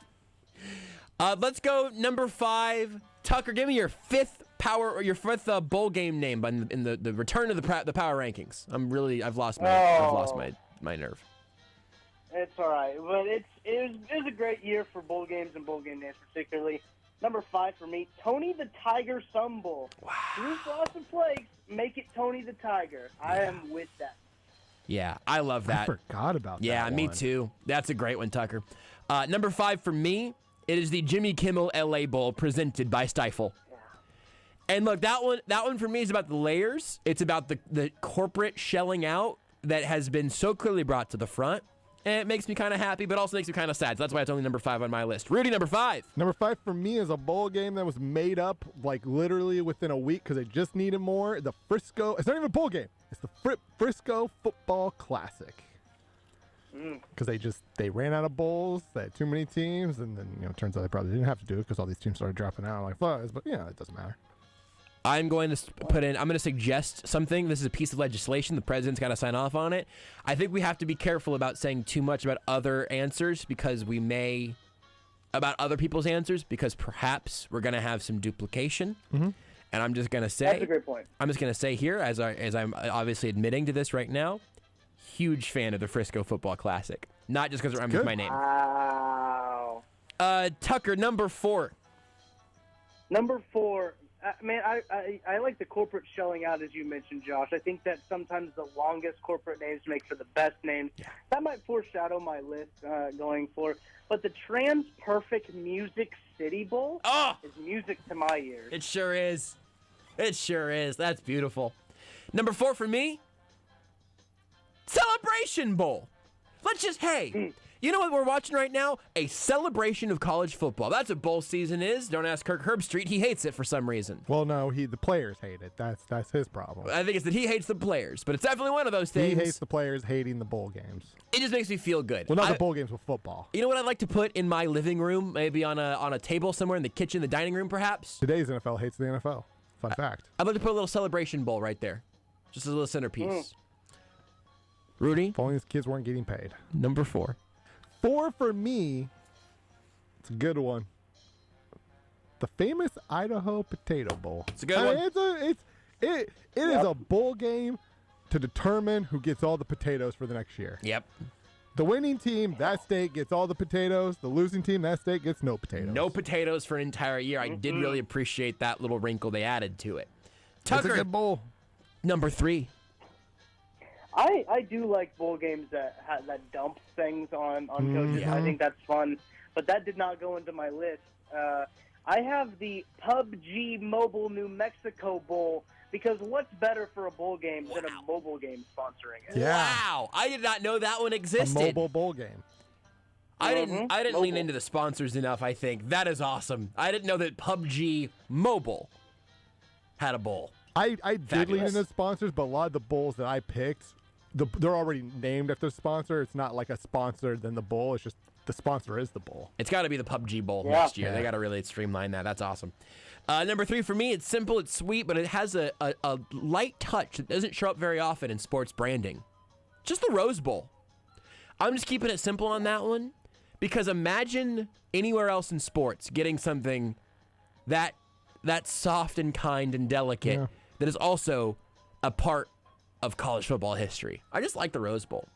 Let's go number 5. Tucker, give me your 5th bowl game name in the return of the power rankings. I've lost my nerve. It's all right. But it was a great year for bowl games and bowl game names particularly. Number 5 for me, Tony the Tiger Sun Bowl. Wow. Drew Frosted Flakes, make it Tony the Tiger. Yeah. I am with that. Yeah, I love that. I forgot about that. Yeah, me too. That's a great one, Tucker. Number 5 for me, it is the Jimmy Kimmel LA Bowl presented by Stifle. Yeah. And look, that one for me is about the layers. It's about the corporate shelling out that has been so clearly brought to the front. And it makes me kind of happy, but also makes me kind of sad. So that's why it's only number 5 on my list. Rudy, number 5. Number 5 for me is a bowl game that was made up like literally within a week because they just needed more. The Frisco. It's not even a bowl game. It's the Frisco Football Classic. Because they ran out of bowls. They had too many teams, and then it turns out they probably didn't have to do it because all these teams started dropping out like flies. But it doesn't matter. I'm going to suggest something. This is a piece of legislation. The president's got to sign off on it. I think we have to be careful about saying too much about other answers about other people's answers because perhaps we're going to have some duplication. Mm-hmm. And I'm just going to say. That's a great point. I'm just going to say here, as I'm obviously admitting to this right now, huge fan of the Frisco Football Classic. Not just because it rhymes with my name. Wow. Tucker, number 4. Number 4. Man, I like the corporate shelling out, as you mentioned, Josh. I think that sometimes the longest corporate names make for the best names. Yeah. That might foreshadow my list going forward. But the Trans-Perfect Music City Bowl is music to my ears. It sure is. It sure is. That's beautiful. Number 4 for me, Celebration Bowl. Let's just, you know what we're watching right now? A celebration of college football. That's what bowl season is. Don't ask Kirk Herbstreit. He hates it for some reason. Well, no, the players hate it. That's his problem. I think it's that he hates the players, but it's definitely one of those things. He hates the players hating the bowl games. It just makes me feel good. Well, not the bowl games with football. You know what I'd like to put in my living room, maybe on a table somewhere in the kitchen, the dining room, perhaps? Today's NFL hates the NFL. Fun fact. I'd like to put a little celebration bowl right there. Just a little centerpiece. Rudy? If only his kids weren't getting paid. Number 4. 4 for me, it's a good one. The famous Idaho Potato Bowl. It's a good one. It is a bowl game to determine who gets all the potatoes for the next year. Yep. The winning team, that state, gets all the potatoes. The losing team, that state, gets no potatoes. No potatoes for an entire year. I did really appreciate that little wrinkle they added to it. Tucker, it's a good bowl. Number 3. I do like bowl games that dump things on coaches. Yeah. I think that's fun, but that did not go into my list. I have the PUBG Mobile New Mexico Bowl because what's better for a bowl game than a mobile game sponsoring it? Yeah. Wow, I did not know that one existed. A mobile bowl game. I didn't lean into the sponsors enough. I think that is awesome. I didn't know that PUBG Mobile had a bowl. I did lean into sponsors, but a lot of the bowls that I picked, they're already named after the sponsor. It's not like a sponsor then the bowl. It's just the sponsor is the bowl. It's got to be the PUBG Bowl next year. Yeah. They got to really streamline that. That's awesome. Number 3 for me, it's simple, it's sweet, but it has a light touch that doesn't show up very often in sports branding. Just the Rose Bowl. I'm just keeping it simple on that one because imagine anywhere else in sports getting something that soft and kind and delicate that is also a part of college football history. I just like the Rose Bowl.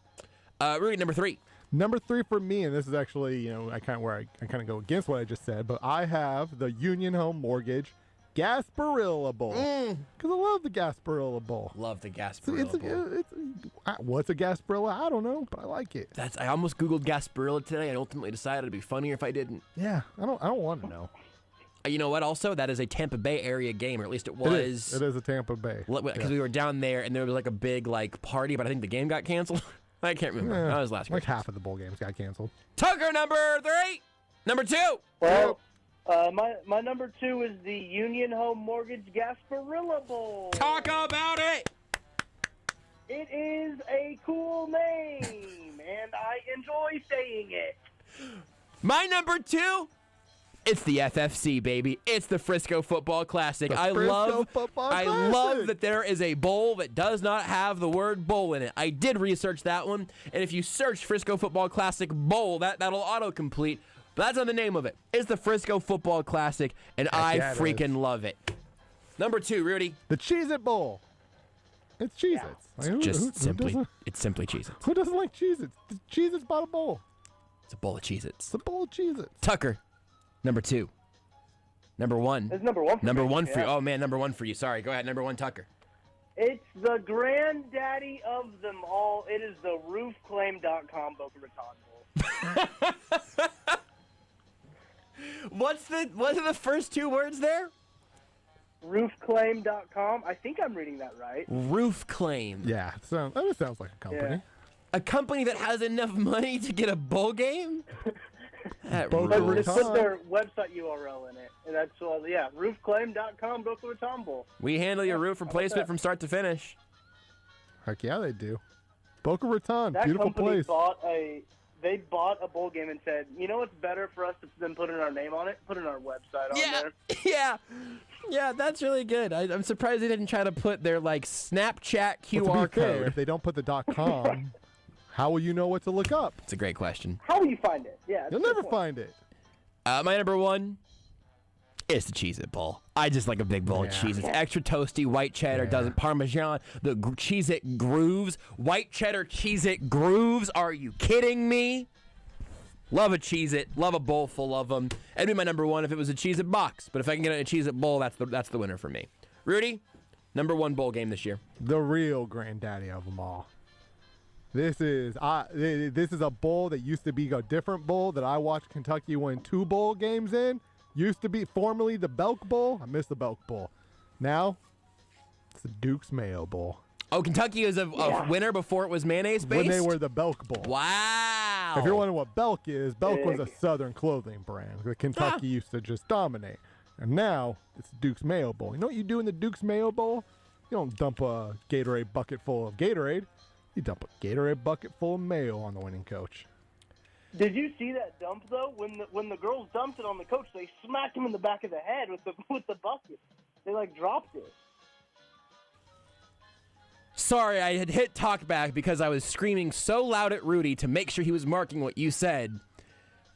Rudy, number 3. Number 3 for me, and this is actually, I kind of go against what I just said, but I have the Union Home Mortgage Gasparilla Bowl. Because I love the Gasparilla Bowl. Love the Gasparilla Bowl. What's a Gasparilla? I don't know, but I like it. I almost Googled Gasparilla today and ultimately decided it'd be funnier if I didn't. Yeah, I don't want to know. You know what? Also, that is a Tampa Bay area game, or at least it was. It is a Tampa Bay. Because we were down there, and there was like a big party, but I think the game got canceled. I can't remember. That was last year. Like half of the bowl games got canceled. Tucker, number 3. Number 2. Well, my number 2 is the Union Home Mortgage Gasparilla Bowl. Talk about it. It is a cool name, and I enjoy saying it. My number 2. It's the FFC, baby. It's the Frisco Football Classic. I love that there is a bowl that does not have the word bowl in it. I did research that one, and if you search Frisco Football Classic Bowl, that'll autocomplete. But that's not the name of it. It's the Frisco Football Classic, and I freaking love it. Number 2, Rudy. The Cheez-It Bowl. It's Cheez-Its. It's it's simply Cheez-Its. Who doesn't like Cheez-Its? Cheez-Its by the bowl. It's a bowl of Cheez-Its. It's a bowl of Cheez-Its. Tucker, number 2. Number 1. It's number 1 for Number me, 1 for you. yeah. Oh, man, number 1 for you. Sorry. Go ahead. Number 1, Tucker. It's the granddaddy of them all. It is the roofclaim.com Boca Raton Bowl. What are the first 2 words there? Roofclaim.com. I think I'm reading that right. Roof claim. Yeah, that sounds like a company. Yeah. A company that has enough money to get a bowl game? That Boca rules. Just put their website URL in it. And that's all. Yeah, roofclaim.com Boca Raton Bowl. We handle your roof replacement from start to finish. Heck yeah, they do. Boca Raton, That beautiful company place. They bought a bowl game and said, you know what's better for us than putting our name on it? Putting our website on there. Yeah, that's really good. I'm surprised they didn't try to put their Snapchat QR Well, to be fair, code. if they don't put the .com, how will you know what to look up? It's a great question. How will you find it? Yeah, You'll never find it. My number 1 is the Cheez-It Bowl. I just like a big bowl of cheese. It's extra toasty, white cheddar, doesn't Parmesan, the Cheez-It grooves, white cheddar Cheez-It grooves. Are you kidding me? Love a Cheez-It, love a bowl full of them. It'd be my number 1 if it was a Cheez-It box, but if I can get a Cheez-It bowl, that's the winner for me. Rudy, number 1 bowl game this year. The real granddaddy of them all. This is a bowl that used to be a different bowl that I watched Kentucky win 2 bowl games in. Used to be formerly the Belk Bowl. I miss the Belk Bowl. Now, it's the Duke's Mayo Bowl. Oh, Kentucky was a winner before it was mayonnaise-based? When they were the Belk Bowl. Wow. If you're wondering what Belk is, Belk was a Southern clothing brand that Kentucky used to just dominate. And now, it's the Duke's Mayo Bowl. You know what you do in the Duke's Mayo Bowl? You don't dump a Gatorade bucket full of Gatorade. You dump a Gatorade bucket full of mayo on the winning coach. Did you see that dump though? When the girls dumped it on the coach, they smacked him in the back of the head with the bucket. They dropped it. Sorry, I had hit talk back because I was screaming so loud at Rudy to make sure he was marking what you said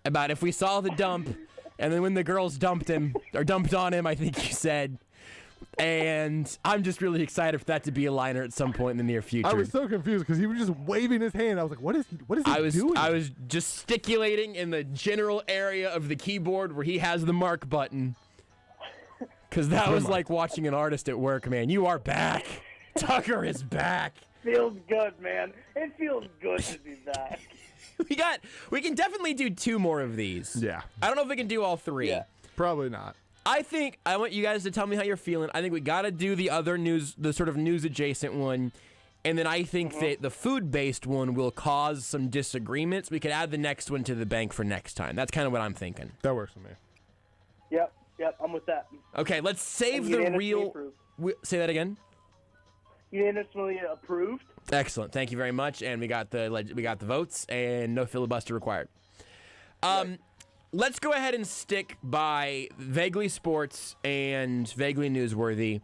about if we saw the dump, and then when the girls dumped him or dumped on him, I think you said. And I'm just really excited for that to be a liner at some point in the near future. I was so confused because he was just waving his hand. I was like, what is he doing? I was gesticulating in the general area of the keyboard where he has the mark button. Because that was like watching an artist at work, man. You are back. Tucker is back. Feels good, man. It feels good to be back. We can definitely do 2 more of these. Yeah. I don't know if we can do all 3. Yeah. Probably not. I want you guys to tell me how you're feeling. I think we got to do the other news, the sort of news adjacent one. And then I think that the food-based one will cause some disagreements. We could add the next one to the bank for next time. That's kind of what I'm thinking. That works for me. Yep, I'm with that. Okay, let's save the real... Say that again? Unanimously approved. Excellent. Thank you very much. And we got the votes and no filibuster required. Let's go ahead and stick by vaguely sports and vaguely newsworthy.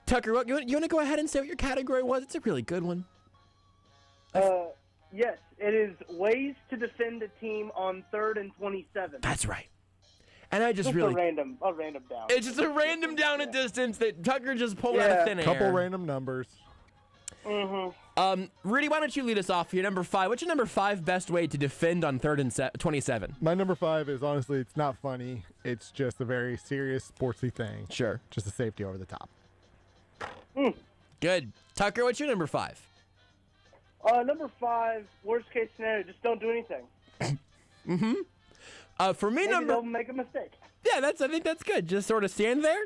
Tucker, you want to go ahead and say what your category was? It's a really good one. Yes, it is ways to defend a team on 3rd and 27. That's right. And I just a random down. It's just a random down and distance that Tucker just pulled out of thin air. Couple random numbers. Mm-hmm. Rudy, why don't you lead us off here? Number 5. What's your number 5 best way to defend on 3rd and 27? My number 5 is honestly, it's not funny. It's just a very serious sportsy thing. Sure. Just a safety over the top. Good. Tucker, what's your number 5? Number 5, worst case scenario, just don't do anything. For me, Maybe don't make a mistake. Yeah, I think that's good. Just sort of stand there.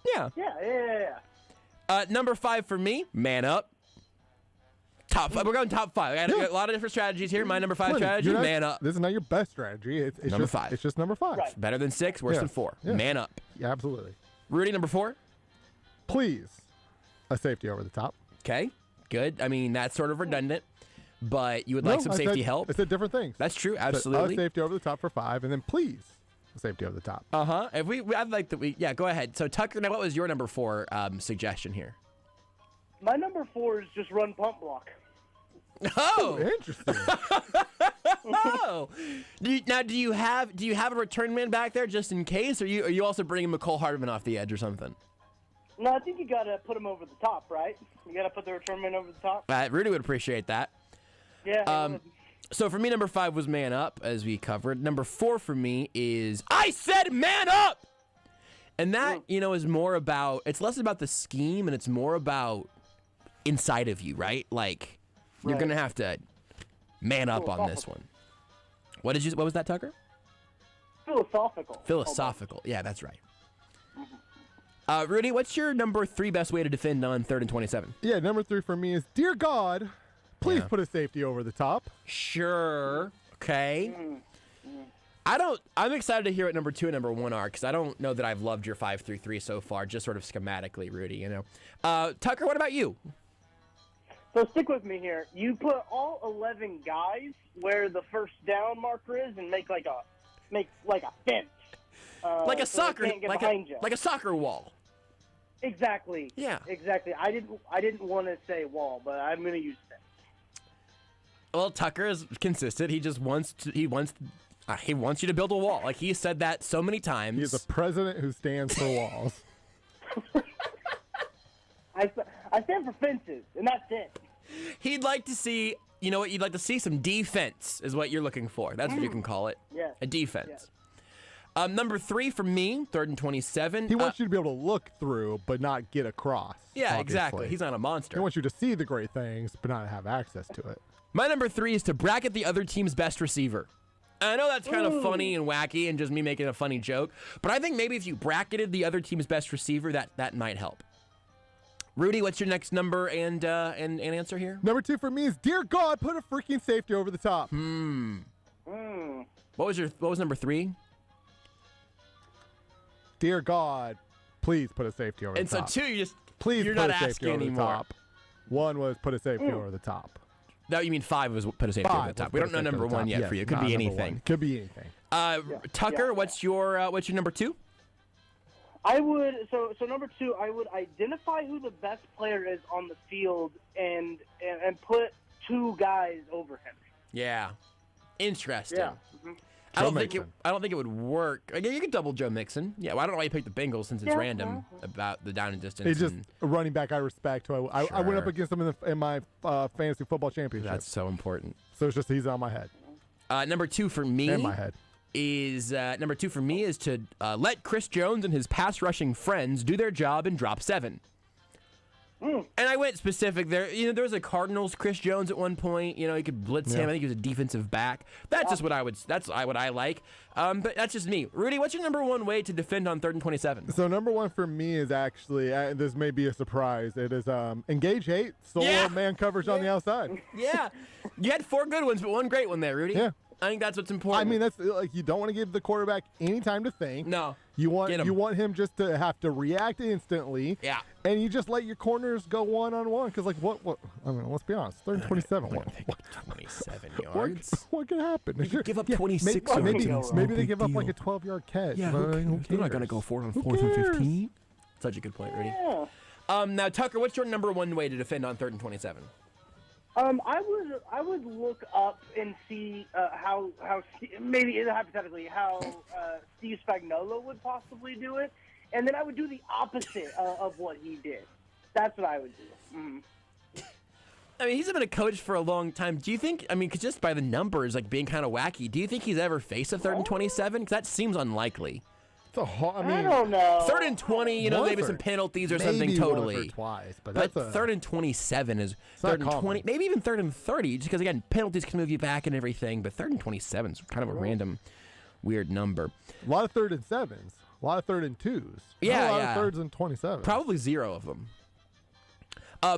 Yeah. Yeah. Number 5 for me, man up. Top 5. We're going top 5. I got a lot of different strategies here. My number 5 strategy, man up. This is not your best strategy. It's number just, 5. It's just number 5. Right. Better than 6, worse than 4. Yeah. Man up. Yeah, absolutely. Rudy, number 4. Please, a safety over the top. Okay, good. I mean, that's sort of redundant, but you would like some safety help. It's a different thing. That's true, absolutely. A safety over the top for 5, and then please, a safety over the top. I'd like that. Yeah, go ahead. So Tucker, now what was your number 4 suggestion here? My number 4 is just run pump block. Oh, interesting. Oh, do you have a return man back there just in case, or you also bringing McCole Hardman off the edge or something? No, I think you got to put him over the top, right? You got to put the return man over the top. Rudy would appreciate that. Yeah. So for me, number 5 was man up, as we covered. Number 4 for me is I said man up! And that, is more about, it's less about the scheme and it's more about inside of you, right? Like, you're going to have to man up on this one. What was that, Tucker? Philosophical. Philosophical. Yeah, that's right. Rudy, what's your number 3 best way to defend on 3rd and 27? Yeah, number 3 for me is, dear God, please put a safety over the top. Sure. Okay. I'm excited to hear what number 2 and number 1 are, because I don't know that I've loved your 5-3-3 so far, just sort of schematically, Rudy, Tucker, what about you? So stick with me here. You put all 11 guys where the first down marker is and make like a fence. Like a soccer wall. Exactly. Yeah. Exactly. I didn't want to say wall, but I'm going to use fence. Well, Tucker is consistent. He just wants you to build a wall. Like, he said that so many times. He's a president who stands for walls. I stand for fences, and that's it. He'd like to see, you'd like to see some defense is what you're looking for. That's what you can call it. Yeah. A defense. Yeah. Number 3 for me, 3rd and 27. He wants you to be able to look through, but not get across. Yeah, obviously. exactly. He's not a monster. He wants you to see the great things, but not have access to it. My number 3 is to bracket the other team's best receiver. I know that's kind of funny and wacky and just me making a funny joke, but I think maybe if you bracketed the other team's best receiver, that might help. Rudy, what's your next number and answer here? Number 2 for me is, dear God, put a freaking safety over the top. What was number 3? Dear God, please put a safety over the top. And so 2, please you're put not a safety asking over anymore. the top. 1 was put a safety over the top. No, you mean 5 was put a safety over the top. We don't know number 1 yet for you. It could be anything. Could be anything. Tucker, what's your number 2? I would so number 2. I would identify who the best player is on the field and put 2 guys over him. Yeah, interesting. Yeah. I don't think it would work. You could double Joe Mixon. Yeah, well, I don't know why you picked the Bengals since it's random about the down and distance. He's just a running back I respect. Who I went up against him in my fantasy football championship. That's so important. So it's just he's on my head. Number 2 for me. And my head. Is to let Chris Jones and his pass rushing friends do their job and drop 7. And I went specific there. There was a Cardinals Chris Jones at one point. You could blitz him. I think he was a defensive back. That's just what I like. But that's just me. Rudy, what's your number 1 way to defend on 3rd and 27? So number 1 for me is actually, this may be a surprise. It is engage hate, solo man coverage on the outside. Yeah, you had 4 good ones, but 1 great one there, Rudy. Yeah. I think that's what's important. I mean, that's like, you don't want to give the quarterback any time to think. No. You want him just to have to react instantly. Yeah. And you just let your corners go one-on-one because, like, what? I mean, let's be honest. 3rd and 27. What? 27 yards. What could happen? You give up 26 yards. Maybe they give up like a 12-yard catch. Yeah, they're not going to go 4 on 4th and 15. Such a good point, Rudy. Yeah. Now, Tucker, what's your number 1 way to defend on 3rd and 27? I would look up and see how maybe hypothetically how Steve Spagnuolo would possibly do it, and then I would do the opposite of what he did. That's what I would do. I mean, he's been a coach for a long time. Do you think? I mean, 'cause just by the numbers, like being kind of wacky, do you think he's ever faced a 3rd and 27? Because that seems unlikely. I don't know. 3rd and 20, maybe some penalties or something totally. Once or twice, but 3rd and 27 is 3rd and 20, maybe even 3rd and 30, just because again penalties can move you back and everything. But 3rd and 27 is kind of a random, weird number. A lot of 3rd and 7s, a lot of 3rd and 2s. Yeah, a lot of 3rds and 27. Probably 0 of them.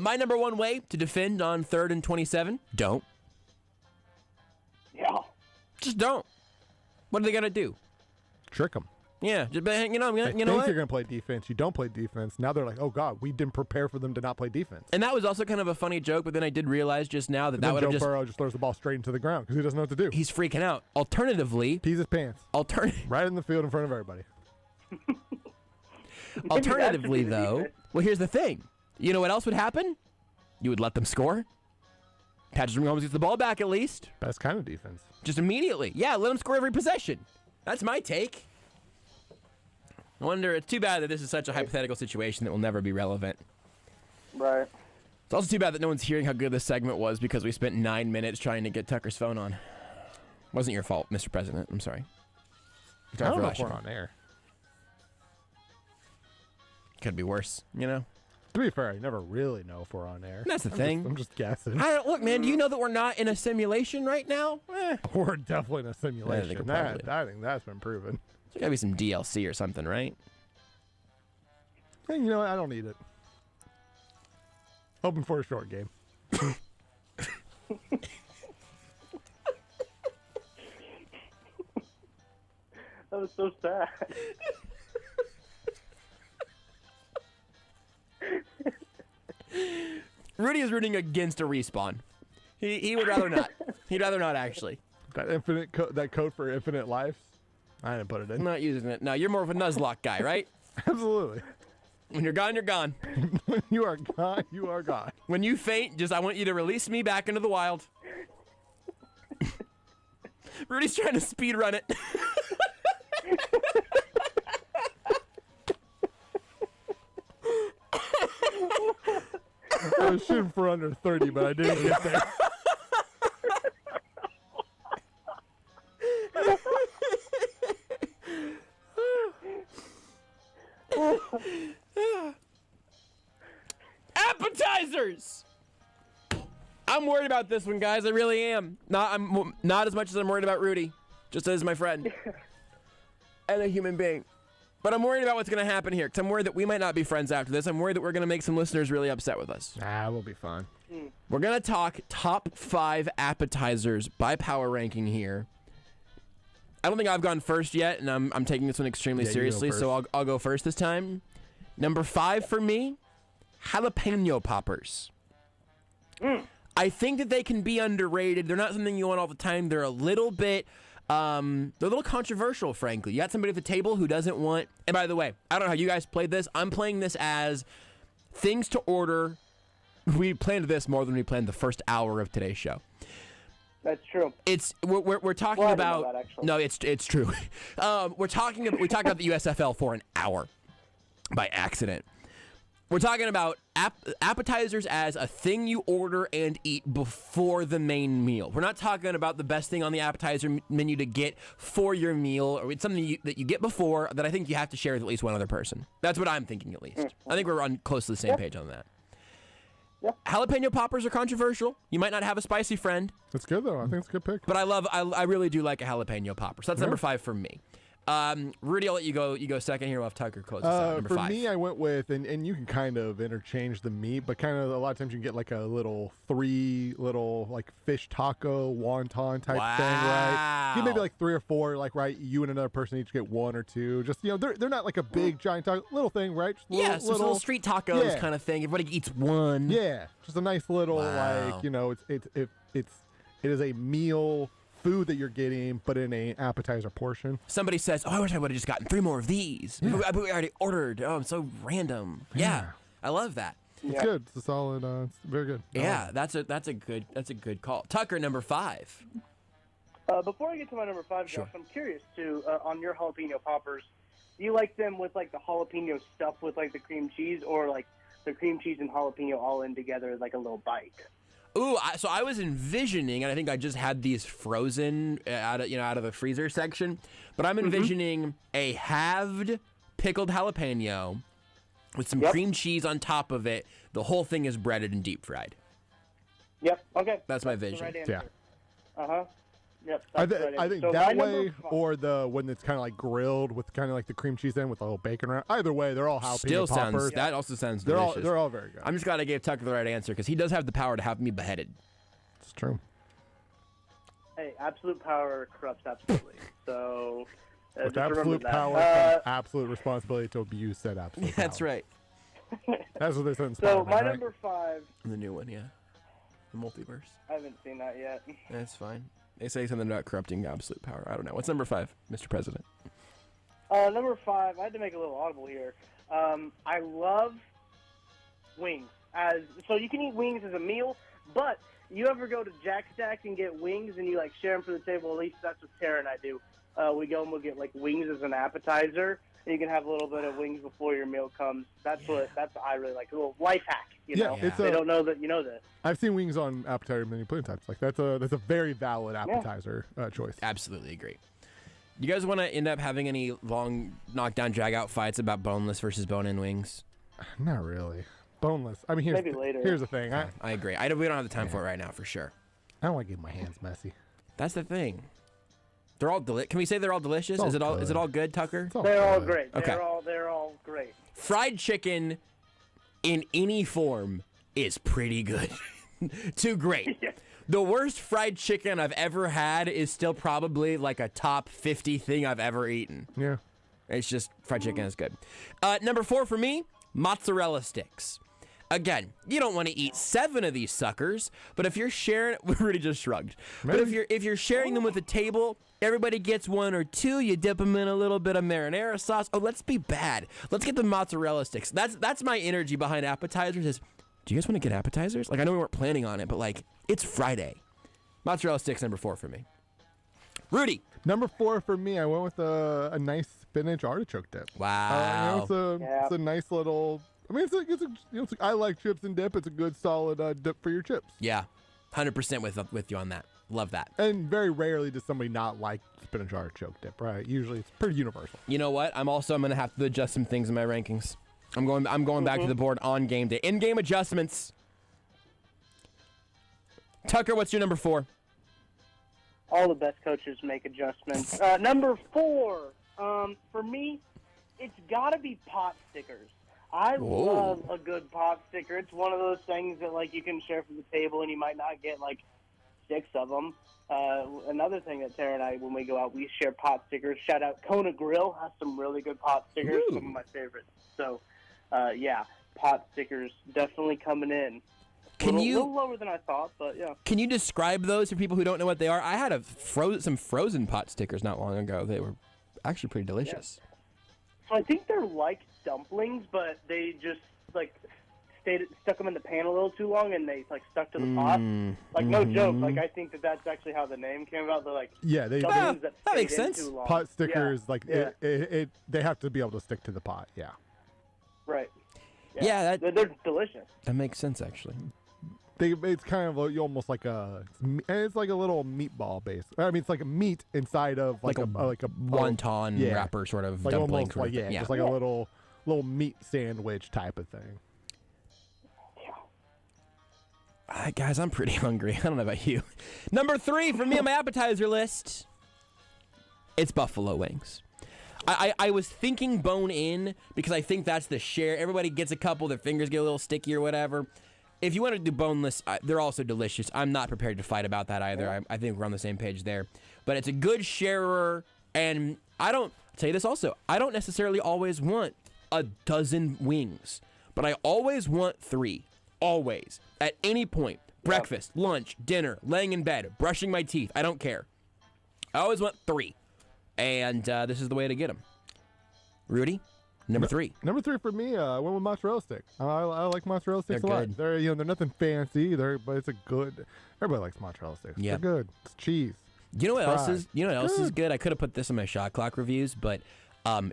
My number 1 way to defend on 3rd and 27: don't. Yeah. Just don't. What are they gonna do? Trick them. Yeah, just, They you know think what? you're going to play defense. You don't play defense. Now they're like, oh, God, we didn't prepare for them to not play defense. And that was also kind of a funny joke, but then I did realize just now that would have Joe Burrow just throws the ball straight into the ground because he doesn't know what to do. He's freaking out. Alternatively, pees his pants. Right in the field in front of everybody. Alternatively, though, well, here's the thing. You know what else would happen? You would let them score. Patrick Mahomes gets the ball back at least. Best kind of defense. Just immediately. Yeah, let them score every possession. That's my take. I wonder, it's too bad that this is such a hypothetical situation that will never be relevant. Right. It's also too bad that no one's hearing how good this segment was because we spent 9 minutes trying to get Tucker's phone on. Wasn't your fault, Mr. President. I'm sorry. I don't know if we're on air. Could be worse, you know? To be fair, I never really know if we're on air. That's the thing. I'm just guessing. Look, man, do you know that we're not in a simulation right now? We're definitely in a simulation. I think that's been proven. There's got to be some DLC or something, right? Hey, you know what? I don't need it. Hoping for a short game. That was so sad. Rudy is rooting against a respawn. He would rather not. He'd rather not, actually. That code for infinite lives? I didn't put it in. I'm not using it. No, you're more of a Nuzlocke guy, right? Absolutely. When you're gone, you're gone. When you are gone, you are gone. When you faint, I want you to release me back into the wild. Rudy's trying to speed run it. I was shooting for under 30, but I didn't get there. Appetizers! I'm worried about this one, guys. I really am. I'm not as much as I'm worried about Rudy, just as my friend and a human being. But I'm worried about what's going to happen here, because I'm worried that we might not be friends after this. I'm worried that we're going to make some listeners really upset with us. We'll be fine. We're going to talk top 5 appetizers by power ranking here. I don't think I've gone first yet, and I'm taking this one extremely seriously, so I'll go first this time. Number 5 for me, jalapeno poppers. I think that they can be underrated. They're not something you want all the time. They're a little bit... they're a little controversial, frankly. You got somebody at the table who doesn't want... And by the way, I don't know how you guys played this. I'm playing this as things to order. We planned this more than we planned the first hour of today's show. That's true. We're talking about... No, it's true. We talked about the USFL for an hour by accident. We're talking about appetizers as a thing you order and eat before the main meal. We're not talking about the best thing on the appetizer menu to get for your meal, or it's something that you get before that I think you have to share with at least one other person. That's what I'm thinking, at least. I think we're on close to the same page on that. Jalapeno poppers are controversial. You might not have a spicy friend. That's good, though. I think it's a good pick. But I really do like a jalapeno popper. So that's number 5 for me. Rudy, I'll let you go. You go second here. We'll have Tucker close this out. Number 5. For me, I went with, and you can kind of interchange the meat, but kind of a lot of times you can get like a little 3 little like fish taco wonton type thing, right? You maybe like 3 or 4, like right. You and another person each get 1 or 2. Just they're not like a big giant taco, little thing, right? Just little street tacos kind of thing. Everybody eats one. Yeah, just a nice little like it is a meal. Food that you're getting, but in an appetizer portion. Somebody says, "Oh, I wish I would have just gotten 3 more of these. We already ordered. Oh, I'm so random." Yeah, I love that. It's good. It's a solid. It's very good. Yeah, that's a good call. Tucker, number 5. Before I get to my number 5, Josh, I'm curious too. On your jalapeno poppers, do you like them with like the jalapeno stuff with like the cream cheese, or like the cream cheese and jalapeno all in together like a little bite? Ooh, so I was envisioning, and I think I just had these frozen out of the freezer section, but I'm envisioning a halved pickled jalapeno with some cream cheese on top of it. The whole thing is breaded and deep fried. Yep. Okay. That's my vision. Right yeah. Yep. I think so that way, or the when it's kind of like grilled with kind of like the cream cheese in with a little bacon around. Either way, they're all jalapeno poppers. That also sounds delicious. They're all very good. I'm just glad I gave Tucker the right answer because he does have the power to have me beheaded. It's true. Hey, absolute power corrupts absolutely. So with absolute power comes absolute responsibility to abuse said absolute power. That's right. That's what they said in So Spider-Man, my right? number 5. The new one, yeah. The multiverse. I haven't seen that yet. That's fine. They say something about corrupting absolute power. I don't know. What's number 5, Mr. President? Number 5, I had to make a little audible here. I love wings. So you can eat wings as a meal, but you ever go to Jack Stack and get wings and you like share them for the table? At least that's what Tara and I do. we go and we'll get like wings as an appetizer, and you can have a little bit of wings before your meal comes. That's what I really like. A little life hack, you know. They don't know that you know this. I've seen wings on appetizer menu plenty of times. Like that's a very valid appetizer choice. Absolutely agree. You guys want to end up having any long knockdown drag-out fights about boneless versus bone-in wings? Not really. Boneless. I mean, maybe later. Here's the thing. I agree. We don't have the time for it right now, for sure. I don't want to get my hands messy. That's the thing. They're all Can we say they're all delicious? Is it all good, Tucker? They're all great. Okay. They're all great. Fried chicken in any form is pretty good. Too great. Yeah. The worst fried chicken I've ever had is still probably like a top 50 thing I've ever eaten. Yeah. It's just fried chicken is good. Number 4 for me, mozzarella sticks. Again, you don't want to eat 7 of these suckers, but if you're sharing, Rudy just shrugged. Maybe. But if you're sharing them with a table, everybody gets 1 or 2. You dip them in a little bit of marinara sauce. Oh, let's be bad. Let's get the mozzarella sticks. That's my energy behind appetizers. Is do you guys want to get appetizers? Like I know we weren't planning on it, but like it's Friday. Mozzarella sticks number 4 for me. Rudy. Number 4 for me. I went with a nice spinach artichoke dip. Wow. It's a nice little. I mean, I like chips and dip. It's a good, solid dip for your chips. Yeah, 100% with you on that. Love that. And very rarely does somebody not like spinach artichoke dip, right? Usually it's pretty universal. You know what? I'm going to have to adjust some things in my rankings. I'm going back to the board on game day. In-game adjustments. Tucker, what's your number 4? All the best coaches make adjustments. Number 4, for me, it's got to be pot stickers. I love a good pot sticker. It's one of those things that like you can share from the table, and you might not get like 6 of them. Another thing that Tara and I, when we go out, we share pot stickers. Shout out Kona Grill has some really good pot stickers. Ooh. Some of my favorites. So, pot stickers definitely coming in. A little lower than I thought, but yeah. Can you describe those for people who don't know what they are? I had some frozen pot stickers not long ago. They were actually pretty delicious. Yeah. I think they're like dumplings, but they just like stuck them in the pan a little too long, and they like stuck to the pot. Like no joke. Like I think that's actually how the name came about. They're like dumplings that makes sense. Too long. Pot stickers they have to be able to stick to the pot. Yeah. Right. Yeah, they're delicious. That makes sense actually. It's kind of almost like it's like a little meatball base. I mean, it's like a meat inside of like a wonton wrapper sort of like dumpling. Almost like, just like a little meat sandwich type of thing. Guys, I'm pretty hungry. I don't know about you. Number 3 for me on my appetizer list, it's buffalo wings. I was thinking bone in because I think that's the share. Everybody gets a couple, their fingers get a little sticky or whatever. If you want to do boneless, they're also delicious. I'm not prepared to fight about that either. Yeah. I think we're on the same page there. But it's a good sharer, and I'll tell you this also. I don't necessarily always want a dozen wings, but I always want 3. Always. At any point. Breakfast, lunch, dinner, laying in bed, brushing my teeth. I don't care. I always want 3. And this is the way to get them. Rudy? Number 3. Number 3 for me, I went with mozzarella sticks. I like mozzarella sticks a lot. They're they're nothing fancy, but it's a good. Everybody likes mozzarella sticks. Yep. They're good. It's cheese. You know what else is? You know what else is good? I could have put this in my shot clock reviews, but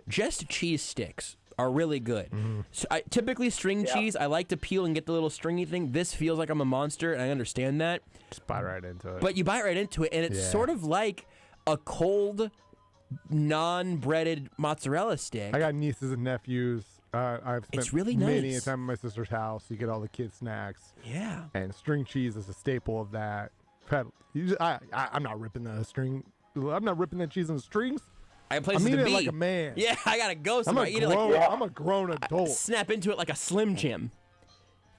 just cheese sticks are really good. Mm-hmm. So typically string cheese, I like to peel and get the little stringy thing. This feels like I'm a monster, and I understand that. Just bite right into it. But you bite right into it, and it's sort of like a cold, non-breaded mozzarella stick. I got nieces and nephews. I've spent many a time at my sister's house. You get all the kids' snacks. Yeah. And string cheese is a staple of that. I'm not ripping the string. I'm not ripping that cheese in the strings. I have places to be. I'm eating it like a man. Yeah, I gotta go somewhere. I'm a grown adult. Snap into it like a Slim Jim.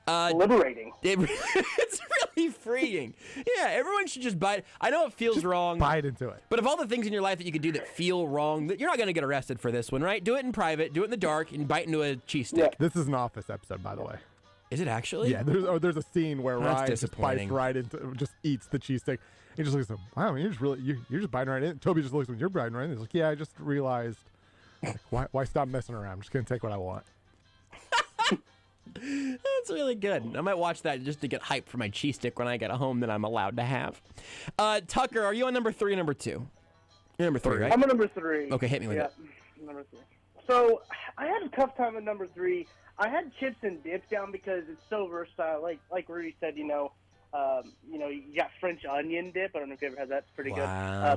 Liberating. It's really freeing. Yeah, everyone should just bite. I know it feels wrong. Bite into it. But of all the things in your life that you could do that feel wrong, you're not going to get arrested for this one, right? Do it in private. Do it in the dark and bite into a cheese stick. Yeah. This is an Office episode, by the way. Is it actually? Yeah, there's a scene where Ryan just bites right into, just eats the cheese stick. He just looks at him. Wow, you're just biting right in. Toby just looks at him. You're biting right in. He's like, yeah, I just realized. Like, why stop messing around? I'm just gonna take what I want. That's really good. I might watch that just to get hyped for my cheese stick when I get home that I'm allowed to have. Tucker, are you on number 3 or number 2? You're number 3, right? I'm a number 3. Okay, hit me with it. Number 3. So I had a tough time with number 3. I had chips and dip down because it's so versatile. Like Rudy said, you got French onion dip. I don't know if you ever had that. It's pretty good.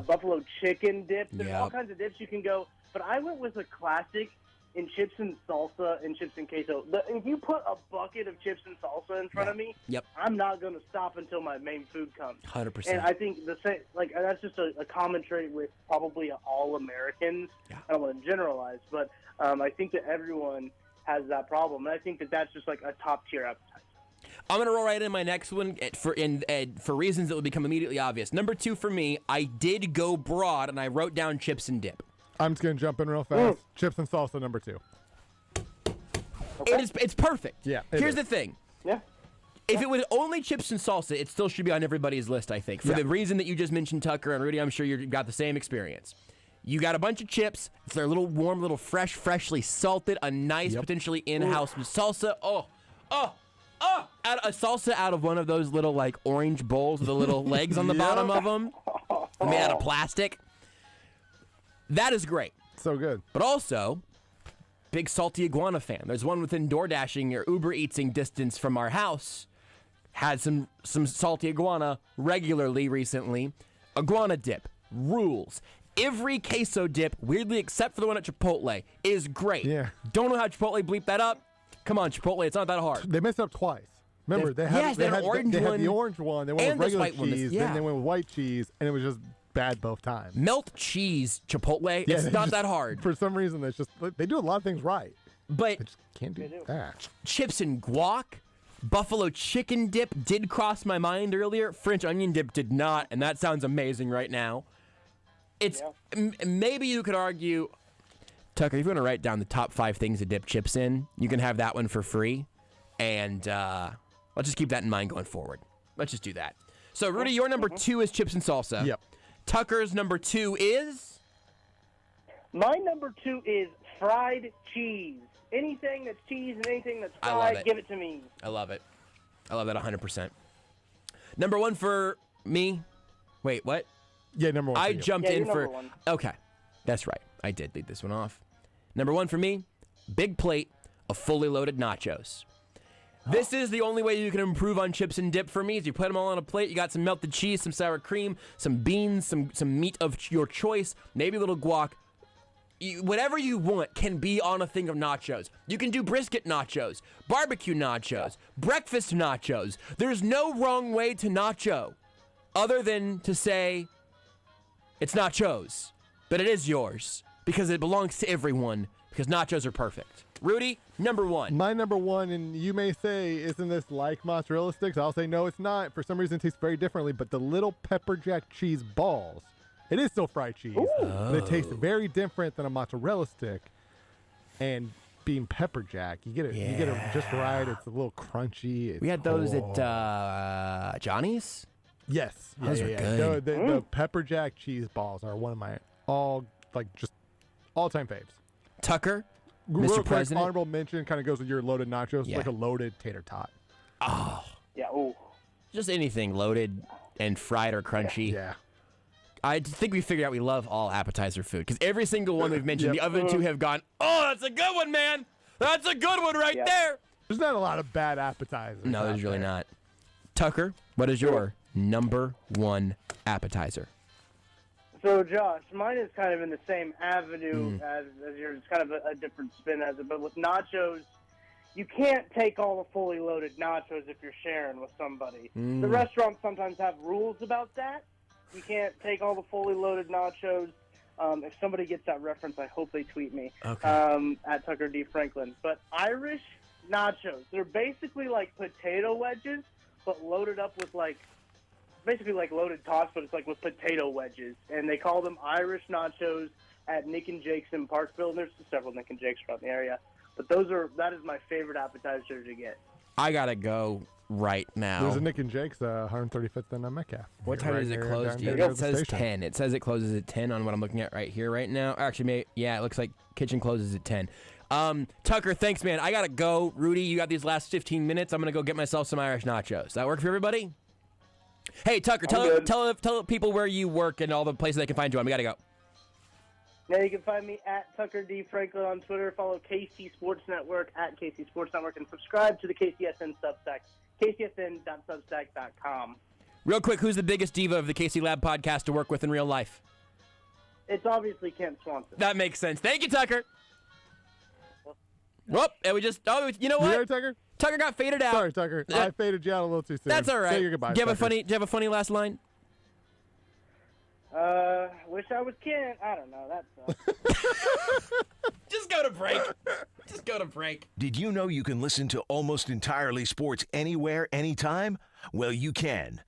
Buffalo chicken dip. There's all kinds of dips you can go. But I went with a classic in chips and salsa and chips and queso. If you put a bucket of chips and salsa in front of me, I'm not going to stop until my main food comes. 100%. And I think that's just a common trait with probably all Americans. I don't want to generalize, but I think that everyone has that problem, and I think that that's just like a top tier appetizer. I'm gonna roll right in my next one for reasons that will become immediately obvious. Number 2 for me, I did go broad, and I wrote down chips and dip. I'm just gonna jump in real fast. Chips and salsa, number 2. Okay. It's perfect. Yeah. Here's the thing. Yeah. If it was only chips and salsa, it still should be on everybody's list, I think. For the reason that you just mentioned, Tucker and Rudy, I'm sure you've got the same experience. You got a bunch of chips. They're a little warm, a little fresh, freshly salted, a nice, potentially in-house salsa. A salsa out of one of those little, like, orange bowls with the little legs on the bottom of them, made out of plastic. That is great. So good. But also, big salty iguana fan. There's one within DoorDashing or Uber Eatsing distance from our house. Had some salty iguana regularly recently. Iguana dip. Rules. Every queso dip, weirdly except for the one at Chipotle, is great. Yeah. Don't know how Chipotle bleeped that up. Come on, Chipotle, it's not that hard. They messed up twice. Remember, they had the orange one. They went with regular cheese. Then they went with white cheese, and it was just bad both times. Melt cheese Chipotle, it's not that hard. For some reason, it's just they do a lot of things right. But they just can't do that. Chips and guac, buffalo chicken dip did cross my mind earlier. French onion dip did not, and that sounds amazing right now. It's maybe you could argue, Tucker, if you want to write down the top 5 things to dip chips in, you can have that one for free. And let's just keep that in mind going forward. Let's just do that. So, Rudy, your number 2 is chips and salsa. Yep. Tucker's number 2 is? My number 2 is fried cheese. Anything that's cheese and anything that's fried, give it to me. I love it. I love that 100%. Number 1 for me. Wait, what? Yeah, number 1 for I you. jumped in for... One. Okay. That's right. I did lead this one off. Number 1 for me, big plate of fully loaded nachos. This is the only way you can improve on chips and dip for me is you put them all on a plate. You got some melted cheese, some sour cream, some beans, some meat of your choice, maybe a little guac. Whatever you want can be on a thing of nachos. You can do brisket nachos, barbecue nachos, breakfast nachos. There's no wrong way to nacho other than to say it's nachos, but it is yours because it belongs to everyone because nachos are perfect. Rudy, number 1. My number 1, and you may say, isn't this like mozzarella sticks? I'll say, no, it's not. For some reason, it tastes very differently, but the little pepper jack cheese balls, it is still fried cheese, but it tastes very different than a mozzarella stick. And being pepper jack, you get it just right. It's a little crunchy. We had those at Johnny's? Yes. Those are good. The pepper jack cheese balls are one of my all-time faves. Tucker? Real Mr. quick, President? honorable mention kind of goes with your loaded nachos. It's like a loaded tater tot. Oh. Yeah, ooh. Just anything loaded and fried or crunchy. Yeah. I think we figured out we love all appetizer food because every single one we've mentioned, the other 2 have gone, oh, that's a good one, man. That's a good one right there. There's not a lot of bad appetizers. No, there's really not. Tucker, what is your number 1 appetizer? So, Josh, mine is kind of in the same avenue as yours. It's kind of a different spin as it. But with nachos, you can't take all the fully loaded nachos if you're sharing with somebody. The restaurants sometimes have rules about that. You can't take all the fully loaded nachos. If somebody gets that reference, I hope they tweet me at Tucker D. Franklin. But Irish nachos, they're basically like potato wedges, but loaded up with basically like loaded tots, but it's like with potato wedges. And they call them Irish nachos at Nick and Jake's in Parkville. And there's several Nick and Jake's around the area. But that is my favorite appetizer to get. I got to go right now. There's a Nick and Jake's 135th and Metcalf. What time does it close? It says 10. It says it closes at 10 on what I'm looking at right here right now. Actually, it looks like kitchen closes at 10. Tucker, thanks, man. I got to go. Rudy, you got these last 15 minutes. I'm going to go get myself some Irish nachos. That work for everybody? Hey, Tucker, tell people where you work and all the places they can find you on. We got to go. Yeah, you can find me at Tucker D. Franklin on Twitter. Follow KC Sports Network at KC Sports Network, and subscribe to the KCSN Substack, kcsn.substack.com. Real quick, who's the biggest diva of the KC Lab podcast to work with in real life? It's obviously Kent Swanson. That makes sense. Thank you, Tucker. Whoop, and we just, you know what? You heard, Tucker? Tucker got faded out. Sorry, Tucker. I faded you out a little too soon. That's all right. Say your goodbyes, Do you Tucker. have a funny last line? Wish I was Kent. I don't know. That sucks. Just go to break. Just go to break. Did you know you can listen to Almost Entirely Sports anywhere, anytime? Well, you can.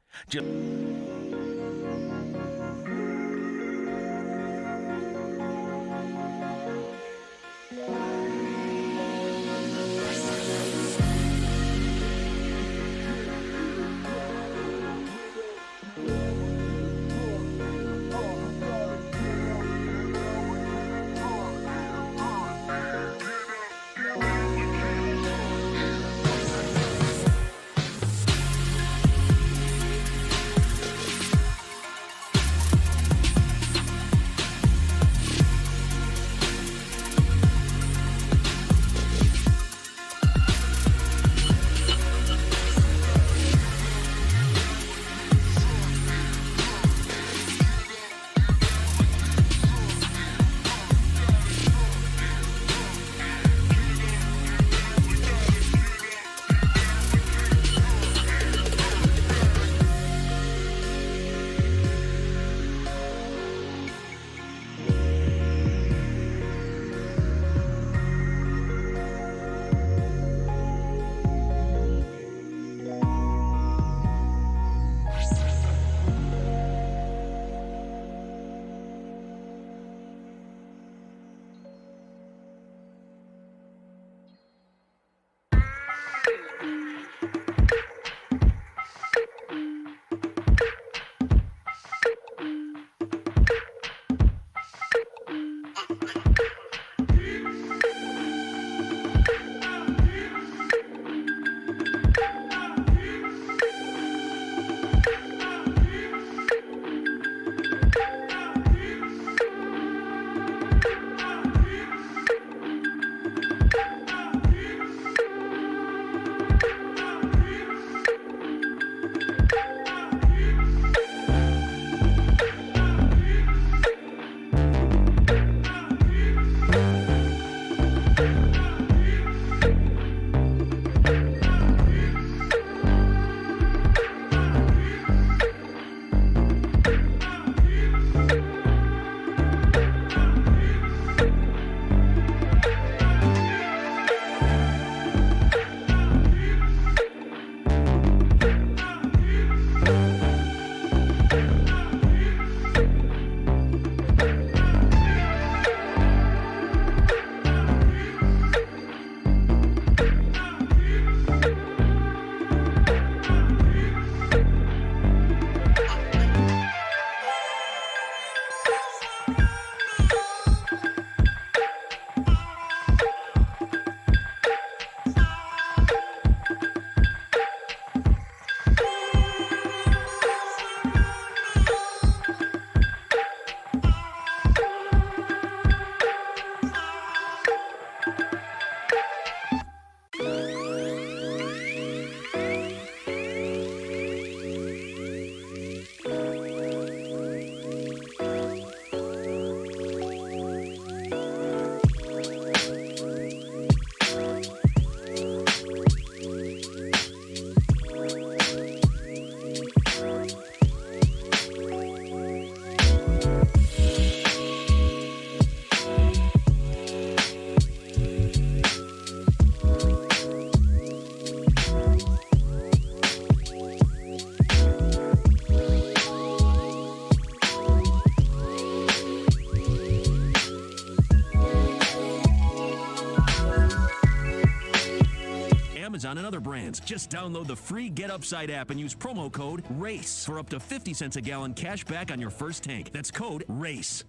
Amazon and other brands. Just download the free Get Upside app and use promo code RACE for up to 50 cents a gallon cash back on your first tank. That's code RACE.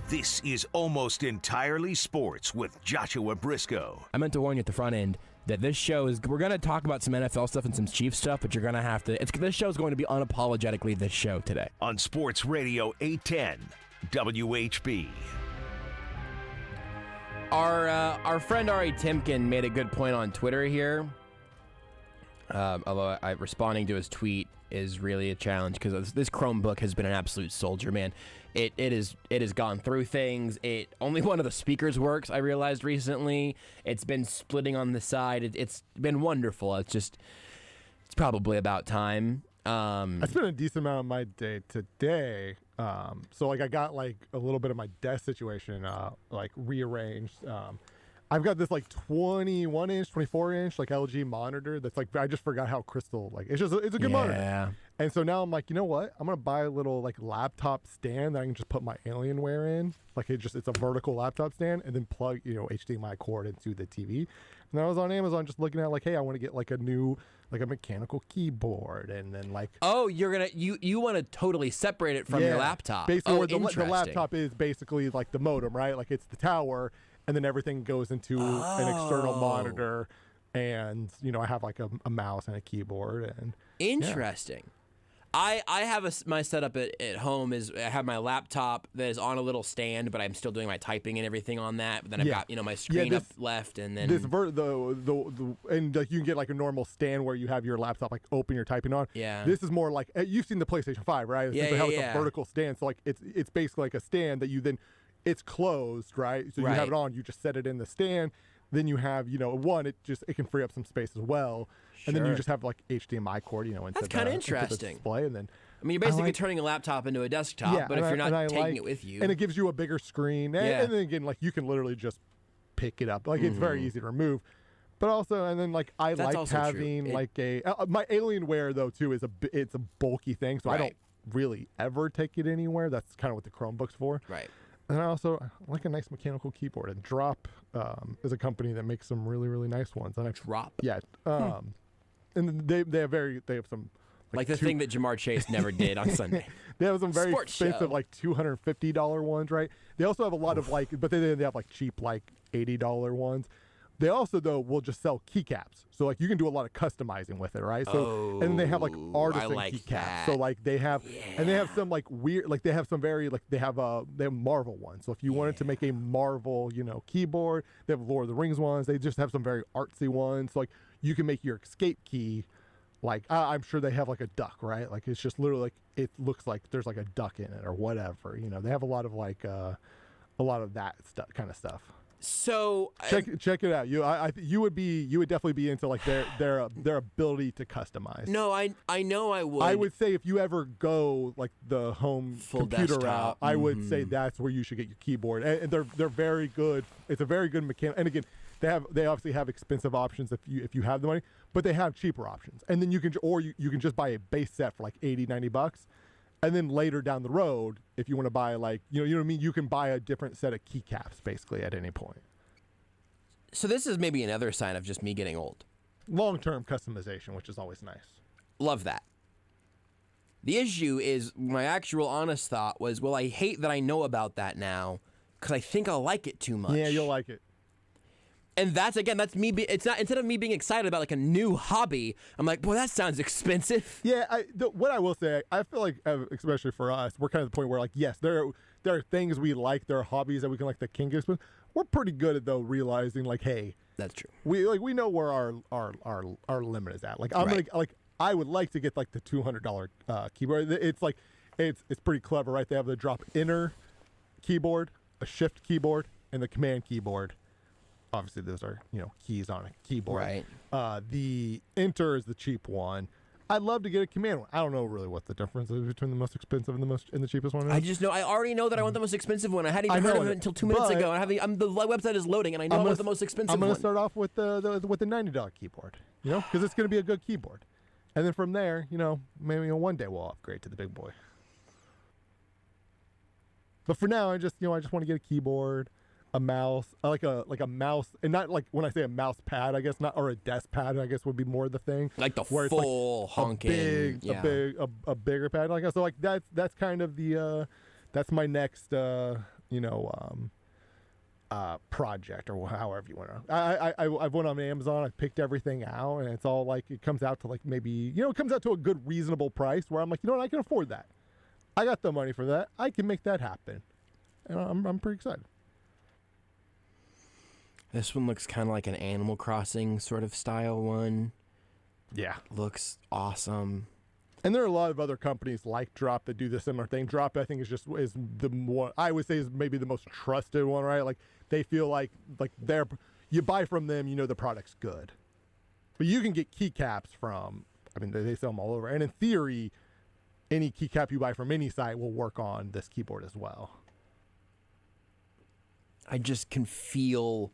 This is Almost Entirely Sports with Joshua Brisco. I meant to warn you at the front end. that this show is. We're gonna talk about some NFL stuff and some Chiefs stuff, but you're gonna have to. This show is going to be unapologetically this show today on Sports Radio 810 WHB. Our friend Ari Timken made a good point on Twitter here. Although responding to his tweet is really a challenge because this Chromebook has been an absolute soldier, man. It has gone through things. Only one of the speakers works, I realized recently. It's been splitting on the side. It's been wonderful. It's probably about time. I spent a decent amount of my day today. So like I got like a little bit of my desk situation like rearranged. I've got this like 21-inch, 24-inch like LG monitor that's like I just forgot how crystal like it's a good monitor. And so now I'm like, you know what? I'm gonna buy a little like laptop stand that I can just put my Alienware in. Like it's a vertical laptop stand and then plug HDMI cord into the TV. And I was on Amazon just looking at like, hey, I want to get like a new like a mechanical keyboard and then like you want to totally separate it from your laptop. Basically, where the laptop is basically like the modem, right? Like it's the tower. And then everything goes into an external monitor, and I have like a mouse and a keyboard. And interesting. Yeah. I have my setup at home is I have my laptop that is on a little stand, but I'm still doing my typing and everything on that. But then I've got my screen up left, and then and like you can get like a normal stand where you have your laptop like open, you're typing on. Yeah. This is more like you've seen the PlayStation 5, right? It's a vertical stand, so like it's basically like a stand that you then. It's closed, right? So you have it on. You just set it in the stand. Then you have, it can free up some space as well. Sure. And then you just have like HDMI cord, That's kind of interesting. Display, and then you're basically turning a laptop into a desktop, but if you're not taking it with you, and it gives you a bigger screen, and then again, like you can literally just pick it up. Like it's very easy to remove. But also, and then like I like having like my Alienware though too it's a bulky thing, so I don't really ever take it anywhere. That's kind of what the Chromebook's for. Right. And I also like a nice mechanical keyboard. And Drop is a company that makes some really, really nice ones. And Drop? Yeah. And they have some like the thing that Jamar Chase never did on Sunday. They have some very Sports expensive show. like $250 ones, right? They also have a lot of like, but they have like cheap like $80 ones. They also though will just sell keycaps, so like you can do a lot of customizing with it, right? So and then they have like artisan keycaps, so like they have and they have some like weird, like they have some very like they have Marvel ones. So if you wanted to make a Marvel, keyboard, they have Lord of the Rings ones. They just have some very artsy ones. So like you can make your escape key, like I'm sure they have like a duck, right? Like it's just literally like it looks like there's like a duck in it or whatever. They have a lot of like a lot of that kind of stuff. So check it out. You would definitely be into like their ability to customize. No, I know I would. I would say if you ever go like the home full computer desktop route, I would say that's where you should get your keyboard. And they're very good. It's a very good mechanic. And again, they obviously have expensive options if you have the money, but they have cheaper options. And then you can just buy a base set for like $80-$90. And then later down the road, if you want to buy like, you know what I mean? You can buy a different set of keycaps basically at any point. So this is maybe another sign of just me getting old. Long-term customization, which is always nice. Love that. The issue is my actual honest thought was, well, I hate that I know about that now because I think I'll like it too much. Yeah, you'll like it. And that's me. It's not, instead of me being excited about like a new hobby, I'm like, boy, that sounds expensive. Yeah, what I will say, I feel like, especially for us, we're kind of at the point where like, yes, there are things we like, there are hobbies that we can like that can get expensive. We're pretty good at though realizing like, hey, that's true. We know where our limit is at. Like I would like to get like the $200 keyboard. It's like it's pretty clever, right? They have the drop inner keyboard, a shift keyboard, and the command keyboard. Obviously, those are keys on a keyboard. Right. The enter is the cheap one. I'd love to get a command one. I don't know really what the difference is between the most expensive and the cheapest one is. I just know. I already know that I want the most expensive one. I hadn't even heard of it until 2 minutes ago. The website is loading, and I know I want the most expensive one. I'm going to start off with the $90 keyboard. Because it's going to be a good keyboard, and then from there, maybe one day we'll upgrade to the big boy. But for now, I just want to get a keyboard. A mouse, like a mouse, and not like when I say a mouse pad, I guess not, or a desk pad, I guess would be more the thing. Like the where full it's like honking, a bigger pad. Like so, like that's kind of the that's my next project, or however you want to. I went on Amazon. I picked everything out, and it's all like, it comes out to like maybe, it comes out to a good reasonable price where I'm like, I can afford that. I got the money for that. I can make that happen, and I'm pretty excited. This one looks kind of like an Animal Crossing sort of style one. Yeah, looks awesome. And there are a lot of other companies like Drop that do the similar thing. Drop, I think, is the one I would say is maybe the most trusted one, right? Like they feel like you buy from them, the product's good. But you can get keycaps from, they sell them all over. And in theory, any keycap you buy from any site will work on this keyboard as well. I just can feel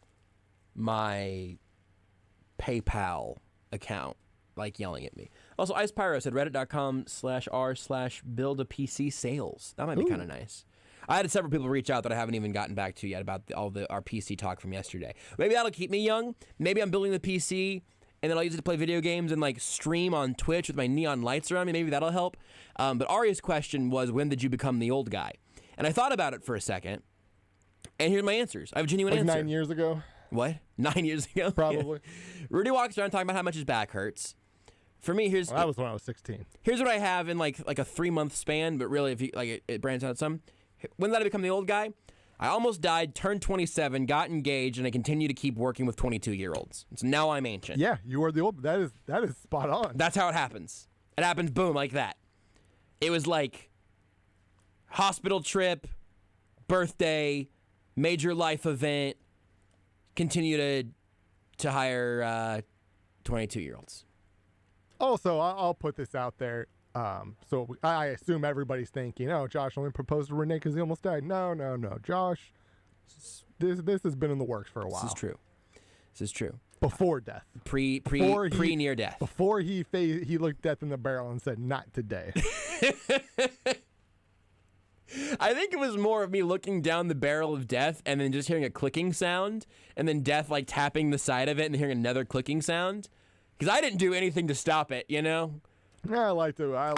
my PayPal account like yelling at me. Also, Ice Pyro said reddit.com/r/build-a-PC sales. That might be kind of nice. I had several people reach out that I haven't even gotten back to yet about our PC talk from yesterday. Maybe that'll keep me young. Maybe I'm building the PC and then I'll use it to play video games and like stream on Twitch with my neon lights around me. Maybe that'll help. But Aria's question was, when did you become the old guy? And I thought about it for a second, and here's my answers. I have a genuine answer. 9 years ago? What? 9 years ago? Probably. Yeah. Rudy walks around talking about how much his back hurts. For me, that was when I was 16. Here's what I have in like a 3-month span, but really, if you it branches out some. When did I become the old guy? I almost died, turned 27, got engaged, and I continue to keep working with 22-year-olds. So now I'm ancient. Yeah, you are the old. That is spot on. That's how it happens. It happens, boom, like that. It was like hospital trip, birthday, major life event. Continue to hire 22-year-olds. Also, I'll put this out there. So I assume everybody's thinking, Josh only proposed to Renee because he almost died. No. Josh, this has been in the works for a while. This is true. Before death. Pre near death. Before he looked death in the barrel and said, not today. I think it was more of me looking down the barrel of death and then just hearing a clicking sound, and then death like tapping the side of it and hearing another clicking sound. Because I didn't do anything to stop it, Yeah, I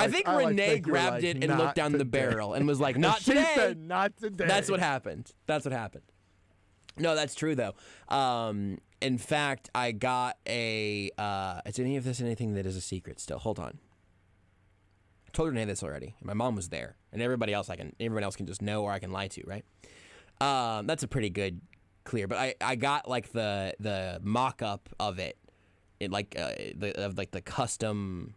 think Renee grabbed it and looked down the barrel and was like, not today. She said, not today. That's what happened. No, that's true, though. In fact, I got a... is any of this anything that is a secret still? Hold on. I told Renee this already. My mom was there. And everybody else can just know, or I can lie to, right? That's a pretty good clear. But I got like the mock-up of it. The custom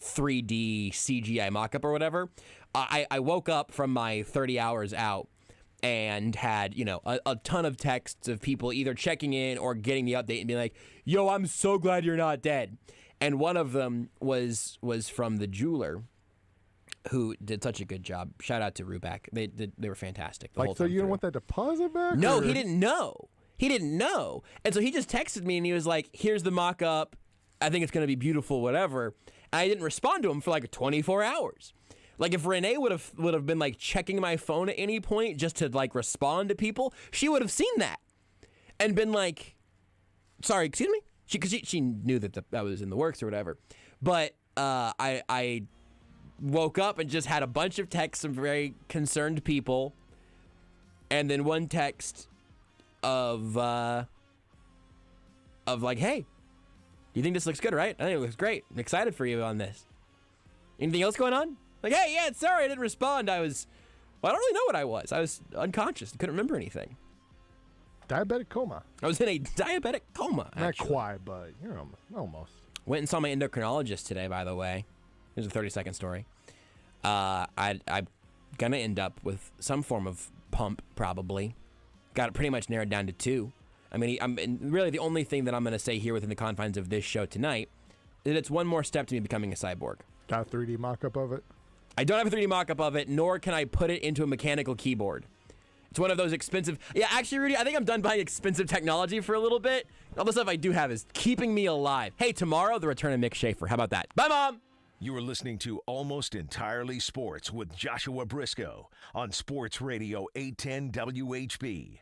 3D CGI mock-up or whatever. I woke up from my 30 hours out and had, a ton of texts of people either checking in or getting the update and being like, yo, I'm so glad you're not dead. And one of them was from the jeweler, who did such a good job. Shout out to Ruback. They were fantastic. So you don't want that deposit back? No, he didn't know. And so he just texted me and he was like, here's the mock-up. I think it's going to be beautiful, whatever. And I didn't respond to him for like 24 hours. Like if Renee would have been like checking my phone at any point just to like respond to people, she would have seen that and been like, sorry, excuse me? Because she knew that was in the works or whatever. But I woke up and just had a bunch of texts from very concerned people. And then one text of like, hey, you think this looks good, right? I think it looks great. I'm excited for you on this. Anything else going on? Like, hey, yeah, sorry I didn't respond. I don't really know what I was. I was unconscious. I couldn't remember anything. Diabetic coma. I was in a diabetic coma, actually. Not quite, but you're almost. Went and saw my endocrinologist today, by the way. Here's a 30-second story. I'm going to end up with some form of pump, probably. Got it pretty much narrowed down to 2. I mean, really the only thing that I'm going to say here within the confines of this show tonight is that it's one more step to me becoming a cyborg. Got a 3D mock-up of it? I don't have a 3D mock-up of it, nor can I put it into a mechanical keyboard. It's one of those expensive... Yeah, actually, Rudy, I think I'm done buying expensive technology for a little bit. All the stuff I do have is keeping me alive. Hey, tomorrow, the return of Mick Schaefer. How about that? Bye, Mom! You are listening to Almost Entirely Sports with Joshua Brisco on Sports Radio 810 WHB.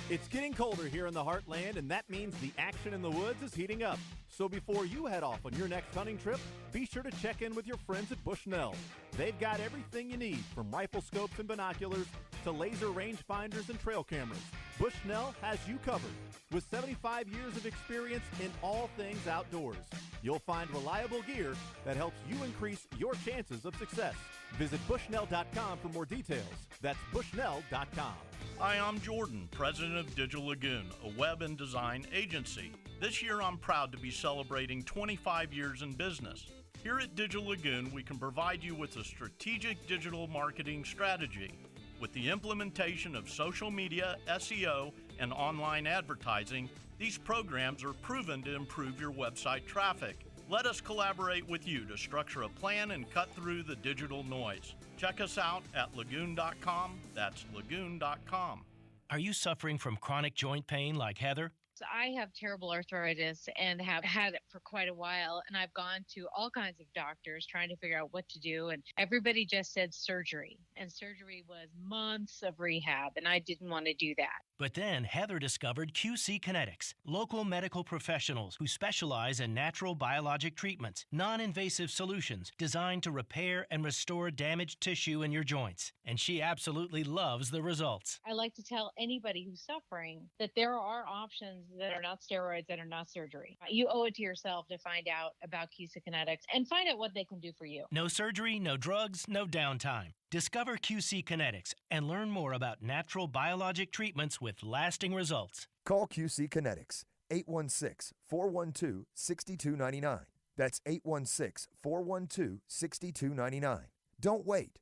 It's getting colder here in the heartland, and that means the action in the woods is heating up. So before you head off on your next hunting trip, be sure to check in with your friends at Bushnell. They've got everything you need, from rifle scopes and binoculars to laser rangefinders and trail cameras, Bushnell has you covered. With 75 years of experience in all things outdoors, you'll find reliable gear that helps you increase your chances of success. Visit Bushnell.com for more details. That's Bushnell.com. Hi, I'm Jordan, president of Digital Lagoon, a web and design agency. This year, I'm proud to be celebrating 25 years in business. Here at Digital Lagoon, we can provide you with a strategic digital marketing strategy. With the implementation of social media, SEO, and online advertising, these programs are proven to improve your website traffic. Let us collaborate with you to structure a plan and cut through the digital noise. Check us out at lagoon.com. That's lagoon.com. Are you suffering from chronic joint pain like Heather? I have terrible arthritis and have had it for quite a while, and I've gone to all kinds of doctors trying to figure out what to do, and everybody just said surgery, and surgery was months of rehab, and I didn't want to do that. But then Heather discovered QC Kinetics, local medical professionals who specialize in natural biologic treatments, non-invasive solutions designed to repair and restore damaged tissue in your joints. And she absolutely loves the results. I like to tell anybody who's suffering that there are options that are not steroids, that are not surgery. You owe it to yourself to find out about QC Kinetics and find out what they can do for you. No surgery, no drugs, no downtime. Discover QC Kinetics and learn more about natural biologic treatments with lasting results. Call QC Kinetics, 816-412-6299. That's 816-412-6299. Don't wait.